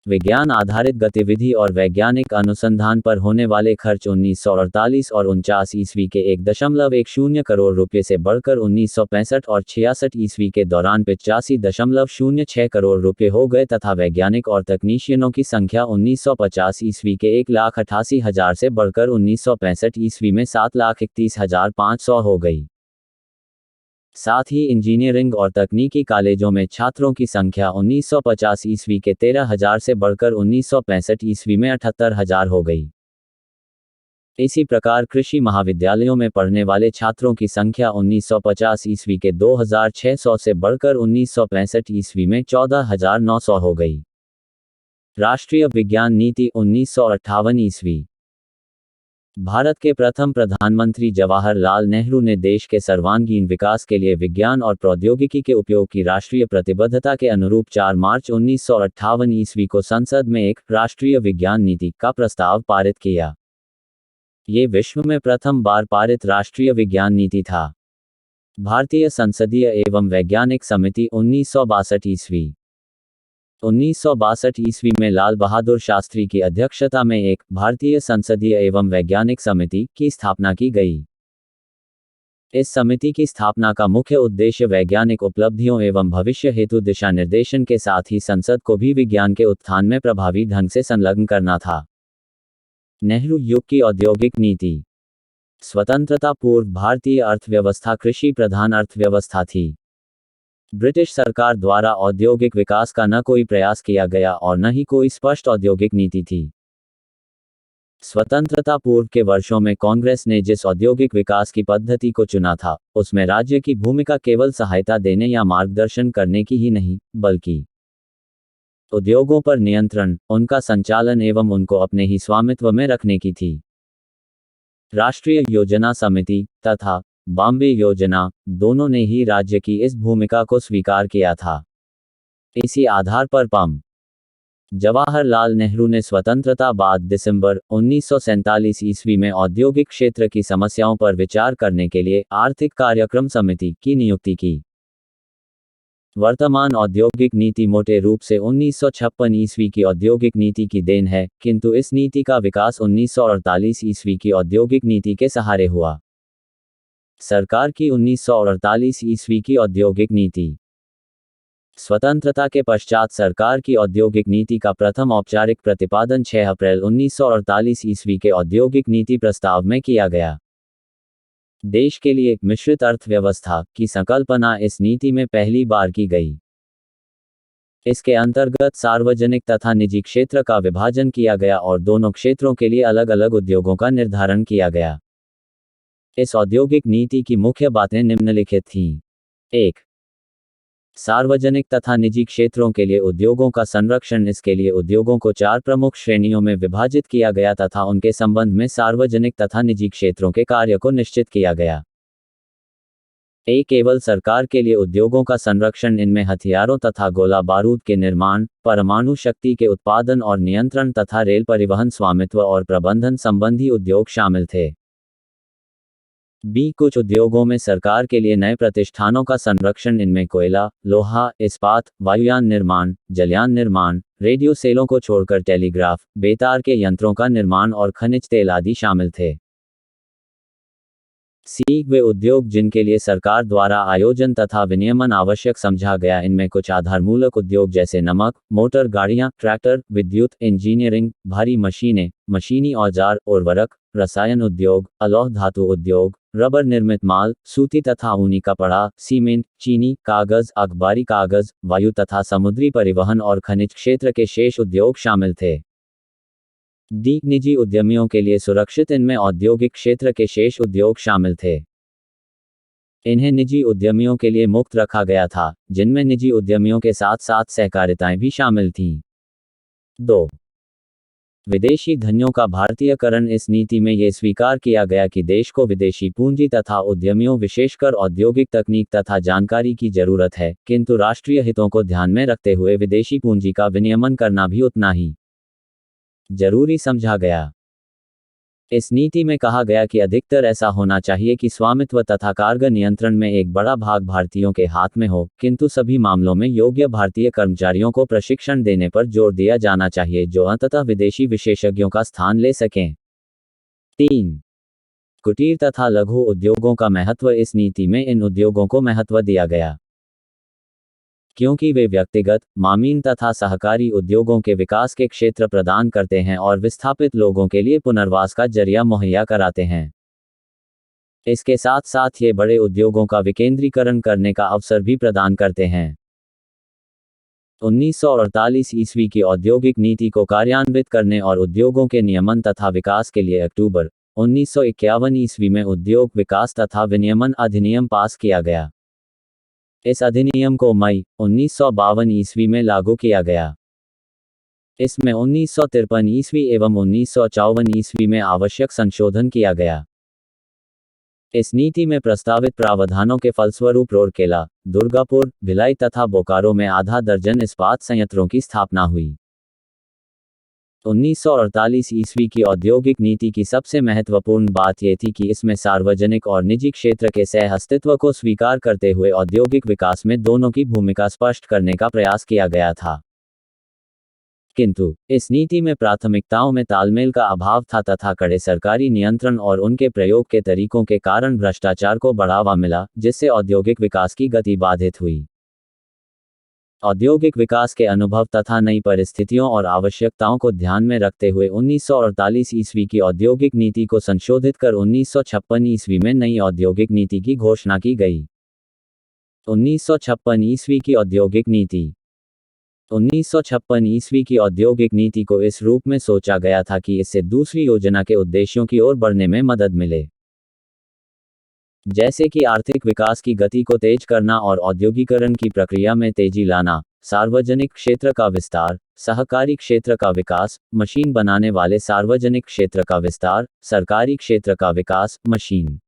विज्ञान आधारित गतिविधि और वैज्ञानिक अनुसंधान पर होने वाले खर्च 1948 और 49 ईस्वी के 1.10 करोड़ रुपये से बढ़कर 1965 और 66 ईस्वी के दौरान 85.06 करोड़ रुपये हो गए तथा वैज्ञानिक और तकनीशियनों की संख्या 1950 ईस्वी के 1,88,000 से बढ़कर 1965 ईस्वी में 7,31,500 हो गई। साथ ही इंजीनियरिंग और तकनीकी कॉलेजों में छात्रों की संख्या 1950 ईस्वी के 13,000 से बढ़कर 1965 ईस्वी में 78,000 हो गई। इसी प्रकार कृषि महाविद्यालयों में पढ़ने वाले छात्रों की संख्या 1950 ईस्वी के 2,600 से बढ़कर 1965 ईस्वी में 14,900 हो गई। राष्ट्रीय विज्ञान नीति 1958 ईस्वी। भारत के प्रथम प्रधानमंत्री जवाहरलाल नेहरू ने देश के सर्वांगीण विकास के लिए विज्ञान और प्रौद्योगिकी के उपयोग की राष्ट्रीय प्रतिबद्धता के अनुरूप 4 मार्च 1958 ईस्वी को संसद में एक राष्ट्रीय विज्ञान नीति का प्रस्ताव पारित किया। ये विश्व में प्रथम बार पारित राष्ट्रीय विज्ञान नीति था। भारतीय संसदीय एवं वैज्ञानिक समिति 1962 ईस्वी। 1962 ईस्वी में लाल बहादुर शास्त्री की अध्यक्षता में एक भारतीय संसदीय एवं वैज्ञानिक समिति की स्थापना की गई। इस समिति की स्थापना का मुख्य उद्देश्य वैज्ञानिक उपलब्धियों एवं भविष्य हेतु दिशा निर्देशन के साथ ही संसद को भी विज्ञान के उत्थान में प्रभावी ढंग से संलग्न करना था। नेहरू युग की औद्योगिक नीति। स्वतंत्रता पूर्व भारतीय अर्थव्यवस्था कृषि प्रधान अर्थव्यवस्था थी। ब्रिटिश सरकार द्वारा औद्योगिक विकास का न कोई प्रयास किया गया और न ही कोई स्पष्ट औद्योगिक नीति थी। स्वतंत्रता पूर्व के वर्षों में कांग्रेस ने जिस औद्योगिक विकास की पद्धति को चुना था, उसमें राज्य की भूमिका केवल सहायता देने या मार्गदर्शन करने की ही नहीं, बल्कि उद्योगों पर नियंत्रण, उनका संचालन एवं उनको अपने ही स्वामित्व में रखने की थी। राष्ट्रीय योजना समिति तथा बॉम्बे योजना दोनों ने ही राज्य की इस भूमिका को स्वीकार किया था। इसी आधार पर पं. जवाहरलाल नेहरू ने स्वतंत्रता बाद दिसंबर 1947 ईस्वी में औद्योगिक क्षेत्र की समस्याओं पर विचार करने के लिए आर्थिक कार्यक्रम समिति की नियुक्ति की। वर्तमान औद्योगिक नीति मोटे रूप से 1956 ईस्वी की औद्योगिक नीति की देन है, किंतु इस नीति का विकास 1948 ईस्वी की औद्योगिक नीति के सहारे हुआ। सरकार की 1948 ईस्वी की औद्योगिक नीति। स्वतंत्रता के पश्चात सरकार की औद्योगिक नीति का प्रथम औपचारिक प्रतिपादन 6 अप्रैल 1948 ईस्वी के औद्योगिक नीति प्रस्ताव में किया गया। देश के लिए मिश्रित अर्थव्यवस्था की संकल्पना इस नीति में पहली बार की गई। इसके अंतर्गत सार्वजनिक तथा निजी क्षेत्र का विभाजन किया गया और दोनों क्षेत्रों के लिए अलग अलग उद्योगों का निर्धारण किया गया। इस औद्योगिक नीति की मुख्य बातें निम्नलिखित थीं। 1. सार्वजनिक तथा निजी क्षेत्रों के लिए उद्योगों का संरक्षण। इसके लिए उद्योगों को 4 प्रमुख श्रेणियों में विभाजित किया गया तथा उनके संबंध में सार्वजनिक तथा निजी क्षेत्रों के कार्य को निश्चित किया गया। केवल सरकार के लिए उद्योगों का संरक्षण। इनमें हथियारों तथा गोला बारूद के निर्माण, परमाणु शक्ति के उत्पादन और नियंत्रण तथा रेल परिवहन स्वामित्व और प्रबंधन संबंधी उद्योग शामिल थे। कुछ उद्योगों में सरकार के लिए नए प्रतिष्ठानों का संरक्षण। इनमें कोयला, लोहा, इस्पात, वायुयान निर्माण, जलयान निर्माण, रेडियो सेलों को छोड़कर टेलीग्राफ, बेतार के यंत्रों का निर्माण और खनिज तेल आदि शामिल थे। वे उद्योग जिनके लिए सरकार द्वारा आयोजन तथा विनियमन आवश्यक समझा गया। इनमें कुछ आधारमूलक उद्योग जैसे नमक, मोटर गाड़ियां, ट्रैक्टर, विद्युत, इंजीनियरिंग, भारी मशीनें, मशीनी औजार, उर्वरक, रसायन उद्योग, अलौह धातु उद्योग, रबर निर्मित माल, सूती तथा ऊनी कपड़ा, सीमेंट, चीनी, कागज, अखबारी कागज, वायु तथा समुद्री परिवहन और खनिज क्षेत्र के शेष उद्योग शामिल थे। निजी उद्यमियों के लिए सुरक्षित। इनमें औद्योगिक क्षेत्र के शेष उद्योग शामिल थे। इन्हें निजी उद्यमियों के लिए मुक्त रखा गया था, जिनमें निजी उद्यमियों के साथ साथ सहकारिताएं भी शामिल थीं। 2. विदेशी धनियों का भारतीयकरण। इस नीति में यह स्वीकार किया गया कि देश को विदेशी पूंजी तथा उद्यमियों विशेषकर औद्योगिक तकनीक तथा जानकारी की जरूरत है, किंतु राष्ट्रीय हितों को ध्यान में रखते हुए विदेशी पूंजी का विनियमन करना भी उतना ही जरूरी समझा गया। इस नीति में कहा गया कि अधिकतर ऐसा होना चाहिए कि स्वामित्व तथा कार्य नियंत्रण में एक बड़ा भाग भारतीयों के हाथ में हो, किंतु सभी मामलों में योग्य भारतीय कर्मचारियों को प्रशिक्षण देने पर जोर दिया जाना चाहिए जो अंततः विदेशी विशेषज्ञों का स्थान ले सकें। 3. कुटीर तथा लघु उद्योगों का महत्व। इस नीति में इन उद्योगों को महत्व दिया गया क्योंकि वे व्यक्तिगत, मामीन तथा सहकारी उद्योगों के विकास के क्षेत्र प्रदान करते हैं और विस्थापित लोगों के लिए पुनर्वास का जरिया मुहैया कराते हैं। इसके साथ साथ ये बड़े उद्योगों का विकेंद्रीकरण करने का अवसर भी प्रदान करते हैं। 1948 ईस्वी की औद्योगिक नीति को कार्यान्वित करने और उद्योगों के नियमन तथा विकास के लिए अक्टूबर 1951 ईस्वी में उद्योग विकास तथा विनियमन अधिनियम पास किया गया। इस अधिनियम को मई 1952 ईस्वी में लागू किया गया। इसमें 1953 ईस्वी एवं 1954 ईस्वी में आवश्यक संशोधन किया गया। इस नीति में प्रस्तावित प्रावधानों के फलस्वरूप रूरकेला, दुर्गापुर, भिलाई तथा बोकारो में आधा दर्जन इस्पात संयंत्रों की स्थापना हुई। 1948 ईस्वी की औद्योगिक नीति की सबसे महत्वपूर्ण बात यह थी कि इसमें सार्वजनिक और निजी क्षेत्र के सह अस्तित्व को स्वीकार करते हुए औद्योगिक विकास में दोनों की भूमिका स्पष्ट करने का प्रयास किया गया था। किंतु इस नीति में प्राथमिकताओं में तालमेल का अभाव था तथा कड़े सरकारी नियंत्रण और उनके प्रयोग के तरीकों के कारण भ्रष्टाचार को बढ़ावा मिला, जिससे औद्योगिक विकास की गति बाधित हुई। औद्योगिक विकास के अनुभव तथा नई परिस्थितियों और आवश्यकताओं को ध्यान में रखते हुए 1948 ईस्वी की औद्योगिक नीति को संशोधित कर 1956 ईस्वी में नई औद्योगिक नीति की घोषणा की गई। 1956 ईस्वी की औद्योगिक नीति 1956 ईस्वी की औद्योगिक नीति को इस रूप में सोचा गया था कि इससे दूसरी योजना के उद्देश्यों की ओर बढ़ने में मदद मिले, जैसे कि आर्थिक विकास की गति को तेज करना और औद्योगिकरण की प्रक्रिया में तेजी लाना, सार्वजनिक क्षेत्र का विस्तार, सहकारी क्षेत्र का विकास, मशीन बनाने वाले सार्वजनिक क्षेत्र का विस्तार, सरकारी क्षेत्र का विकास, मशीन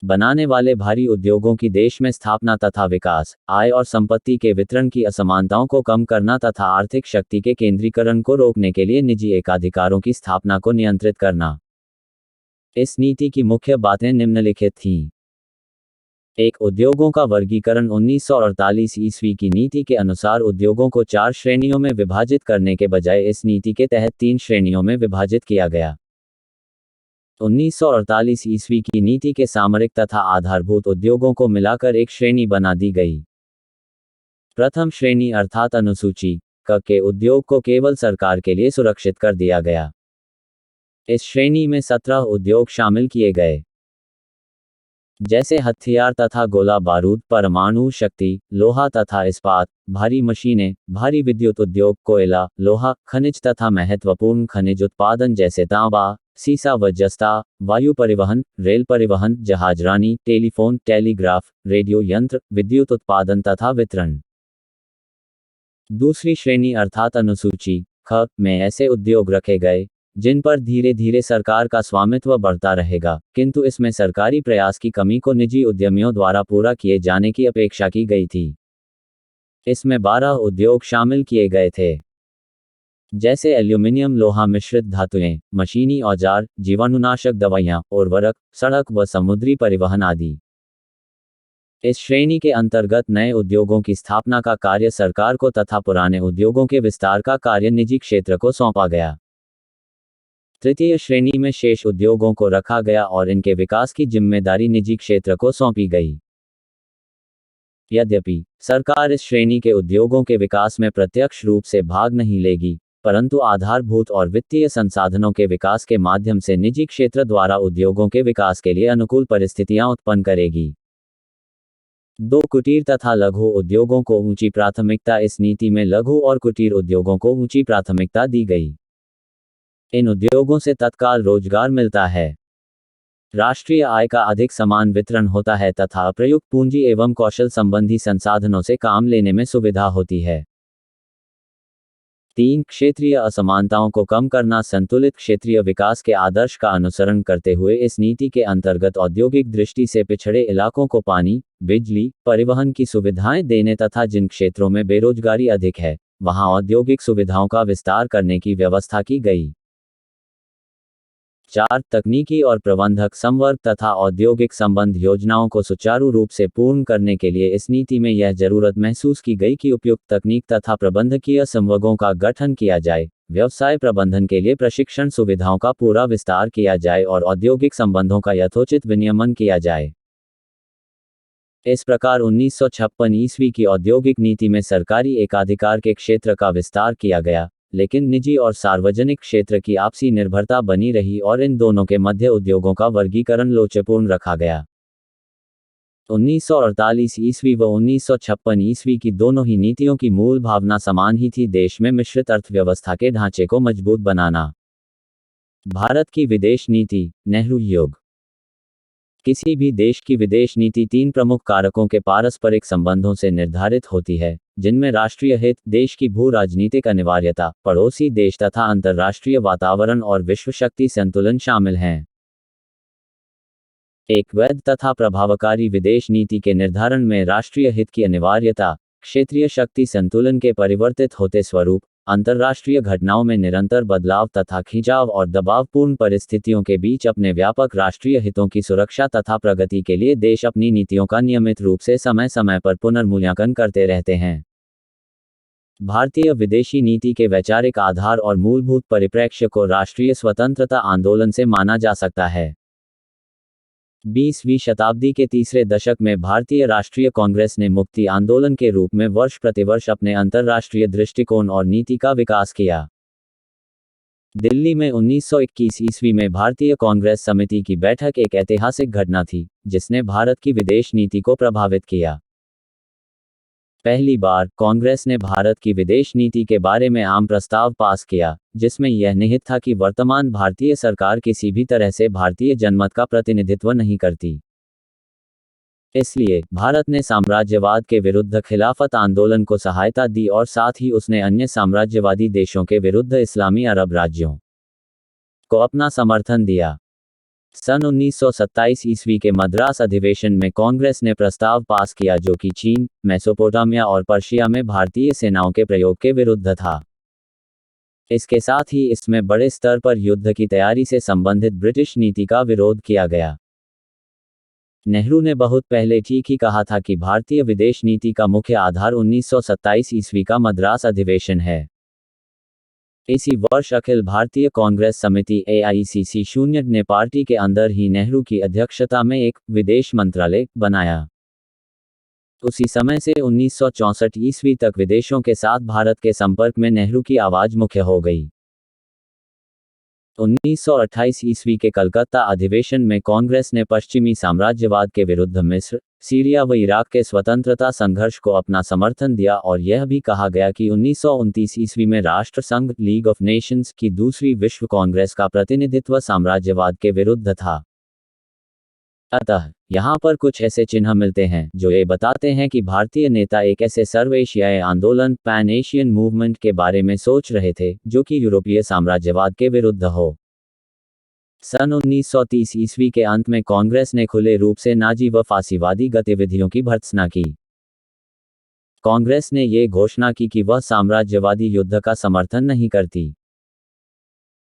बनाने वाले भारी उद्योगों की देश में स्थापना तथा विकास, आय और संपत्ति के वितरण की असमानताओं को कम करना तथा आर्थिक शक्ति के केंद्रीकरण को रोकने के लिए निजी एकाधिकारों की स्थापना को नियंत्रित करना। इस नीति की मुख्य बातें निम्नलिखित थीं। एक, उद्योगों का वर्गीकरण 1948 ईस्वी की नीति के अनुसार उद्योगों को 4 श्रेणियों में विभाजित करने के बजाय इस नीति के तहत 3 श्रेणियों में विभाजित किया गया। 1948 ईस्वी की नीति के सामरिक तथा आधारभूत उद्योगों को मिलाकर एक श्रेणी बना दी गई। प्रथम श्रेणी अर्थात अनुसूची क के उद्योग को केवल सरकार के लिए सुरक्षित कर दिया गया। इस श्रेणी में 17 उद्योग शामिल किए गए, जैसे हथियार तथा गोला बारूद, परमाणु शक्ति, लोहा तथा इस्पात, भारी मशीनें, भारी विद्युत उद्योग, कोयला, लोहा, खनिज तथा महत्वपूर्ण खनिज उत्पादन जैसे तांबा, सीसा व जस्ता, वायु परिवहन, रेल परिवहन, जहाजरानी, टेलीफोन, टेलीग्राफ, रेडियो यंत्र, विद्युत उत्पादन तथा वितरण। दूसरी श्रेणी अर्थात अनुसूची ख में ऐसे उद्योग रखे गए जिन पर धीरे धीरे सरकार का स्वामित्व बढ़ता रहेगा, किंतु इसमें सरकारी प्रयास की कमी को निजी उद्यमियों द्वारा पूरा किए जाने की अपेक्षा की गई थी। इसमें 12 उद्योग शामिल किए गए थे, जैसे एल्यूमिनियम, लोहा मिश्रित धातुएं, मशीनी औजार, जीवाणुनाशक दवाइयां, उर्वरक, सड़क व समुद्री परिवहन आदि। इस श्रेणी के अंतर्गत नए उद्योगों की स्थापना का कार्य सरकार को तथा पुराने उद्योगों के विस्तार का कार्य निजी क्षेत्र को सौंपा गया। तृतीय श्रेणी में शेष उद्योगों को रखा गया और इनके विकास की जिम्मेदारी निजी क्षेत्र को सौंपी गई। यद्यपि सरकार इस श्रेणी के उद्योगों के विकास में प्रत्यक्ष रूप से भाग नहीं लेगी, परंतु आधारभूत और वित्तीय संसाधनों के विकास के माध्यम से निजी क्षेत्र द्वारा उद्योगों के विकास के लिए अनुकूल परिस्थितियां उत्पन्न करेगी। 2, कुटीर तथा लघु उद्योगों को ऊंची प्राथमिकता। इस नीति में लघु और कुटीर उद्योगों को ऊंची प्राथमिकता दी गई। इन उद्योगों से तत्काल रोजगार मिलता है, राष्ट्रीय आय का अधिक समान वितरण होता है तथा अप्रयुक्त पूंजी एवं कौशल संबंधी संसाधनों से काम लेने में सुविधा होती है। 3, क्षेत्रीय असमानताओं को कम करना। संतुलित क्षेत्रीय विकास के आदर्श का अनुसरण करते हुए इस नीति के अंतर्गत औद्योगिक दृष्टि से पिछड़े इलाकों को पानी, बिजली, परिवहन की सुविधाएं देने तथा जिन क्षेत्रों में बेरोजगारी अधिक है, वहां औद्योगिक सुविधाओं का विस्तार करने की व्यवस्था की गई। 4, तकनीकी और प्रबंधक संवर्ग तथा औद्योगिक संबंध योजनाओं को सुचारू रूप से पूर्ण करने के लिए इस नीति में यह जरूरत महसूस की गई कि उपयुक्त तकनीक तथा प्रबंधकीय संवर्गों का गठन किया जाए, व्यवसाय प्रबंधन के लिए प्रशिक्षण सुविधाओं का पूरा विस्तार किया जाए और औद्योगिक संबंधों का यथोचित विनियमन किया जाए। इस प्रकार 1956 ईस्वी की औद्योगिक नीति में सरकारी एकाधिकार के क्षेत्र का विस्तार किया गया, लेकिन निजी और सार्वजनिक क्षेत्र की आपसी निर्भरता बनी रही और इन दोनों के मध्य उद्योगों का वर्गीकरण लोचपूर्ण रखा गया। 1948 ईस्वी व 1956 ईस्वी की दोनों ही नीतियों की मूल भावना समान ही थी, देश में मिश्रित अर्थव्यवस्था के ढांचे को मजबूत बनाना। भारत की विदेश नीति, नेहरू युग। किसी भी देश की विदेश नीति 3 प्रमुख कारकों के पारस्परिक संबंधों से निर्धारित होती है, जिनमें राष्ट्रीय हित, देश की भू राजनीतिक अनिवार्यता, पड़ोसी देश तथा अंतर्राष्ट्रीय वातावरण और विश्व शक्ति संतुलन शामिल हैं। एक वैध तथा प्रभावकारी विदेश नीति के निर्धारण में राष्ट्रीय हित की अनिवार्यता, क्षेत्रीय शक्ति संतुलन के परिवर्तित होते स्वरूप, अंतर्राष्ट्रीय घटनाओं में निरंतर बदलाव तथा खिंचाव और दबावपूर्ण परिस्थितियों के बीच अपने व्यापक राष्ट्रीय हितों की सुरक्षा तथा प्रगति के लिए देश अपनी नीतियों का नियमित रूप से समय समय पर पुनर्मूल्यांकन करते रहते हैं। भारतीय विदेशी नीति के वैचारिक आधार और मूलभूत परिप्रेक्ष्य को राष्ट्रीय स्वतंत्रता आंदोलन से माना जा सकता है। 20वीं शताब्दी के तीसरे दशक में भारतीय राष्ट्रीय कांग्रेस ने मुक्ति आंदोलन के रूप में वर्ष प्रतिवर्ष अपने अंतर्राष्ट्रीय दृष्टिकोण और नीति का विकास किया। दिल्ली में 1921 ईस्वी में भारतीय कांग्रेस समिति की बैठक एक ऐतिहासिक घटना थी, जिसने भारत की विदेश नीति को प्रभावित किया। पहली बार कांग्रेस ने भारत की विदेश नीति के बारे में आम प्रस्ताव पास किया, जिसमें यह निहित था कि वर्तमान भारतीय सरकार किसी भी तरह से भारतीय जनमत का प्रतिनिधित्व नहीं करती। इसलिए भारत ने साम्राज्यवाद के विरुद्ध खिलाफत आंदोलन को सहायता दी और साथ ही उसने अन्य साम्राज्यवादी देशों के विरुद्ध इस्लामी अरब राज्यों को अपना समर्थन दिया। सन 1927 ईस्वी के मद्रास अधिवेशन में कांग्रेस ने प्रस्ताव पास किया जो कि चीन, मेसोपोटामिया और पर्शिया में भारतीय सेनाओं के प्रयोग के विरुद्ध था। इसके साथ ही इसमें बड़े स्तर पर युद्ध की तैयारी से संबंधित ब्रिटिश नीति का विरोध किया गया। नेहरू ने बहुत पहले ठीक ही कहा था कि भारतीय विदेश नीति का मुख्य आधार 1927 ईस्वी का मद्रास अधिवेशन है। इसी वर्ष अखिल भारतीय कांग्रेस समिति AICC 0 ने पार्टी के अंदर ही नेहरू की अध्यक्षता में एक विदेश मंत्रालय बनाया। उसी समय से 1964 ईस्वी तक विदेशों के साथ भारत के संपर्क में नेहरू की आवाज मुख्य हो गई। 1928 ईस्वी के कलकत्ता अधिवेशन में कांग्रेस ने पश्चिमी साम्राज्यवाद के विरुद्ध मिस्र, सीरिया व इराक के स्वतंत्रता संघर्ष को अपना समर्थन दिया और यह भी कहा गया कि 1929 ईस्वी में राष्ट्रसंघ लीग ऑफ नेशंस की दूसरी विश्व कांग्रेस का प्रतिनिधित्व साम्राज्यवाद के विरुद्ध था। अतः यहाँ पर कुछ ऐसे चिन्ह मिलते हैं जो ये बताते हैं कि भारतीय नेता एक ऐसे सर्व एशियाई आंदोलन पैन एशियन मूवमेंट के बारे में सोच रहे थे जो कि यूरोपीय साम्राज्यवाद के विरुद्ध हो। सन 1930 ईस्वी के अंत में कांग्रेस ने खुले रूप से नाजी व फासीवादी गतिविधियों की भर्त्सना की। कांग्रेस ने ये घोषणा की कि वह साम्राज्यवादी युद्ध का समर्थन नहीं करती।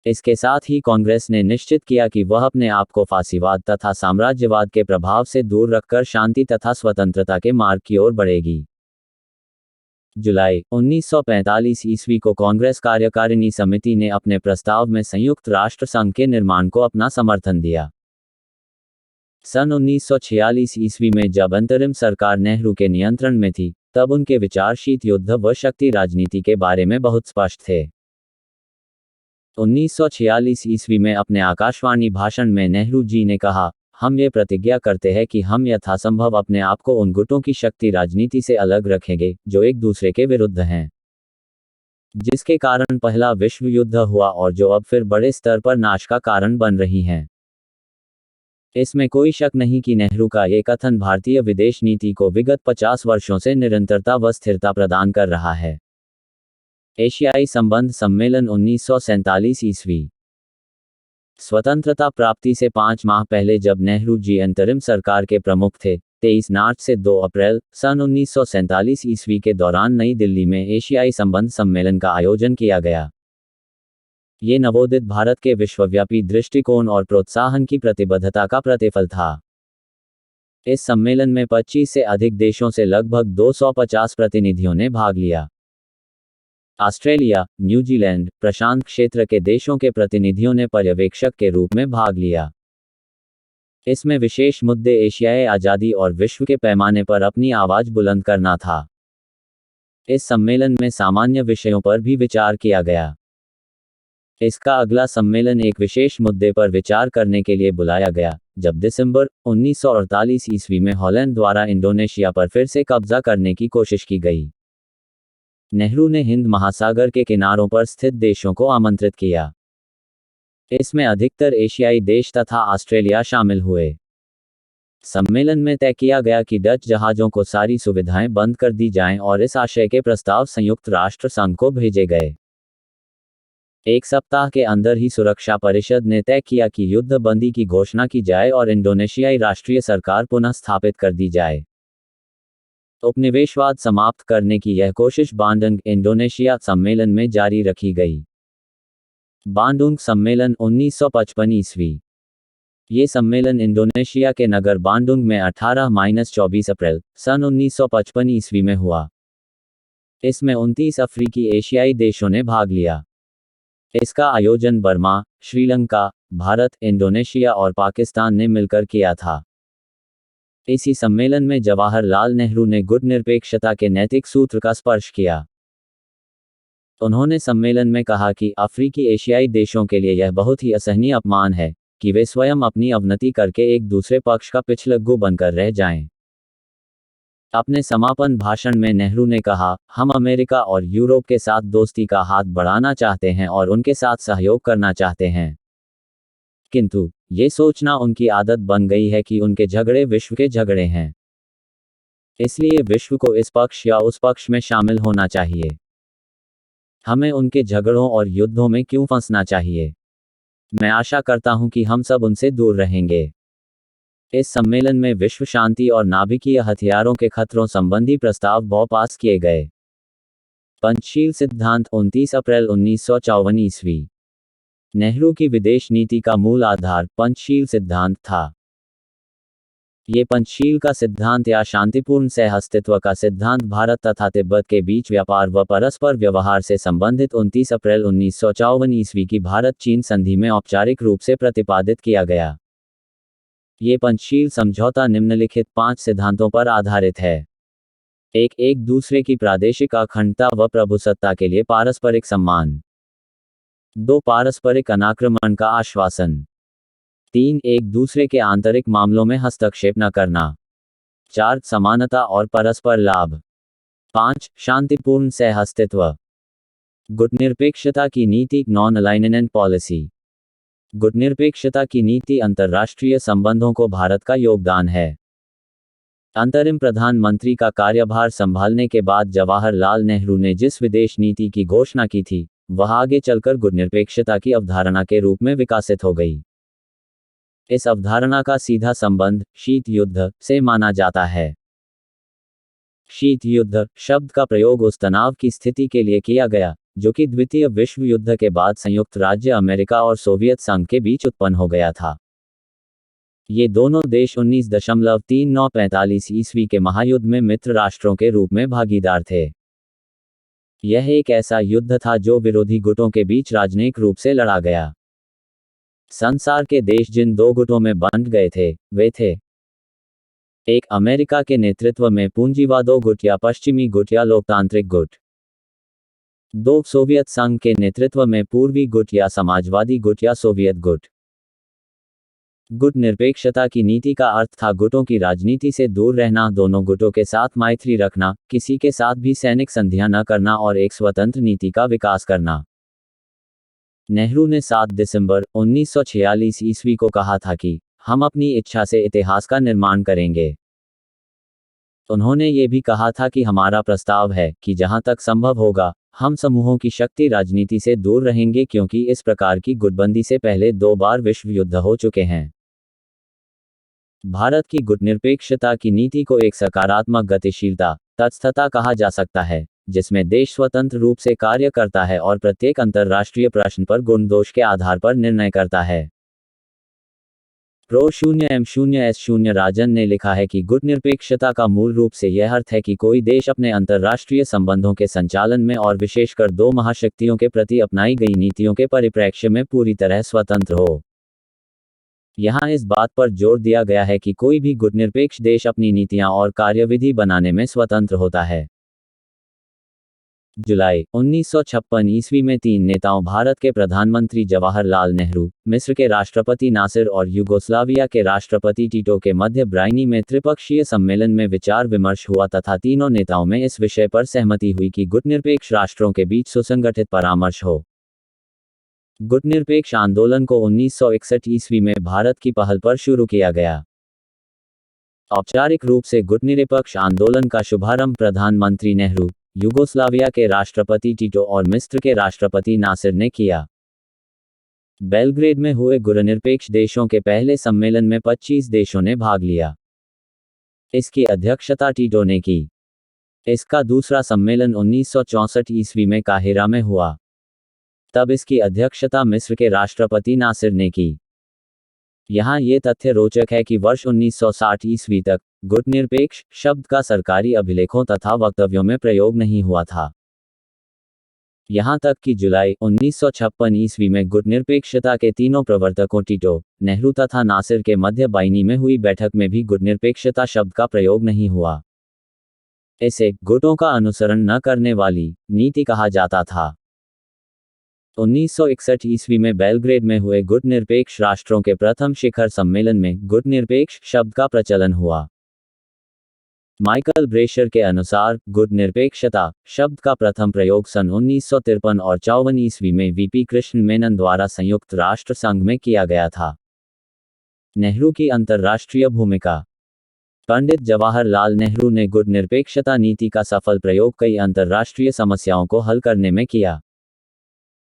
इसके साथ ही कांग्रेस ने निश्चित किया कि वह अपने आप को फासीवाद तथा साम्राज्यवाद के प्रभाव से दूर रखकर शांति तथा स्वतंत्रता के मार्ग की ओर बढ़ेगी। जुलाई 1945 ईस्वी को कांग्रेस कार्यकारिणी समिति ने अपने प्रस्ताव में संयुक्त राष्ट्र संघ के निर्माण को अपना समर्थन दिया। सन 1946 ईस्वी में जब अंतरिम सरकार नेहरू के नियंत्रण में थी, तब उनके विचार शीत युद्ध व शक्ति राजनीति के बारे में बहुत स्पष्ट थे। 1946 ईस्वी में अपने आकाशवाणी भाषण में नेहरू जी ने कहा, हम ये प्रतिज्ञा करते हैं कि हम यथासंभव अपने आप को उन गुटों की शक्ति राजनीति से अलग रखेंगे जो एक दूसरे के विरुद्ध हैं, जिसके कारण पहला विश्व युद्ध हुआ और जो अब फिर बड़े स्तर पर नाश का कारण बन रही हैं। इसमें कोई शक नहीं कि नेहरू का ये कथन भारतीय विदेश नीति को विगत 50 वर्षों से निरंतरता व स्थिरता प्रदान कर रहा है। एशियाई संबंध सम्मेलन 1947 ईस्वी। स्वतंत्रता प्राप्ति से 5 माह पहले जब नेहरू जी अंतरिम सरकार के प्रमुख थे, 23 मार्च से 2 अप्रैल सन 1947 ईस्वी के दौरान नई दिल्ली में एशियाई संबंध सम्मेलन का आयोजन किया गया। ये नवोदित भारत के विश्वव्यापी दृष्टिकोण और प्रोत्साहन की प्रतिबद्धता का प्रतिफल था। इस सम्मेलन में 25 से अधिक देशों से लगभग 250 प्रतिनिधियों ने भाग लिया। ऑस्ट्रेलिया, न्यूजीलैंड, प्रशांत क्षेत्र के देशों के प्रतिनिधियों ने पर्यवेक्षक के रूप में भाग लिया। इसमें विशेष मुद्दे एशियाई आज़ादी और विश्व के पैमाने पर अपनी आवाज़ बुलंद करना था। इस सम्मेलन में सामान्य विषयों पर भी विचार किया गया। इसका अगला सम्मेलन एक विशेष मुद्दे पर विचार करने के लिए बुलाया गया, जब दिसंबर 1948 ईस्वी में हॉलैंड द्वारा इंडोनेशिया पर फिर से कब्जा करने की कोशिश की गई। नेहरू ने हिंद महासागर के किनारों पर स्थित देशों को आमंत्रित किया। इसमें अधिकतर एशियाई देश तथा ऑस्ट्रेलिया शामिल हुए। सम्मेलन में तय किया गया कि डच जहाज़ों को सारी सुविधाएं बंद कर दी जाएं और इस आशय के प्रस्ताव संयुक्त राष्ट्र संघ को भेजे गए। एक सप्ताह के अंदर ही सुरक्षा परिषद ने तय किया कि युद्ध बंदी की घोषणा की जाए और इंडोनेशियाई राष्ट्रीय सरकार पुनः स्थापित कर दी जाए। उपनिवेशवाद समाप्त करने की यह कोशिश बांडुंग इंडोनेशिया सम्मेलन में जारी रखी गई। बांडुंग सम्मेलन 1955 ईस्वी। ये सम्मेलन इंडोनेशिया के नगर बांडुंग में 18-24 अप्रैल सन 1955 ईस्वी में हुआ। इसमें 29 अफ्रीकी एशियाई देशों ने भाग लिया। इसका आयोजन बर्मा, श्रीलंका, भारत, इंडोनेशिया और पाकिस्तान ने मिलकर किया था। इसी सम्मेलन में जवाहरलाल नेहरू ने गुटनिरपेक्षता के नैतिक सूत्र का स्पर्श किया। उन्होंने सम्मेलन में कहा कि अफ्रीकी एशियाई देशों के लिए यह बहुत ही असहनीय अपमान है कि वे स्वयं अपनी अवनति करके एक दूसरे पक्ष का पिछलग्गू बनकर रह जाएं। अपने समापन भाषण में नेहरू ने कहा, हम अमेरिका और यूरोप के साथ दोस्ती का हाथ बढ़ाना चाहते हैं और उनके साथ सहयोग करना चाहते हैं। किंतु ये सोचना उनकी आदत बन गई है कि उनके झगड़े विश्व के झगड़े हैं, इसलिए विश्व को इस पक्ष या उस पक्ष में शामिल होना चाहिए। हमें उनके झगड़ों और युद्धों में क्यों फंसना चाहिए? मैं आशा करता हूं कि हम सब उनसे दूर रहेंगे। इस सम्मेलन में विश्व शांति और नाभिकीय हथियारों के खतरों संबंधी प्रस्ताव पास किए गए। पंचशील सिद्धांत 29 अप्रैल 1954 ईस्वी। नेहरू की विदेश नीति का मूल आधार पंचशील सिद्धांत था। ये पंचशील का सिद्धांत या शांतिपूर्ण सहअस्तित्व का सिद्धांत भारत तथा तिब्बत के बीच व्यापार व परस्पर व्यवहार से संबंधित 29 अप्रैल 1954 ईस्वी की भारत चीन संधि में औपचारिक रूप से प्रतिपादित किया गया। ये पंचशील समझौता निम्नलिखित 5 सिद्धांतों पर आधारित है। एक दूसरे की प्रादेशिक अखंडता व प्रभुसत्ता के लिए पारस्परिक सम्मान। 2 पारस्परिक अनाक्रमण का आश्वासन। 3 एक दूसरे के आंतरिक मामलों में हस्तक्षेप न करना। 4 समानता और परस्पर लाभ। 5 शांतिपूर्ण सहअस्तित्व। गुटनिरपेक्षता की नीति नॉन अलाइनमेंट पॉलिसी। गुटनिरपेक्षता की नीति अंतर्राष्ट्रीय संबंधों को भारत का योगदान है। अंतरिम प्रधानमंत्री का कार्यभार संभालने के बाद जवाहरलाल नेहरू ने जिस विदेश नीति की घोषणा की थी, वह आगे चलकर गुटनिरपेक्षता की अवधारणा के रूप में विकसित हो गई। इस अवधारणा का सीधा संबंध शीत युद्ध से माना जाता है। शीत युद्ध शब्द का प्रयोग उस तनाव की स्थिति के लिए किया गया जो कि द्वितीय विश्व युद्ध के बाद संयुक्त राज्य अमेरिका और सोवियत संघ के बीच उत्पन्न हो गया था। ये दोनों देश 1939-45 ईस्वी के महायुद्ध में मित्र राष्ट्रों के रूप में भागीदार थे। यह एक ऐसा युद्ध था जो विरोधी गुटों के बीच राजनयिक रूप से लड़ा गया। संसार के देश जिन 2 गुटों में बंट गए थे, वे थे एक अमेरिका के नेतृत्व में पूंजीवादो गुट या पश्चिमी गुट या लोकतांत्रिक गुट। 2 सोवियत संघ के नेतृत्व में पूर्वी गुट या समाजवादी गुट या सोवियत गुट। गुट निरपेक्षता की नीति का अर्थ था गुटों की राजनीति से दूर रहना, दोनों गुटों के साथ मैत्री रखना, किसी के साथ भी सैनिक संधियां न करना और एक स्वतंत्र नीति का विकास करना। नेहरू ने 7 दिसंबर 1946 ईस्वी को कहा था कि हम अपनी इच्छा से इतिहास का निर्माण करेंगे। उन्होंने ये भी कहा था कि हमारा प्रस्ताव है कि जहां तक संभव होगा, हम समूहों की शक्ति राजनीति से दूर रहेंगे क्योंकि इस प्रकार की गुटबंदी से पहले 2 बार विश्व युद्ध हो चुके हैं। भारत की गुटनिरपेक्षता की नीति को एक सकारात्मक गतिशीलता तटस्थता कहा जा सकता है, जिसमें देश स्वतंत्र रूप से कार्य करता है और प्रत्येक अंतर्राष्ट्रीय प्रश्न पर गुण दोष के आधार पर निर्णय करता है। प्रो 0M0S0 राजन ने लिखा है कि गुटनिरपेक्षता का मूल रूप से यह अर्थ है कि कोई देश अपने अंतर्राष्ट्रीय संबंधों के संचालन में और विशेषकर 2 महाशक्तियों के प्रति अपनाई गई नीतियों के परिप्रेक्ष्य में पूरी तरह स्वतंत्र हो। यहाँ इस बात पर जोर दिया गया है कि कोई भी गुटनिरपेक्ष देश अपनी नीतियां और कार्यविधि बनाने में स्वतंत्र होता है। जुलाई 1956 ईस्वी में 3 नेताओं भारत के प्रधानमंत्री जवाहरलाल नेहरू, मिस्र के राष्ट्रपति नासिर और यूगोस्लाविया के राष्ट्रपति टीटो के मध्य ब्राइनी में त्रिपक्षीय सम्मेलन में विचार विमर्श हुआ तथा तीनों नेताओं में इस विषय पर सहमति हुई कि गुटनिरपेक्ष राष्ट्रों के बीच सुसंगठित परामर्श हो। गुटनिरपेक्ष आंदोलन को 1961 ईस्वी में भारत की पहल पर शुरू किया गया। औपचारिक रूप से गुटनिरपेक्ष आंदोलन का शुभारंभ प्रधानमंत्री नेहरू, यूगोस्लाविया के राष्ट्रपति टीटो और मिस्र के राष्ट्रपति नासिर ने किया। बेलग्रेड में हुए गुटनिरपेक्ष देशों के पहले सम्मेलन में 25 देशों ने भाग लिया। इसकी अध्यक्षता टीटो ने की। इसका दूसरा सम्मेलन 1964 ईस्वी में काहिरा में हुआ। तब इसकी अध्यक्षता मिस्र के राष्ट्रपति नासिर ने की। यहाँ ये तथ्य रोचक है कि वर्ष 1960 ईस्वी तक गुटनिरपेक्ष शब्द का सरकारी अभिलेखों तथा वक्तव्यों में प्रयोग नहीं हुआ था। यहाँ तक कि जुलाई 1956 ईस्वी में गुटनिरपेक्षता के तीनों प्रवर्तकों टीटो, नेहरू तथा नासिर के मध्य बाइनी में हुई बैठक में भी गुटनिरपेक्षता शब्द का प्रयोग नहीं हुआ। इसे गुटों का अनुसरण न करने वाली नीति कहा जाता था। 1961 ईस्वी में बेलग्रेड में हुए गुटनिरपेक्ष राष्ट्रों के प्रथम शिखर सम्मेलन में गुटनिरपेक्ष शब्द का प्रचलन हुआ। माइकल ब्रेशर के अनुसार गुट निरपेक्षता शब्द का प्रथम प्रयोग सन 1953 और 54 ईस्वी में वीपी कृष्ण मेनन द्वारा संयुक्त राष्ट्र संघ में किया गया था। नेहरू की अंतर्राष्ट्रीय भूमिका। पंडित जवाहरलाल नेहरू ने गुट निरपेक्षता नीति का सफल प्रयोग कई अंतर्राष्ट्रीय समस्याओं को हल करने में किया,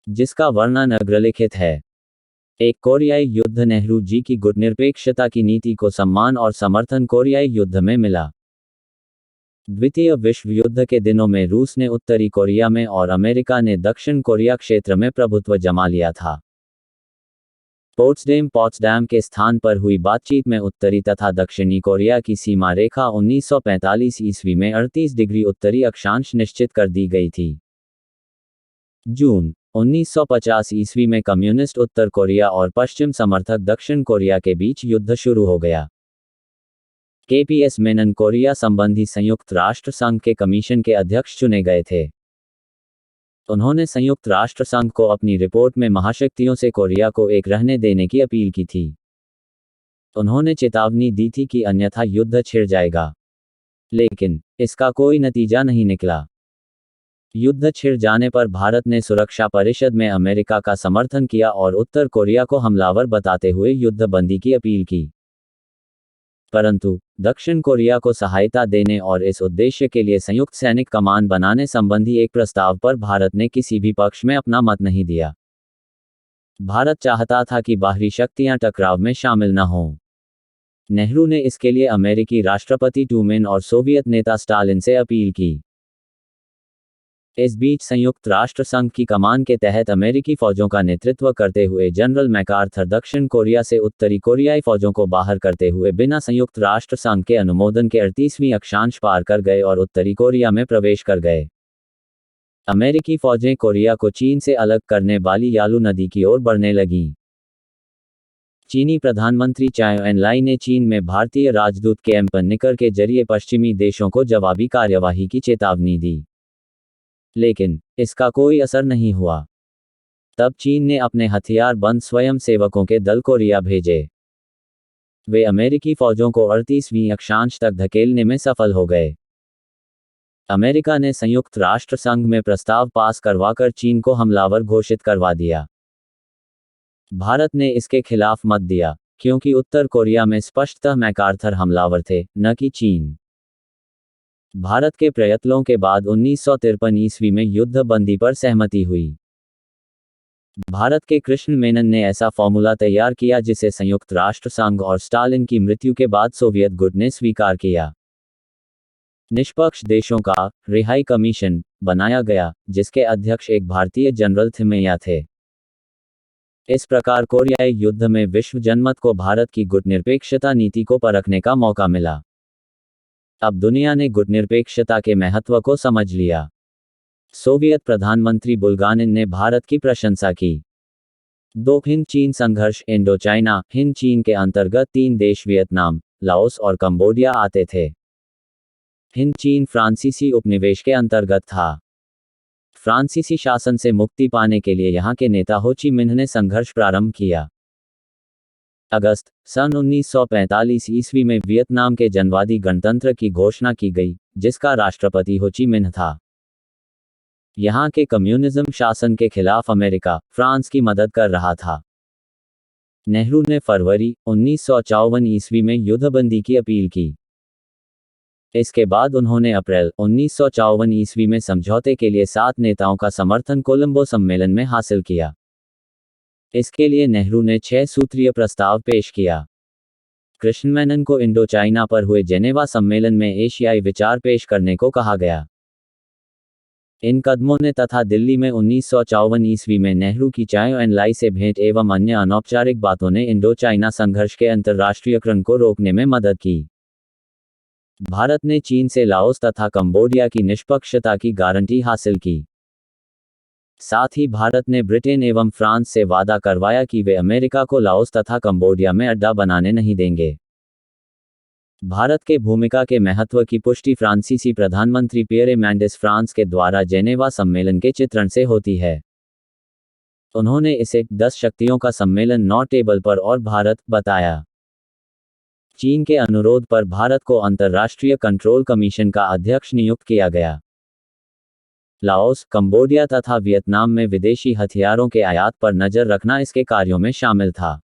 जिसका वर्णन अग्रलिखित है। एक कोरियाई युद्ध। नेहरू जी की गुट निरपेक्षता की नीति को सम्मान और समर्थन कोरियाई युद्ध में मिला। द्वितीय विश्व युद्ध के दिनों में रूस ने उत्तरी कोरिया में और अमेरिका ने दक्षिण कोरिया क्षेत्र में प्रभुत्व जमा लिया था। पोट्सडैम के स्थान पर हुई बातचीत में उत्तरी तथा दक्षिणी कोरिया की सीमा रेखा 1945 ईस्वी में 38 डिग्री उत्तरी अक्षांश निश्चित कर दी गई थी। जून 1950 ईस्वी में कम्युनिस्ट उत्तर कोरिया और पश्चिम समर्थक दक्षिण कोरिया के बीच युद्ध शुरू हो गया। केपीएस मेनन कोरिया संबंधी संयुक्त राष्ट्र संघ के कमीशन के अध्यक्ष चुने गए थे। उन्होंने संयुक्त राष्ट्र संघ को अपनी रिपोर्ट में महाशक्तियों से कोरिया को एक रहने देने की अपील की थी। उन्होंने चेतावनी दी थी कि अन्यथा युद्ध छिड़ जाएगा, लेकिन इसका कोई नतीजा नहीं निकला। युद्ध छिड़ जाने पर भारत ने सुरक्षा परिषद में अमेरिका का समर्थन किया और उत्तर कोरिया को हमलावर बताते हुए युद्ध बंदी की अपील की। परंतु दक्षिण कोरिया को सहायता देने और इस उद्देश्य के लिए संयुक्त सैनिक कमान बनाने संबंधी एक प्रस्ताव पर भारत ने किसी भी पक्ष में अपना मत नहीं दिया। भारत चाहता था कि बाहरी शक्तियां टकराव में शामिल न हों। नेहरू ने इसके लिए अमेरिकी राष्ट्रपति ट्रूमैन और सोवियत नेता स्टालिन से अपील की। इस बीच संयुक्त राष्ट्र संघ की कमान के तहत अमेरिकी फौजों का नेतृत्व करते हुए जनरल मैकार्थर दक्षिण कोरिया से उत्तरी कोरियाई फौजों को बाहर करते हुए बिना संयुक्त राष्ट्र संघ के अनुमोदन के 38वीं अक्षांश पार कर गए और उत्तरी कोरिया में प्रवेश कर गए। अमेरिकी फौजें कोरिया को चीन से अलग करने वाली यालू नदी की ओर बढ़ने लगीं। चीनी प्रधानमंत्री चाई एन लाई ने चीन में भारतीय राजदूत केएम पन्निकर के जरिए पश्चिमी देशों को जवाबी कार्यवाही की चेतावनी दी, लेकिन इसका कोई असर नहीं हुआ। तब चीन ने अपने हथियार बंद स्वयंसेवकों के दल कोरिया भेजे। वे अमेरिकी फौजों को 38वीं अक्षांश तक धकेलने में सफल हो गए। अमेरिका ने संयुक्त राष्ट्र संघ में प्रस्ताव पास करवाकर चीन को हमलावर घोषित करवा दिया। भारत ने इसके खिलाफ मत दिया, क्योंकि उत्तर कोरिया में स्पष्टतः मैकार्थर हमलावर थे, न कि चीन। भारत के प्रयत्नों के बाद 1953 ईस्वी में युद्ध बंदी पर सहमति हुई। भारत के कृष्ण मेनन ने ऐसा फॉर्मूला तैयार किया जिसे संयुक्त राष्ट्र संघ और स्टालिन की मृत्यु के बाद सोवियत गुट ने स्वीकार किया। निष्पक्ष देशों का रिहाई कमीशन बनाया गया, जिसके अध्यक्ष एक भारतीय जनरल थिमैया थे। इस प्रकार कोरियाई युद्ध में विश्व जनमत को भारत की गुट निरपेक्षता नीति को परखने का मौका मिला। अब दुनिया ने गुट निरपेक्षता के महत्व को समझ लिया। सोवियत प्रधानमंत्री बुल्गानिन ने भारत की प्रशंसा की। दो हिंद चीन संघर्ष इंडो चाइना हिंद चीन के अंतर्गत 3 देश वियतनाम, लाओस और कंबोडिया आते थे। हिंद चीन फ्रांसीसी उपनिवेश के अंतर्गत था। फ्रांसीसी शासन से मुक्ति पाने के लिए यहाँ के नेता हो ची मिन्ह ने संघर्ष प्रारंभ किया। अगस्त सन 1945 ईस्वी में वियतनाम के जनवादी गणतंत्र की घोषणा की गई, जिसका राष्ट्रपति हो ची मिन्ह था। यहाँ के कम्युनिज्म शासन के खिलाफ अमेरिका, फ्रांस की मदद कर रहा था। नेहरू ने फरवरी 1954 ईस्वी में युद्धबंदी की अपील की। इसके बाद उन्होंने अप्रैल 1954 ईस्वी में समझौते के लिए 7 नेताओं का समर्थन कोलंबो सम्मेलन में हासिल किया। इसके लिए नेहरू ने 6 सूत्रीय प्रस्ताव पेश किया। कृष्ण मेनन को इंडो चाइना पर हुए जेनेवा सम्मेलन में एशियाई विचार पेश करने को कहा गया। इन कदमों ने तथा दिल्ली में 1954 ईस्वी में नेहरू की चाई एन लाई से भेंट एवं अन्य अनौपचारिक बातों ने इंडो चाइना संघर्ष के अंतर्राष्ट्रीयकरण को रोकने में मदद की। भारत ने चीन से लाओस तथा कंबोडिया की निष्पक्षता की गारंटी हासिल की। साथ ही भारत ने ब्रिटेन एवं फ्रांस से वादा करवाया कि वे अमेरिका को लाओस तथा कंबोडिया में अड्डा बनाने नहीं देंगे। भारत के भूमिका के महत्व की पुष्टि फ्रांसीसी प्रधानमंत्री पियरे मेंडिस फ्रांस के द्वारा जेनेवा सम्मेलन के चित्रण से होती है। उन्होंने इसे 10 शक्तियों का सम्मेलन नौ टेबल पर और भारत बताया। चीन के अनुरोध पर भारत को अंतर्राष्ट्रीय कंट्रोल कमीशन का अध्यक्ष नियुक्त किया गया। लाओस, कंबोडिया तथा वियतनाम में विदेशी हथियारों के आयात पर नजर रखना इसके कार्यों में शामिल था।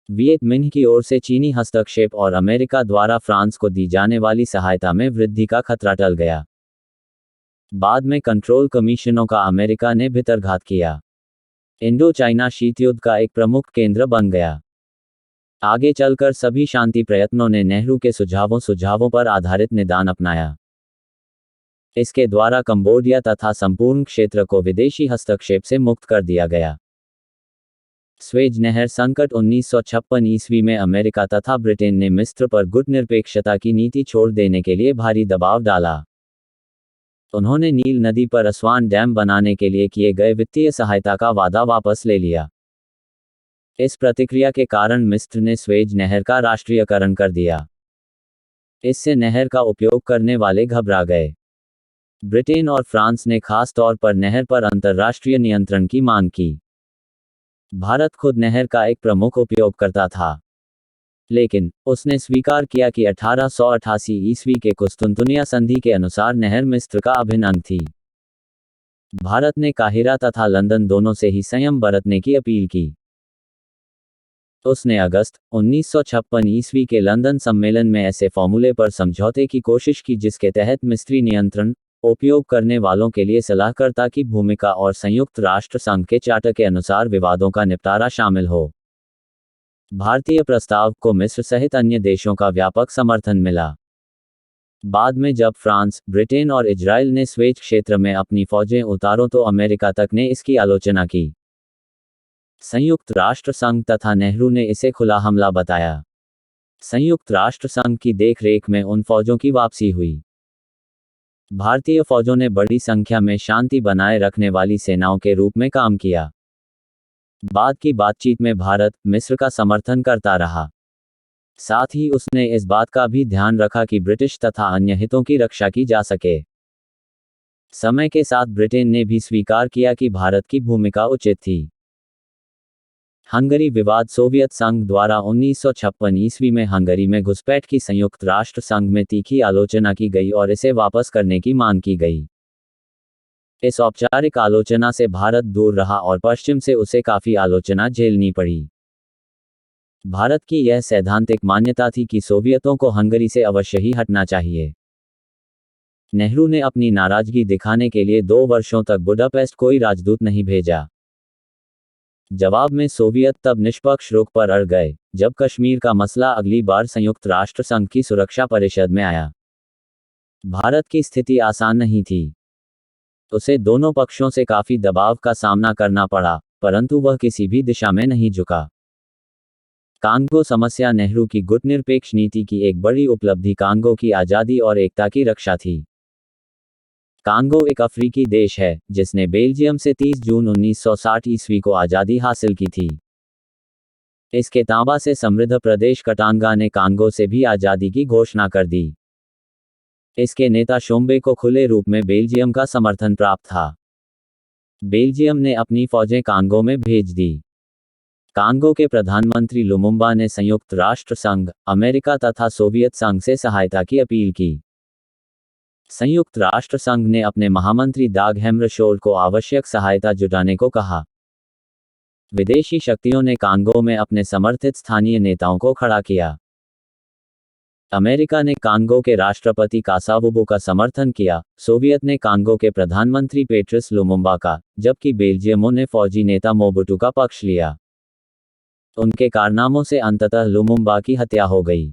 वियत मिन्ह की ओर से चीनी हस्तक्षेप और अमेरिका द्वारा फ्रांस को दी जाने वाली सहायता में वृद्धि का खतरा टल गया। बाद में कंट्रोल कमीशनों का अमेरिका ने भितरघात किया। इंडो चाइना शीत युद्ध का एक प्रमुख केंद्र बन गया। आगे चलकर सभी शांति प्रयत्नों ने नेहरू के सुझावों पर आधारित निदान अपनाया। इसके द्वारा कंबोडिया तथा संपूर्ण क्षेत्र को विदेशी हस्तक्षेप से मुक्त कर दिया गया। स्वेज नहर संकट 1956 ईस्वी में अमेरिका तथा ब्रिटेन ने मिस्र पर गुटनिरपेक्षता की नीति छोड़ देने के लिए भारी दबाव डाला। उन्होंने नील नदी पर अस्वान डैम बनाने के लिए किए गए वित्तीय सहायता का वादा वापस ले लिया। इस प्रतिक्रिया के कारण मिस्र ने स्वेज नहर का राष्ट्रीयकरण कर दिया। इससे नहर का उपयोग करने वाले घबरा गए। ब्रिटेन और फ्रांस ने खास तौर पर नहर पर अंतर्राष्ट्रीय नियंत्रण की मांग की। भारत खुद नहर का एक प्रमुख उपयोगकर्ता था, लेकिन उसने स्वीकार किया कि 1888 ईस्वी के कुस्तुनतुनिया संधि के अनुसार नहर मिस्र का अभिन्न अंग थी। भारत ने काहिरा तथा लंदन दोनों से ही संयम बरतने की अपील की। उसने अगस्त 1956 ईस्वी के लंदन सम्मेलन में ऐसे फॉर्मूले पर समझौते की कोशिश की जिसके तहत मिस्री नियंत्रण उपयोग करने वालों के लिए सलाहकर्ता की भूमिका और संयुक्त राष्ट्र संघ के चार्टर के अनुसार विवादों का निपटारा शामिल हो। भारतीय प्रस्ताव को मिस्र सहित अन्य देशों का व्यापक समर्थन मिला। बाद में जब फ्रांस, ब्रिटेन और इजराइल ने स्वेज क्षेत्र में अपनी फौजें उतारों तो अमेरिका तक ने इसकी आलोचना की। संयुक्त राष्ट्र संघ तथा नेहरू ने इसे खुला हमला बताया। संयुक्त राष्ट्र संघ की देखरेख में उन फौजों की वापसी हुई। भारतीय फौजों ने बड़ी संख्या में शांति बनाए रखने वाली सेनाओं के रूप में काम किया। बाद की बातचीत में भारत मिस्र का समर्थन करता रहा। साथ ही उसने इस बात का भी ध्यान रखा कि ब्रिटिश तथा अन्य हितों की रक्षा की जा सके। समय के साथ ब्रिटेन ने भी स्वीकार किया कि भारत की भूमिका उचित थी। हंगरी विवाद सोवियत संघ द्वारा 1956 ईस्वी में हंगरी में घुसपैठ की संयुक्त राष्ट्र संघ में तीखी आलोचना की गई और इसे वापस करने की मांग की गई। इस औपचारिक आलोचना से भारत दूर रहा और पश्चिम से उसे काफी आलोचना झेलनी पड़ी। भारत की यह सैद्धांतिक मान्यता थी कि सोवियतों को हंगरी से अवश्य ही हटना चाहिए। नेहरू ने अपनी नाराजगी दिखाने के लिए 2 वर्षों तक बुडापेस्ट कोई राजदूत नहीं भेजा। जवाब में सोवियत तब निष्पक्ष रुख पर अड़ गए जब कश्मीर का मसला अगली बार संयुक्त राष्ट्र संघ की सुरक्षा परिषद में आया। भारत की स्थिति आसान नहीं थी। उसे दोनों पक्षों से काफी दबाव का सामना करना पड़ा, परंतु वह किसी भी दिशा में नहीं झुका। कांगो समस्या नेहरू की गुटनिरपेक्ष नीति की एक बड़ी उपलब्धि कांगो की आज़ादी और एकता की रक्षा थी। कांगो एक अफ्रीकी देश है जिसने बेल्जियम से 30 जून 1960 ईस्वी को आज़ादी हासिल की थी। इसके तांबा से समृद्ध प्रदेश कटांगा ने कांगो से भी आज़ादी की घोषणा कर दी। इसके नेता शोम्बे को खुले रूप में बेल्जियम का समर्थन प्राप्त था। बेल्जियम ने अपनी फौजें कांगो में भेज दी। कांगो के प्रधानमंत्री लुमुम्बा ने संयुक्त राष्ट्र संघ, अमेरिका तथा सोवियत संघ से सहायता की अपील की। संयुक्त राष्ट्र संघ ने अपने महामंत्री दाग हैमरशोल्ड को आवश्यक सहायता जुटाने को कहा। विदेशी शक्तियों ने कांगो में अपने समर्थित स्थानीय नेताओं को खड़ा किया। अमेरिका ने कांगो के राष्ट्रपति कासावुबो का समर्थन किया, सोवियत ने कांगो के प्रधानमंत्री पेट्रिस लुमुम्बा का, जबकि बेल्जियमों ने फौजी नेता मोबुटू का पक्ष लिया। उनके कारनामों से अंततः लुमुम्बा की हत्या हो गई।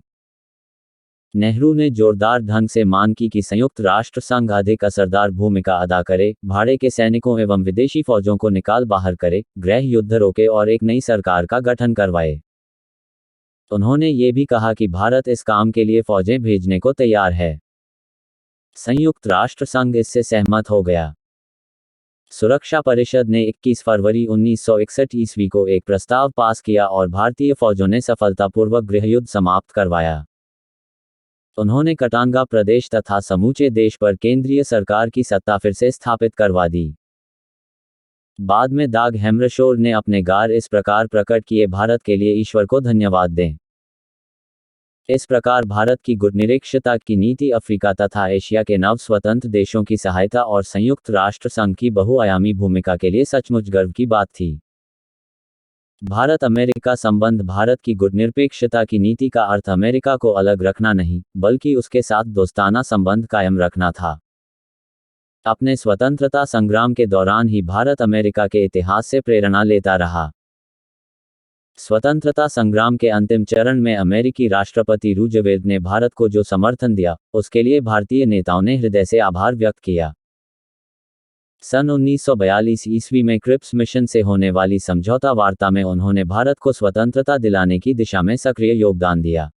नेहरू ने जोरदार ढंग से मांग की कि संयुक्त राष्ट्र संघ अधिक असरदार भूमिका अदा करे, भाड़े के सैनिकों एवं विदेशी फौजों को निकाल बाहर करे, गृह युद्ध रोके और एक नई सरकार का गठन करवाए। उन्होंने ये भी कहा कि भारत इस काम के लिए फौजें भेजने को तैयार है। संयुक्त राष्ट्र संघ इससे सहमत हो गया। सुरक्षा परिषद ने 21 फरवरी 1961 ईस्वी को एक प्रस्ताव पास किया और भारतीय फौजों ने सफलतापूर्वक गृहयुद्ध समाप्त करवाया। उन्होंने कटांगा प्रदेश तथा समूचे देश पर केंद्रीय सरकार की सत्ता फिर से स्थापित करवा दी। बाद में दाग हैमरशोल्ड ने अपने गार इस प्रकार प्रकट किए, भारत के लिए ईश्वर को धन्यवाद दें। इस प्रकार भारत की गुटनिरपेक्षता की नीति अफ्रीका तथा एशिया के नव स्वतंत्र देशों की सहायता और संयुक्त राष्ट्र संघ की बहुआयामी भूमिका के लिए सचमुच गर्व की बात थी। भारत अमेरिका संबंध भारत की गुटनिरपेक्षता की नीति का अर्थ अमेरिका को अलग रखना नहीं, बल्कि उसके साथ दोस्ताना संबंध कायम रखना था। अपने स्वतंत्रता संग्राम के दौरान ही भारत अमेरिका के इतिहास से प्रेरणा लेता रहा। स्वतंत्रता संग्राम के अंतिम चरण में अमेरिकी राष्ट्रपति रूजवेल्ट ने भारत को जो समर्थन दिया, उसके लिए भारतीय नेताओं ने हृदय से आभार व्यक्त किया। सन 1942 ईस्वी में क्रिप्स मिशन से होने वाली समझौता वार्ता में उन्होंने भारत को स्वतंत्रता दिलाने की दिशा में सक्रिय योगदान दिया।